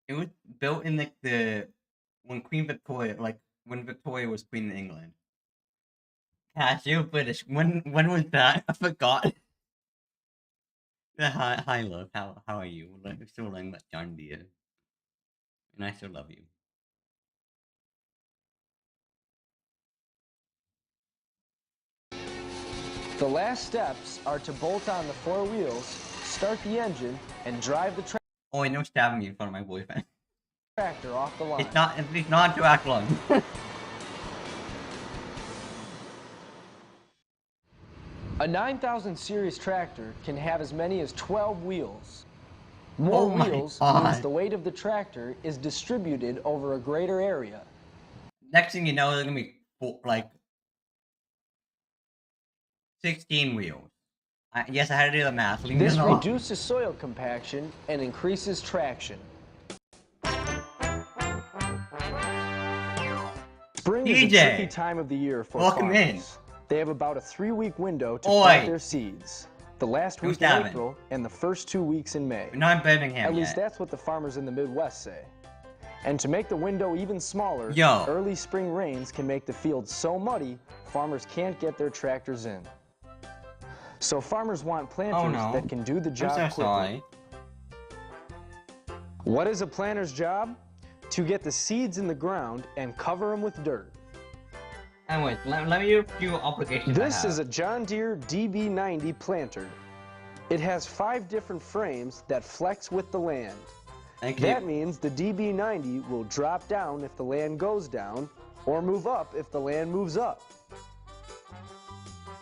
it was built in like when Queen Victoria, like when Victoria was Queen of England. Cash, you're British. When was that? I forgot. Hi, love. How are you? We're still learning about John Deere, and I still love you. The last steps are to bolt on the four wheels, start the engine, and drive the Oh, I know stabbing me in front of my boyfriend. tractor off the line. It's not to act long. A 9000 series tractor can have as many as 12 wheels. More wheels means the weight of the tractor is distributed over a greater area. Next thing you know, there's gonna be like 16 wheels. Yes, I had to do the math. This reduces soil compaction and increases traction. Spring is a tricky time of the year for farmers. They have about a 3-week window to plant their seeds. the last Who's week in Davin? April, and the first 2 weeks in May. We're not in Birmingham At least yet. that's what the farmers in the Midwest say. And to make the window even smaller, Yo. early spring rains can make the fields so muddy, farmers can't get their tractors in. So farmers want planters no. that can do the job I'm so quickly. sorry. What is a planter's job? To get the seeds in the ground and cover them with dirt. Anyways, let me do a few obligations This is a John Deere DB90 planter. It has 5 different frames that flex with the land. That means the DB90 will drop down if the land goes down, or move up if the land moves up.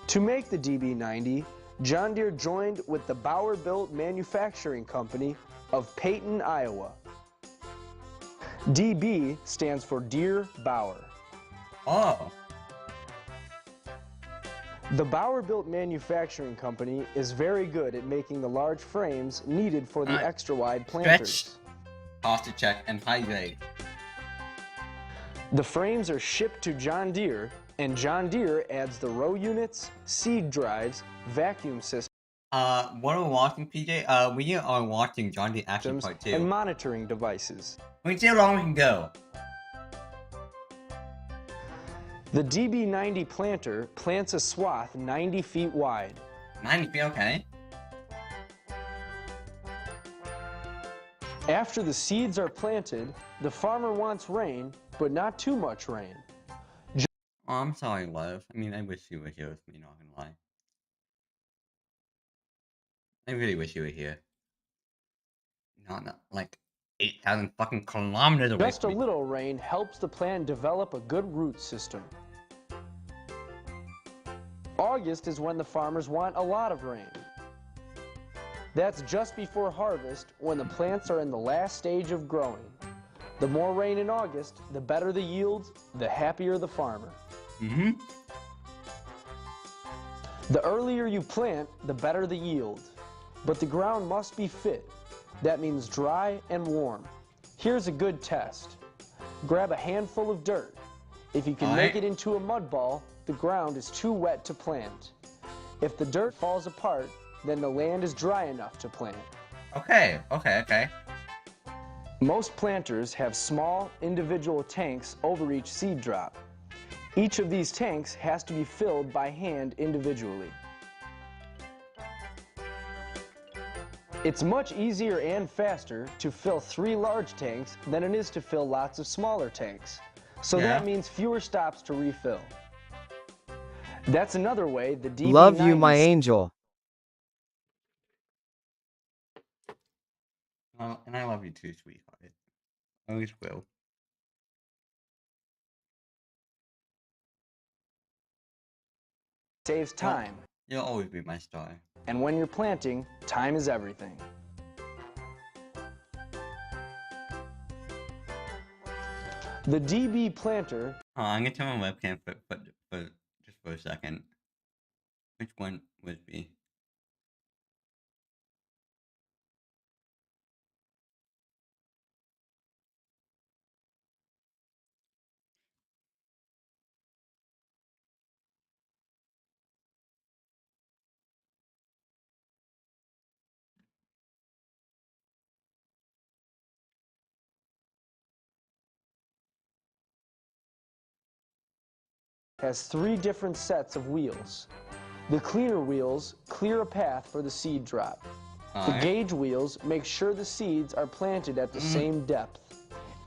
To make the DB90, John Deere joined with the Bauer-Built Manufacturing Company of Peyton, Iowa. DB stands for Deere Bauer. Oh. The Bauer-Built Manufacturing Company is very good at making the large frames needed for the extra-wide planters. Stretch, posture check, and hydrate. The frames are shipped to John Deere, and John Deere adds the row units, seed drives, vacuum systems, What are we watching, PJ? We are watching John Deere Action Part 2. and monitoring devices. We can see how long we can go. The DB90 planter plants a swath 90 feet wide. 90 feet, okay. After the seeds are planted, the farmer wants rain, but not too much rain. Oh, I'm sorry, love. I mean, I wish you were here with me, not gonna lie. I really wish you were here. Not like 8,000 fucking kilometers away Just a from me. little rain helps the plant develop a good root system. August is when the farmers want a lot of rain. That's just before harvest, when the plants are in the last stage of growing. The more rain in August, the better the yields, the happier the farmer. Mm-hmm. The earlier you plant, the better the yield. But the ground must be fit. That means dry and warm. Here's a good test. Grab a handful of dirt. If you can make it into a mud ball, the ground is too wet to plant. If the dirt falls apart, then the land is dry enough to plant. Okay. Most planters have small, individual tanks over each seed drop. Each of these tanks has to be filled by hand individually. It's much easier and faster to fill 3 large tanks than it is to fill lots of smaller tanks. So that means fewer stops to refill. That's another way the DB90... Love you, my angel. And I love you too, sweetheart. I always will. saves time. You'll always be my star. And when you're planting, time is everything. The DB planter... I'm gonna turn my webcam for just for a second. Which one would it be? has 3 different sets of wheels. The cleaner wheels clear a path for the seed drop. The gauge wheels make sure the seeds are planted at the same depth.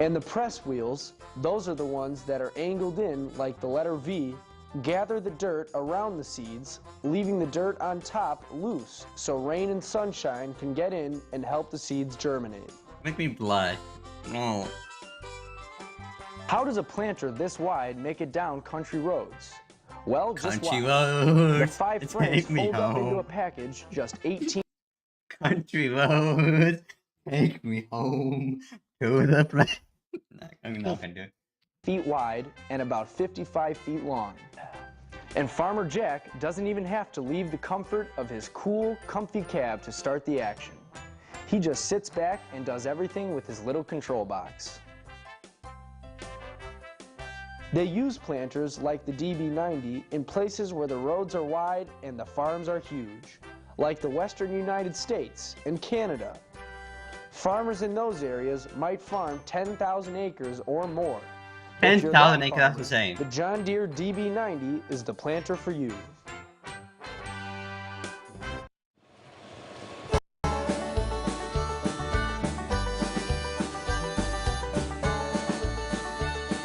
And the press wheels, those are the ones that are angled in like the letter V, gather the dirt around the seeds, leaving the dirt on top loose so rain and sunshine can get in and help the seeds germinate. Make me blush. No. How does a planter this wide make it down country roads? Well, just Country watch. roads. The 5 frames Take me fold up into home. a package just 18 Country roads. Take me home to the place. I'm not gonna do it. feet wide and about 55 feet long. And Farmer Jack doesn't even have to leave the comfort of his cool, comfy cab to start the action. He just sits back and does everything with his little control box. They use planters like the DB90 in places where the roads are wide and the farms are huge, like the western United States and Canada. Farmers in those areas might farm 10,000 acres or more. If you're 10,000 that acres, that's farmer, insane. The John Deere DB90 is the planter for you.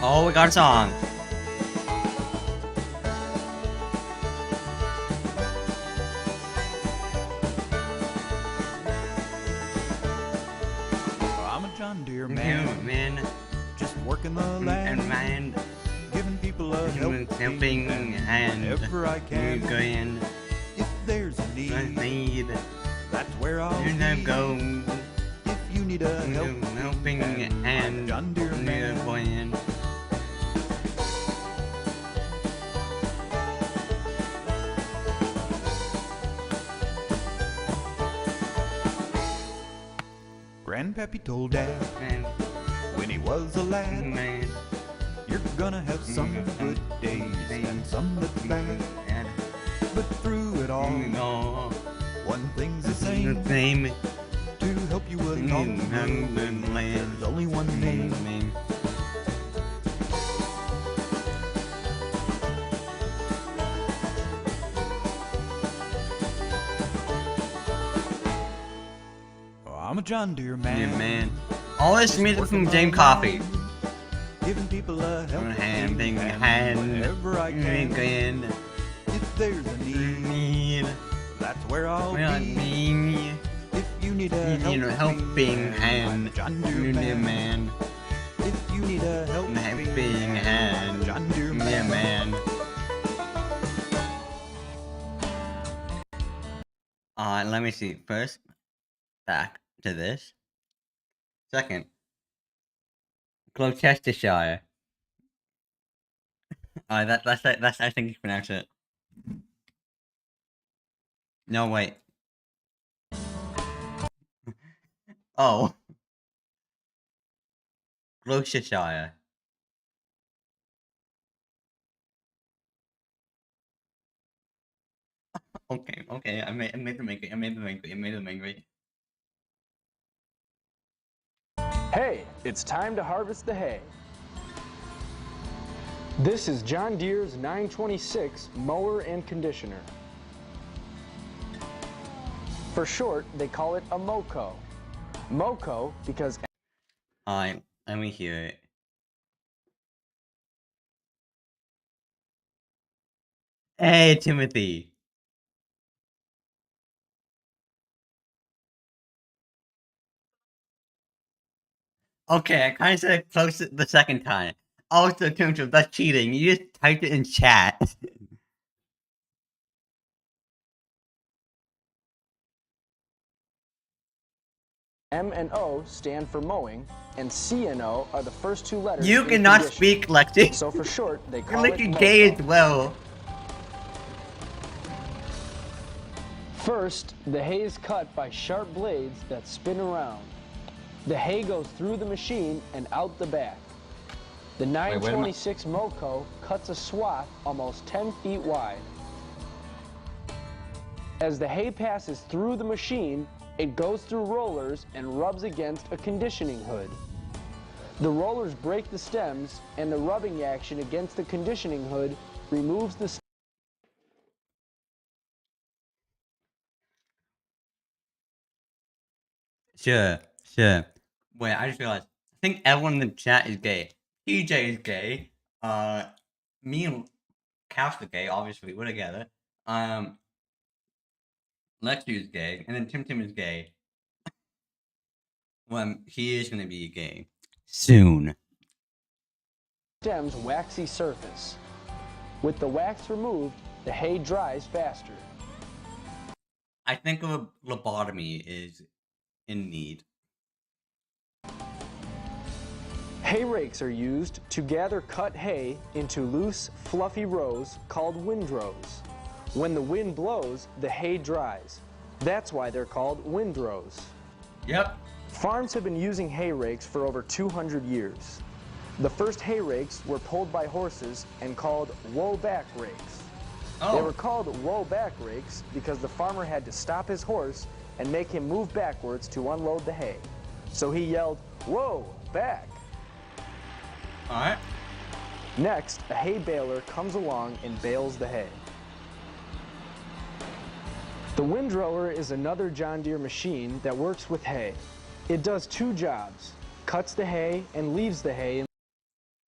Oh, we got a song. I'm a John Deere man, Man, just working the land, and man, giving people a helping hand. whenever I can. Going, If there's a need, that's where I'll to be. go. If you need a Helping I'm a hand. John Deere man. Going. Grandpappy told Dad Man, when he was a lad, man, you're gonna have some good days and some that's bad. But through it all, no, one thing's the the same. same. To help you along the way, there's only one name. Oh, I'm a John Deere man. Yeah, man. All this music from James Coffee. Giving people a helping Hand, whenever I can. Going. If there's a need, that's where I'll Well, be. me, If you need a helping hand. I'm a John Deere You man. man. If you need a helping hand. John Deere Yeah, man. Let me see. First, back to this. Second, Gloucestershire. That's I think you pronounce it. No, wait. Oh. Gloucestershire. Okay. I made them angry. Hey, it's time to harvest the hay. This is John Deere's 926 mower and conditioner. For short, they call it a MOCO. MOCO because Alright, let me hear it. Hey, Timothy. Okay, I kind of said it close the second time. Also, Timothy, that's cheating. You just typed it in chat. M and O stand for mowing, and C and O are the first two letters. You in cannot condition. speak, Lexi. So for short, they You're call it looking gay as MOCO. well. First, the hay is cut by sharp blades that spin around. The hay goes through the machine and out the back. The 926 MOCO cuts a swath almost 10 feet wide. As the hay passes through the machine, it goes through rollers and rubs against a conditioning hood. The rollers break the stems, and the rubbing action against the conditioning hood removes the Sure. Wait, I just realized. I think everyone in the chat is gay. TJ is gay. Me and Cass are gay. Obviously, we're together. Lexi is gay, and then Tim is gay. Well, he is gonna be gay soon. stem's waxy surface. With the wax removed, the hay dries faster. I think a lobotomy is in need. Hay rakes are used to gather cut hay into loose, fluffy rows called windrows. When the wind blows, the hay dries. That's why they're called windrows. Yep. Farms have been using hay rakes for over 200 years. The first hay rakes were pulled by horses and called woe-back rakes. They were called whoa back rakes because the farmer had to stop his horse and make him move backwards to unload the hay. So he yelled, "Whoa, back!" All right. Next, a hay baler comes along and bales the hay. The windrower is another John Deere machine that works with hay. It does two jobs, cuts the hay and leaves the hay in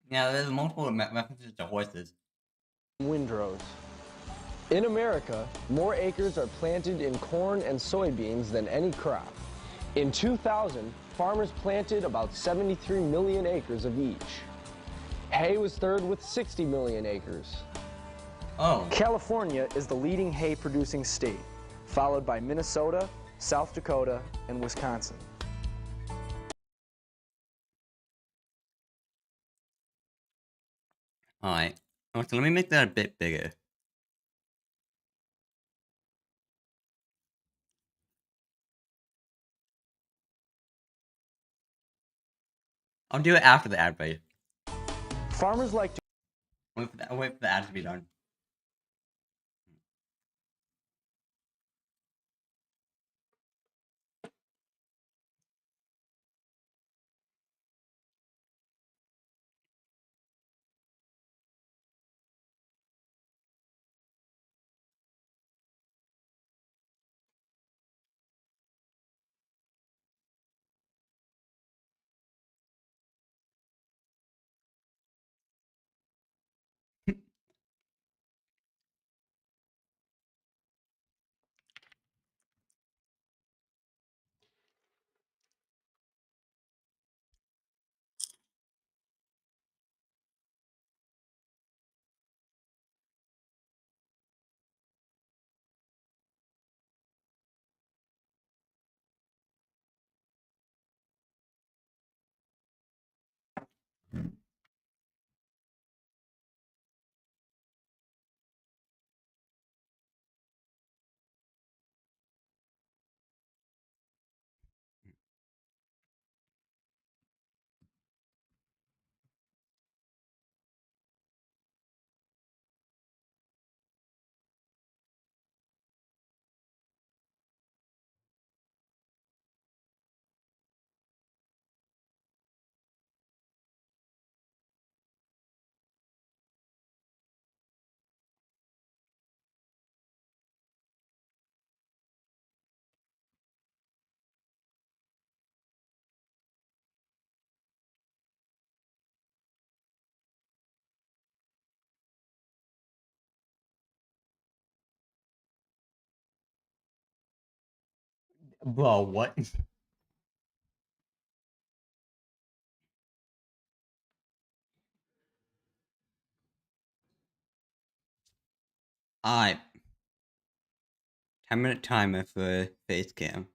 Yeah, there's multiple references to horses. windrows. In America, more acres are planted in corn and soybeans than any crop. In 2000, farmers planted about 73 million acres of each. Hay was third with 60 million acres. Oh. California is the leading hay producing state, followed by Minnesota, South Dakota, and Wisconsin. Alright. So let me make that a bit bigger. I'll do it after the ad break. Farmers like to I'll wait for the ad to be done. Bro, what? Alright. 10-minute timer for face cam.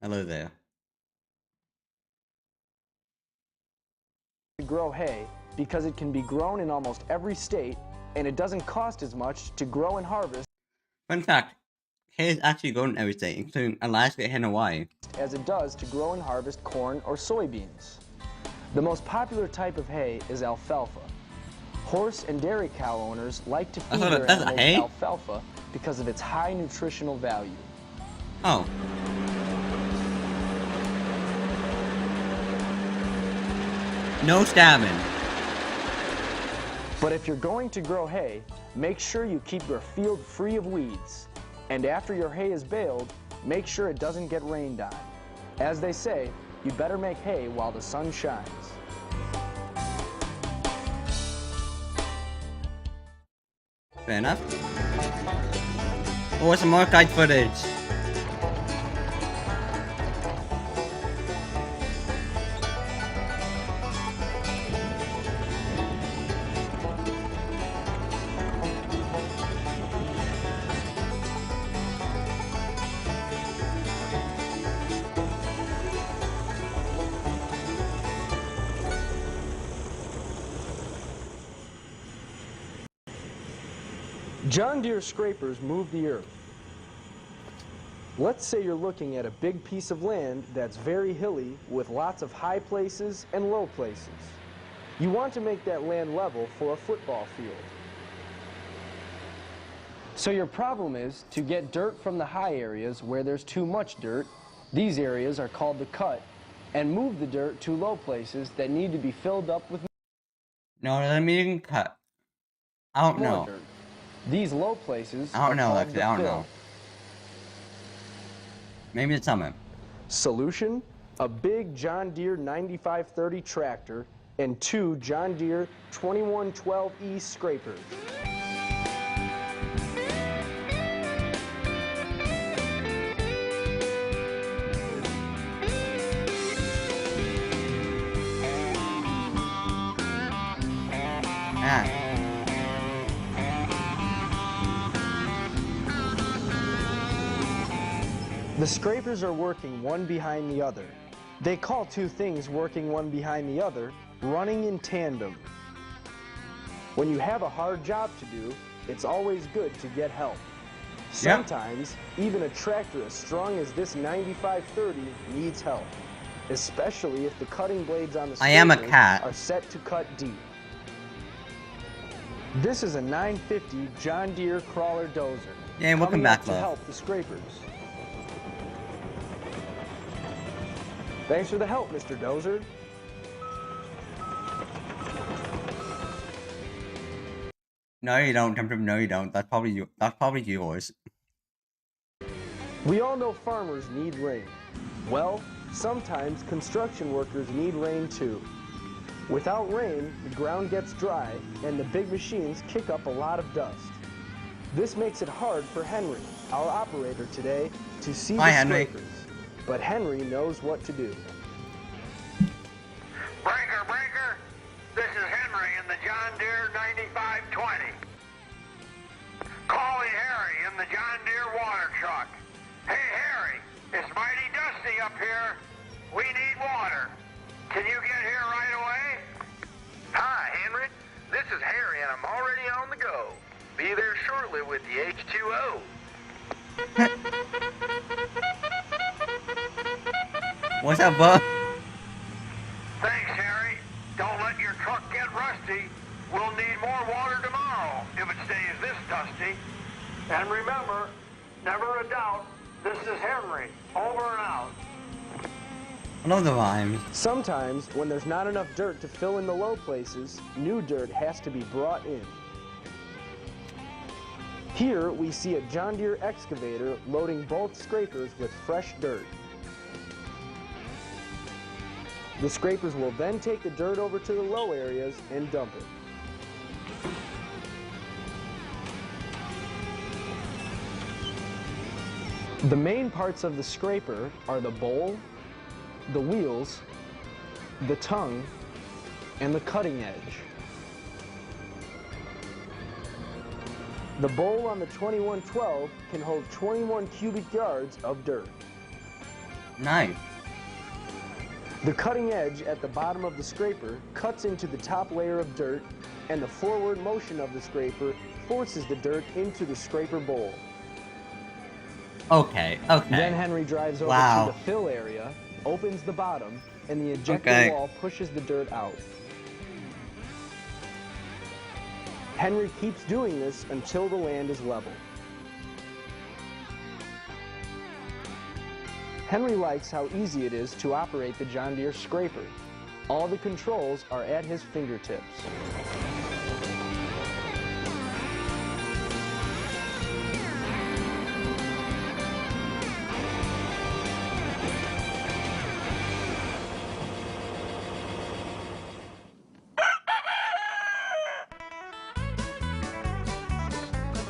Hello there. grow hay because it can be grown in almost every state and it doesn't cost as much to grow and harvest. Fun fact, hay is actually grown in every state, including Alaska and Hawaii, As it does to grow and harvest corn or soybeans. The most popular type of hay is alfalfa. Horse and dairy cow owners like to feed their animals alfalfa because of its high nutritional value. Oh. No stabbing. But if you're going to grow hay, make sure you keep your field free of weeds. And after your hay is baled, make sure it doesn't get rained on. As they say, you better make hay while the sun shines. Fair enough. Oh, some archive footage. John Deere scrapers move the earth. Let's say you're looking at a big piece of land that's very hilly with lots of high places and low places. You want to make that land level for a football field. So your problem is to get dirt from the high areas where there's too much dirt. These areas are called the cut, and move the dirt to low places that need to be filled up with No, let me cut. I don't more know. dirt. These low places I don't know, are called Lexi. the I don't fill. know. Maybe it's something. Solution: a big John Deere 9530 tractor and 2 John Deere 2112E scrapers. Ah. The scrapers are working one behind the other. They call two things working one behind the other running in tandem. When you have a hard job to do, it's always good to get help. Sometimes, even a tractor as strong as this 9530 needs help, especially if the cutting blades on the I am a scraper cat. are set to cut deep. This is a 950 John Deere crawler dozer. Yeah, welcome coming back, up to love. help the scrapers. Thanks for the help, Mr. Dozer. No, you don't, Tum. No, you don't. That's probably you. That's probably yours. We all know farmers need rain. Well, sometimes construction workers need rain too. Without rain, the ground gets dry and the big machines kick up a lot of dust. This makes it hard for Henry, our operator today, to see Hi, the Henry. scrapers. But Henry knows what to do. Breaker, breaker, this is Henry in the John Deere 9520. Calling Harry in the John Deere water truck. Hey Harry, it's mighty dusty up here. We need water. Can you get here right away? Hi Henry, this is Harry and I'm already on the go. Be there shortly with the H2O. What's up, bud? Thanks, Harry. Don't let your truck get rusty. We'll need more water tomorrow if it stays this dusty. And remember, never a doubt, this is Henry. Over and out. I love the rhymes. Sometimes, when there's not enough dirt to fill in the low places, new dirt has to be brought in. Here, we see a John Deere excavator loading both scrapers with fresh dirt. The scrapers will then take the dirt over to the low areas and dump it. The main parts of the scraper are the bowl, the wheels, the tongue, and the cutting edge. The bowl on the 2112 can hold 21 cubic yards of dirt. Nice. The cutting edge at the bottom of the scraper cuts into the top layer of dirt, and the forward motion of the scraper forces the dirt into the scraper bowl. Okay, okay. Then Henry drives over Wow. to the fill area, opens the bottom, and the ejector Okay. wall pushes the dirt out. Henry keeps doing this until the land is level. Henry likes how easy it is to operate the John Deere scraper. All the controls are at his fingertips.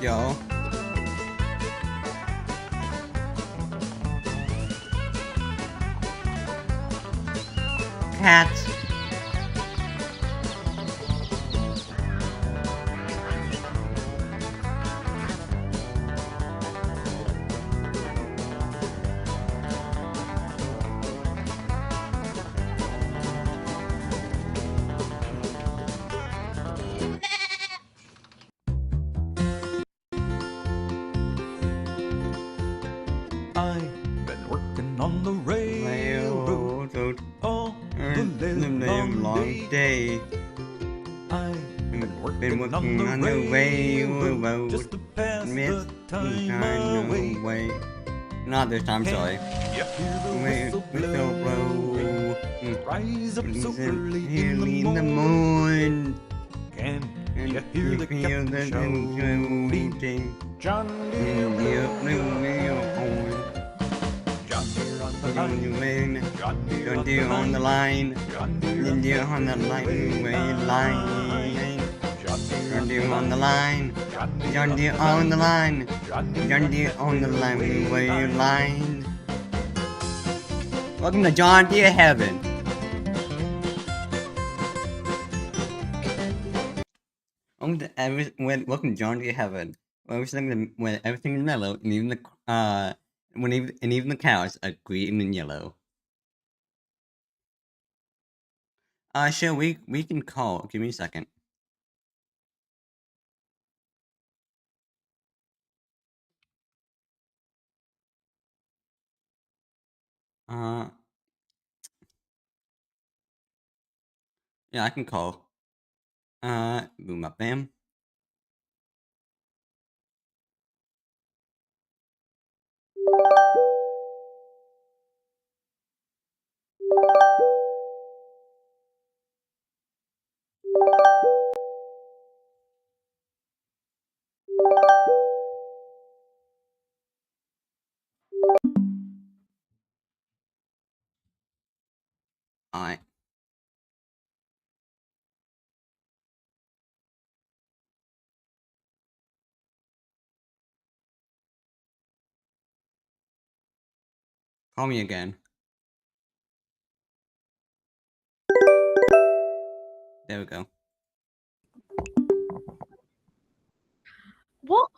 Yo. Cats. I've been working on the railroad all the live long day. I've Been working on the railroad. just to pass the Missed time away. Not this time, sorry. You hear the whistle Whistle blow. blow. Rise up so early Early in the morning. morning. Can you hear the captain shouting? John Deere, John Deere on the line. John Deere on the line. John Deere John Deere on the line. John Deere on the line. John Deere on the line. John Deere on the line. Welcome to John Deere Heaven. Welcome to John Deere Heaven. Where everything is mellow, and even the cows are green and yellow. Sure, we can call. Give me a second. Yeah, I can call. Boom up, bam. Alright. Call me again. There we go. What?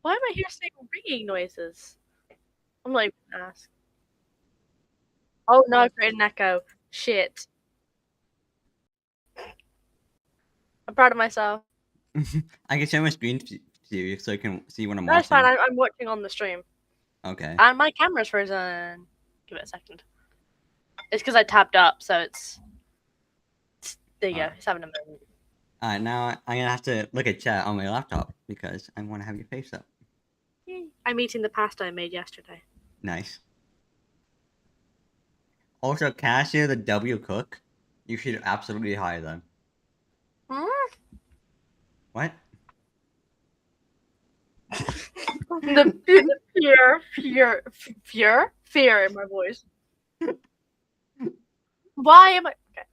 Why am I here saying ringing noises? I'm not even gonna ask. Oh no, I created an echo. Shit. I'm proud of myself. I can share my screen to you so you can see what I'm That's watching. fine. I'm watching on the stream. Okay. And my camera's frozen. Give it a second. It's because I tapped up, so it's there you go. It's having a moment. Alright, now I'm gonna have to look at chat on my laptop because I want to have your face up. Yay. I'm eating the pasta I made yesterday. Nice. Also, can I share the W cook? You should absolutely hire them. What? The fear in my voice. Why am I? Okay.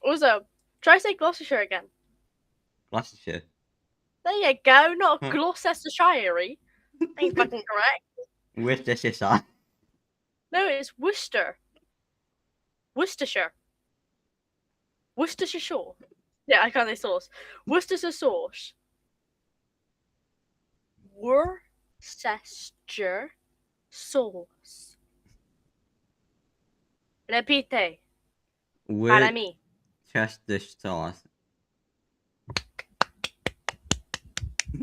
Also, try say Gloucestershire again. Gloucestershire. There you go. Not Gloucestershire. Ain't fucking correct. Worcestershire. No, it's Worcester. Worcestershire. Worcestershire sauce. Yeah, I can't say sauce. Worcestershire sauce. Worcestershire sauce. Repite. Para mí. Worcestershire sauce.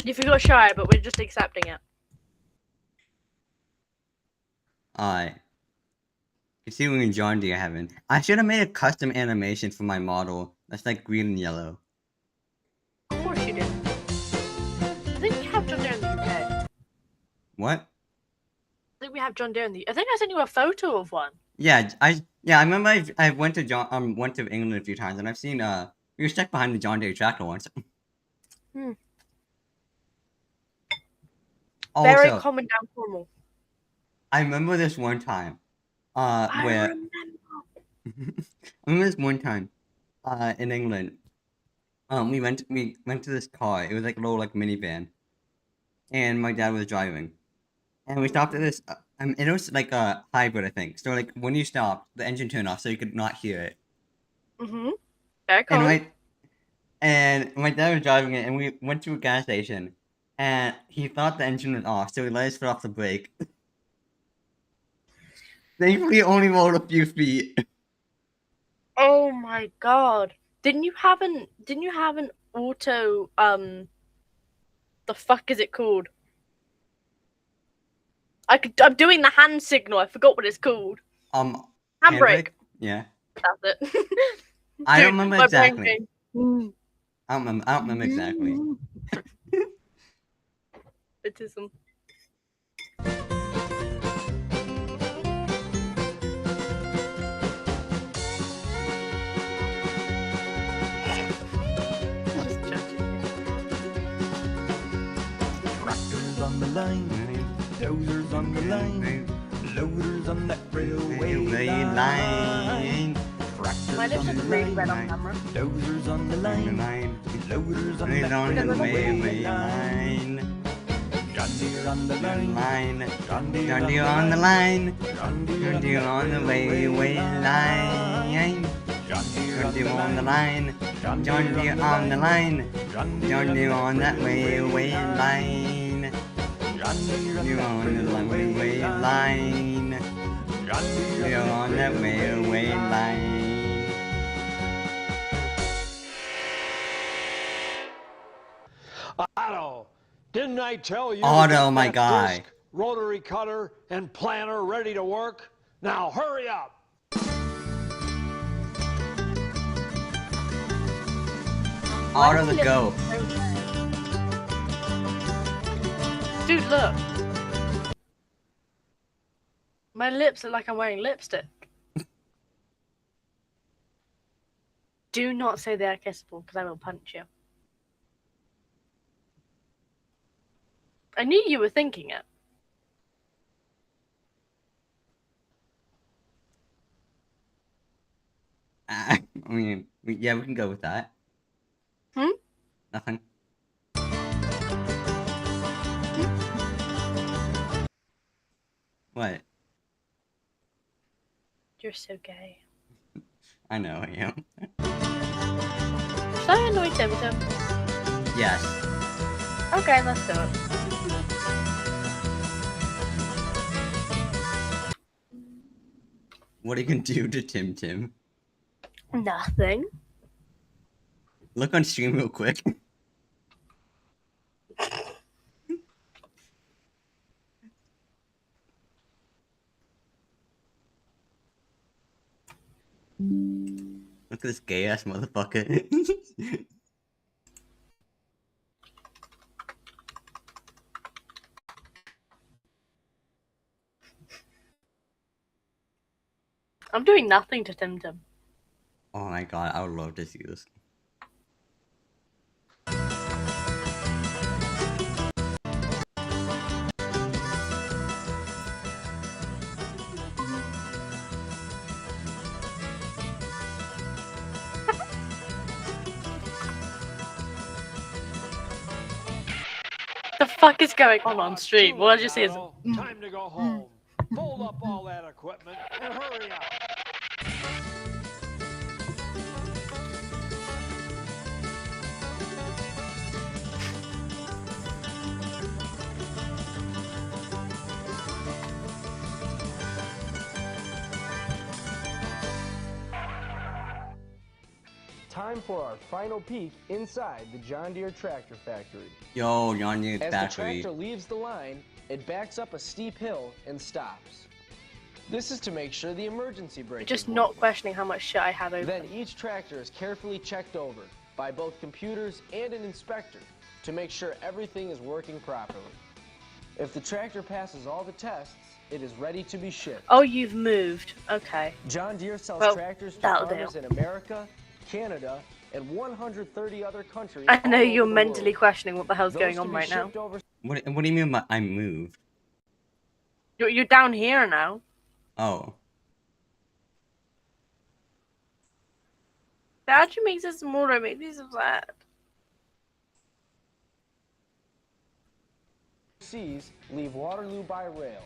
You forgot Shire, but we're just accepting it. Alright. Continuing John Deere Heaven. I should have made a custom animation for my model that's like green and yellow. Of course you did. I think we have John Deere in the UK. What? I think we have John Deere in the. I think I sent you a photo of one. Yeah, I remember I went to England a few times and I've seen we were stuck behind the John Deere tractor once. Very Also, common down Cornwall. I remember this one time. I Where remember. I remember this one time, in England. We went to this car. It was like a little like minivan, and my dad was driving, and we stopped at this. It was like a hybrid, I think. So like when you stopped, the engine turned off, so you could not hear it. Very common. And my dad was driving it, and we went to a gas station, and he thought the engine was off, so he let us put off the brake. Thankfully, it only rolled a few feet. Oh my god! Didn't you have an auto the fuck is it called? I'm doing the hand signal. I forgot what it's called. Handbrake. Yeah. That's it. I don't remember my brain exactly. came, I don't remember exactly. Autism. Tractors on the line, dozers on the line, loaders on that railway line. My lips look really red on camera. Dozers on the line, loaders on that railway line. John Deere on the line, John Deere on the line. John Deere on the railway line. John Deere on the line. John Deere on the line. John Deere on that railway line. John Deere on the railway line. John Deere on that railway line. Otto, didn't I tell you? Otto, to get my that guy. disc, rotary cutter and planter ready to work? Now hurry up. Otto the goat. Dude, look. My lips look like I'm wearing lipstick. Do not say they are kissable, because I will punch you. I knew you were thinking it. I mean, yeah, we can go with that. Hmm? Nothing. What? You're so gay. I know I am. Should I annoy Tim Tim? Yes. Okay, let's do it. What are you gonna do to Tim Tim? Nothing. Look on stream real quick. Look at this gay ass motherfucker. I'm doing nothing to Tim Tim. Oh my god, I would love to see this. The fuck is going on stream? What I just hear? Time to go home. Fold up all that equipment and hurry up. Time for our final peek inside the John Deere tractor factory. Yo, John Deere As factory. the tractor leaves the line, it backs up a steep hill and stops. This is to make sure the emergency brake Just is not working. questioning how much shit I had over. Then each tractor is carefully checked over by both computers and an inspector to make sure everything is working properly. If the tractor passes all the tests, it is ready to be shipped. Oh, you've moved. Okay. John Deere sells Well, tractors to that'll farmers do. in America, Canada, and 130 other countries. I know all you're over the mentally world. questioning what the hell's Those going to on be right now. shipped over- What do you mean by I moved? You're down here now. Oh. That actually makes it smaller. It makes me so sad. Seas leave Waterloo by rail.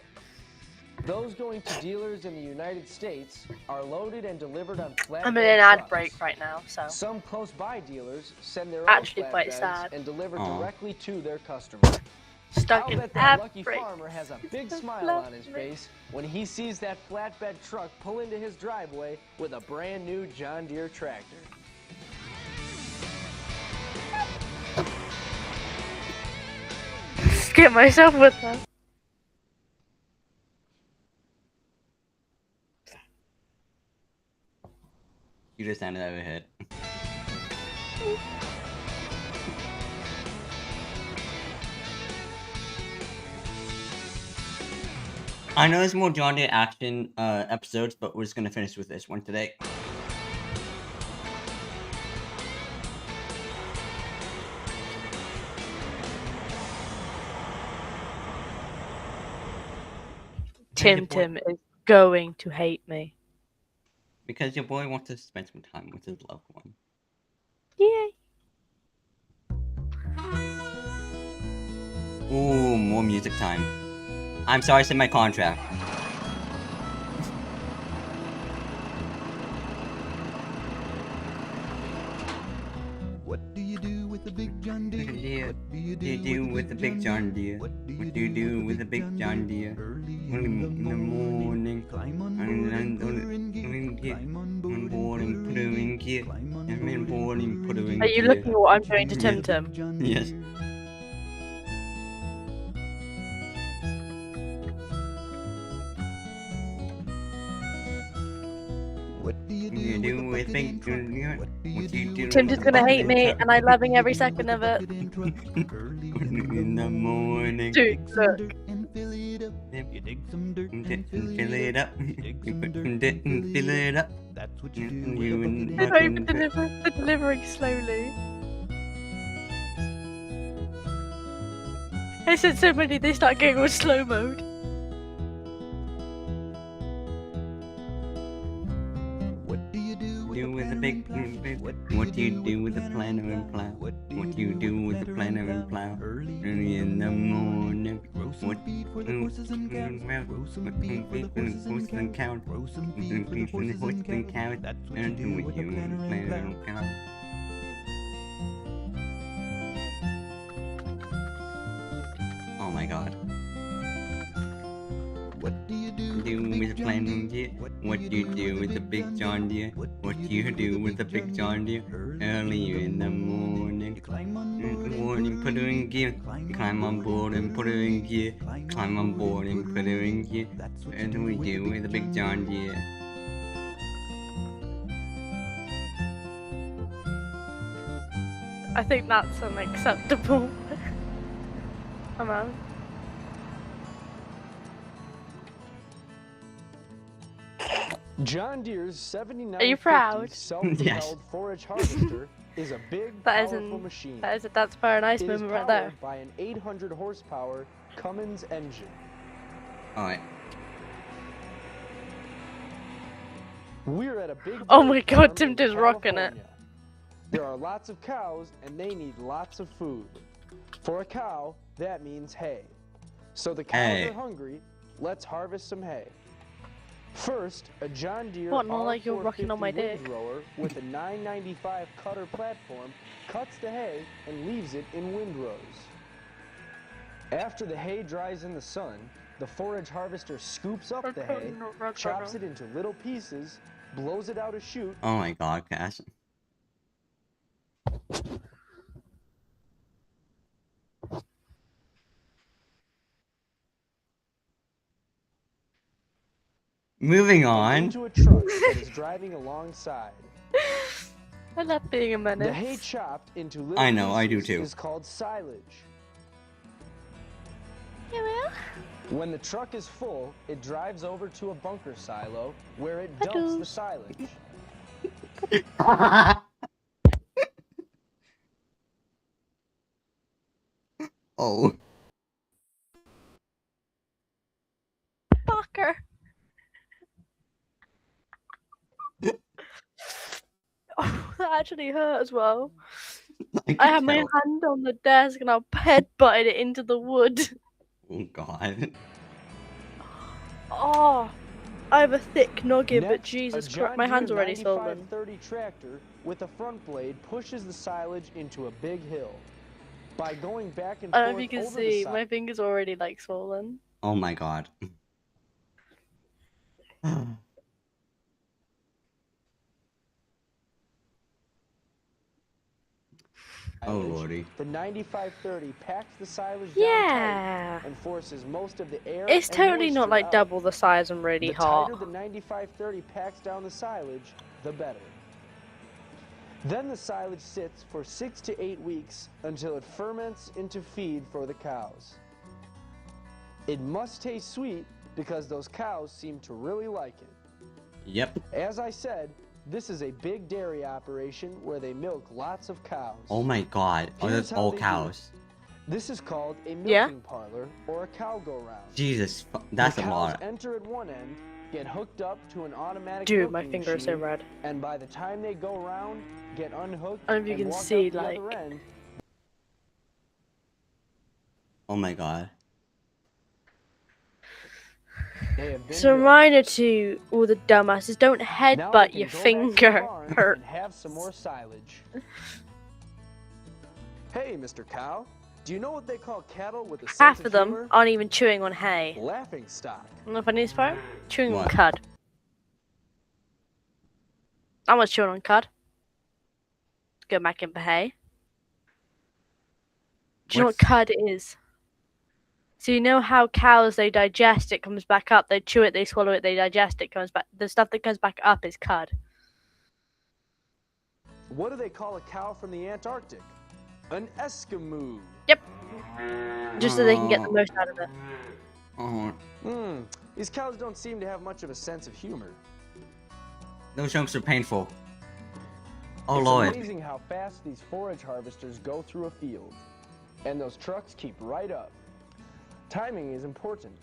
Those going to dealers in the United States are loaded and delivered on flatbed I'm in an ad trucks. break right now, so. Some close by dealers send their Actually own quite flatbeds sad. and deliver Aw. directly to their customer. Stuck I'll in bet that ad lucky break. farmer has a big It's a smile on his flatbed. face when he sees that flatbed truck pull into his driveway with a brand new John Deere tractor. Skip myself with that. You just ended over hit. I know there's more John Deere action episodes, but we're just gonna finish with this one today. Tim is going to hate me. Because your boy wants to spend some time with his loved one. Yay! Ooh, more music time. I'm sorry, it's in my contract. What do you do with the big John Deere? What do you do with the big John Deere? What do you do with the big John Deere? Early in the morning, climb on board and put her in gear. Climb on board and put her in gear. I'm board and put her in gear. Are you looking at what I'm doing to Tim? Yes. What do you do with big John Deere? What do you do? Tim's gonna hate me, and I'm loving every second of it. In the morning. Dude, look. Fill it up. You dig some dirt and fill it up. You put some dirt and fill it up. That's what you do. They're delivering slowly. I said so many, they start getting on slow mode. What do you do with the big what do you do with the planter and plow? What do you do with the planter and plow? Early in the morning. Grow some feed for the horses and cows. Grow some feed for the horses and cows. Grow some feed for the horses and cows. That's what you do with the planter and plow. Oh my god. What do you do with the planter and Deere? What do you do with the big John Deere? What do you do with the big John Deere? Early in the morning. Climb on Morning, put her in gear. Climb on board and put her in gear. Climb on board and put her in gear. What do we do with the big John Deere? I think that's unacceptable. Come on. John Deere's 7950 Are you proud? self-propelled Yes. forage harvester is a big, That powerful machine. that's a nice It is moment right there. powered by an 800 horsepower Cummins engine. Alright. We're at a big Oh my dairy farm god, Tim in is rocking it. California. There are lots of cows and they need lots of food. For a cow, that means hay. So the cows Hay. are hungry. Let's harvest some hay. First, a John Deere What, not like you're rocking on my R450 dick? windrower with a 995 cutter platform cuts the hay and leaves it in windrows. After the hay dries in the sun, the forage harvester scoops up the hay, chops it into little pieces, blows it out a chute. Oh my god, Cass. Moving on. Into a truck that is driving alongside. I love being a menace. The hay chopped into little I know, I do pieces too. is called silage. You will? When the truck is full, it drives over to a bunker silo where it dumps the silage. Oh. Fucker. Oh, that actually hurt as well. I had my hand on the desk and I headbutted it into the wood. Oh god. Oh, I have a thick noggin, but Next, Jesus a John Christ, my hand's Deere already swollen. 9530 tractor with a front blade pushes the silage into a big hill. By going back and I forth don't know if you can over see, the my finger's already like swollen. Oh my god. Oh lordy. The 9530 packs the silage Yeah. down tight and forces most of the air It's and totally not moisture like out. double the size and really The hot. tighter the 9530 packs down the silage, the better. Then the silage sits for 6 to 8 weeks until it ferments into feed for the cows. It must taste sweet because those cows seem to really like it. Yep. As I said, this is a big dairy operation where they milk lots of cows. Oh my god. Oh, Here's that's how all they do cows. This is called a milking Yeah. parlor or a cow go-round. Jesus, that's The a cows lot. enter at one end, get hooked up to an automatic Dude, my milking finger is so machine, red. and by the time they go round, get unhooked I don't know if you and can walk see, out the like- other end. Oh my god. They have been So, hooked. reminder to all the dumbasses: don't Now they headbutt can your go back to the finger. barn Hurt. and have some more silage. Hey, Mr. Cow, do you know what they call cattle with a sense Half of of them humor? aren't even chewing on hay. Laughing stock. You know the funniest part? Chewing on What? cud. I was chewing on cud. Go back in for hay. Do you know what cud is? So you know how cows, they digest, it comes back up. They chew it, they swallow it, they digest it, comes back. The stuff that comes back up is cud. What do they call a cow from the Antarctic? An Eskimo. Yep. Just so they can get the most out of it. Oh, These cows don't seem to have much of a sense of humor. those jumps are painful. Oh It's lord. amazing how fast these forage harvesters go through a field. And those trucks keep right up. Timing is important.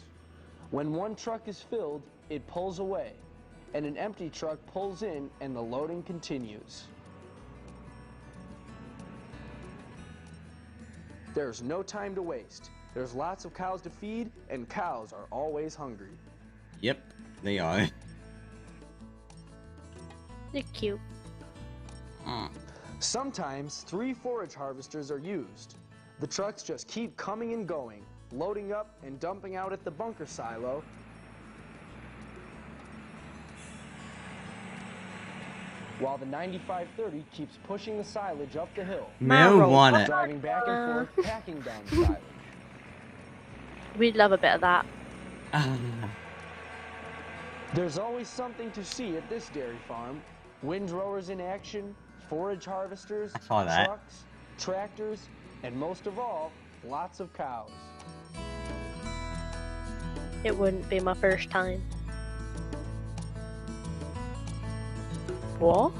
When one truck is filled, it pulls away, and an empty truck pulls in and the loading continues. There's no time to waste. There's lots of cows to feed, and cows are always hungry. Yep, they are. They're cute. Sometimes 3 forage harvesters are used. The trucks just keep coming and going, loading up and dumping out at the bunker silo. While the 9530 keeps pushing the silage up the hill. Marijuana. Driving back and forth, packing down the silage. We'd love a bit of that. There's always something to see at this dairy farm. Windrowers in action, forage harvesters, I saw that. trucks, tractors, and most of all, lots of cows. It wouldn't be my first time. What?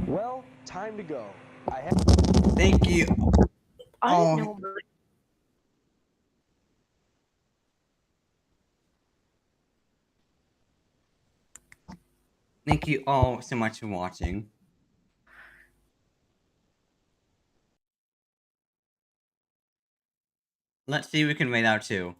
Well, time to go. I have. Thank you. I Oh. didn't know. Thank you all so much for watching. Let's see if we can rate out 2.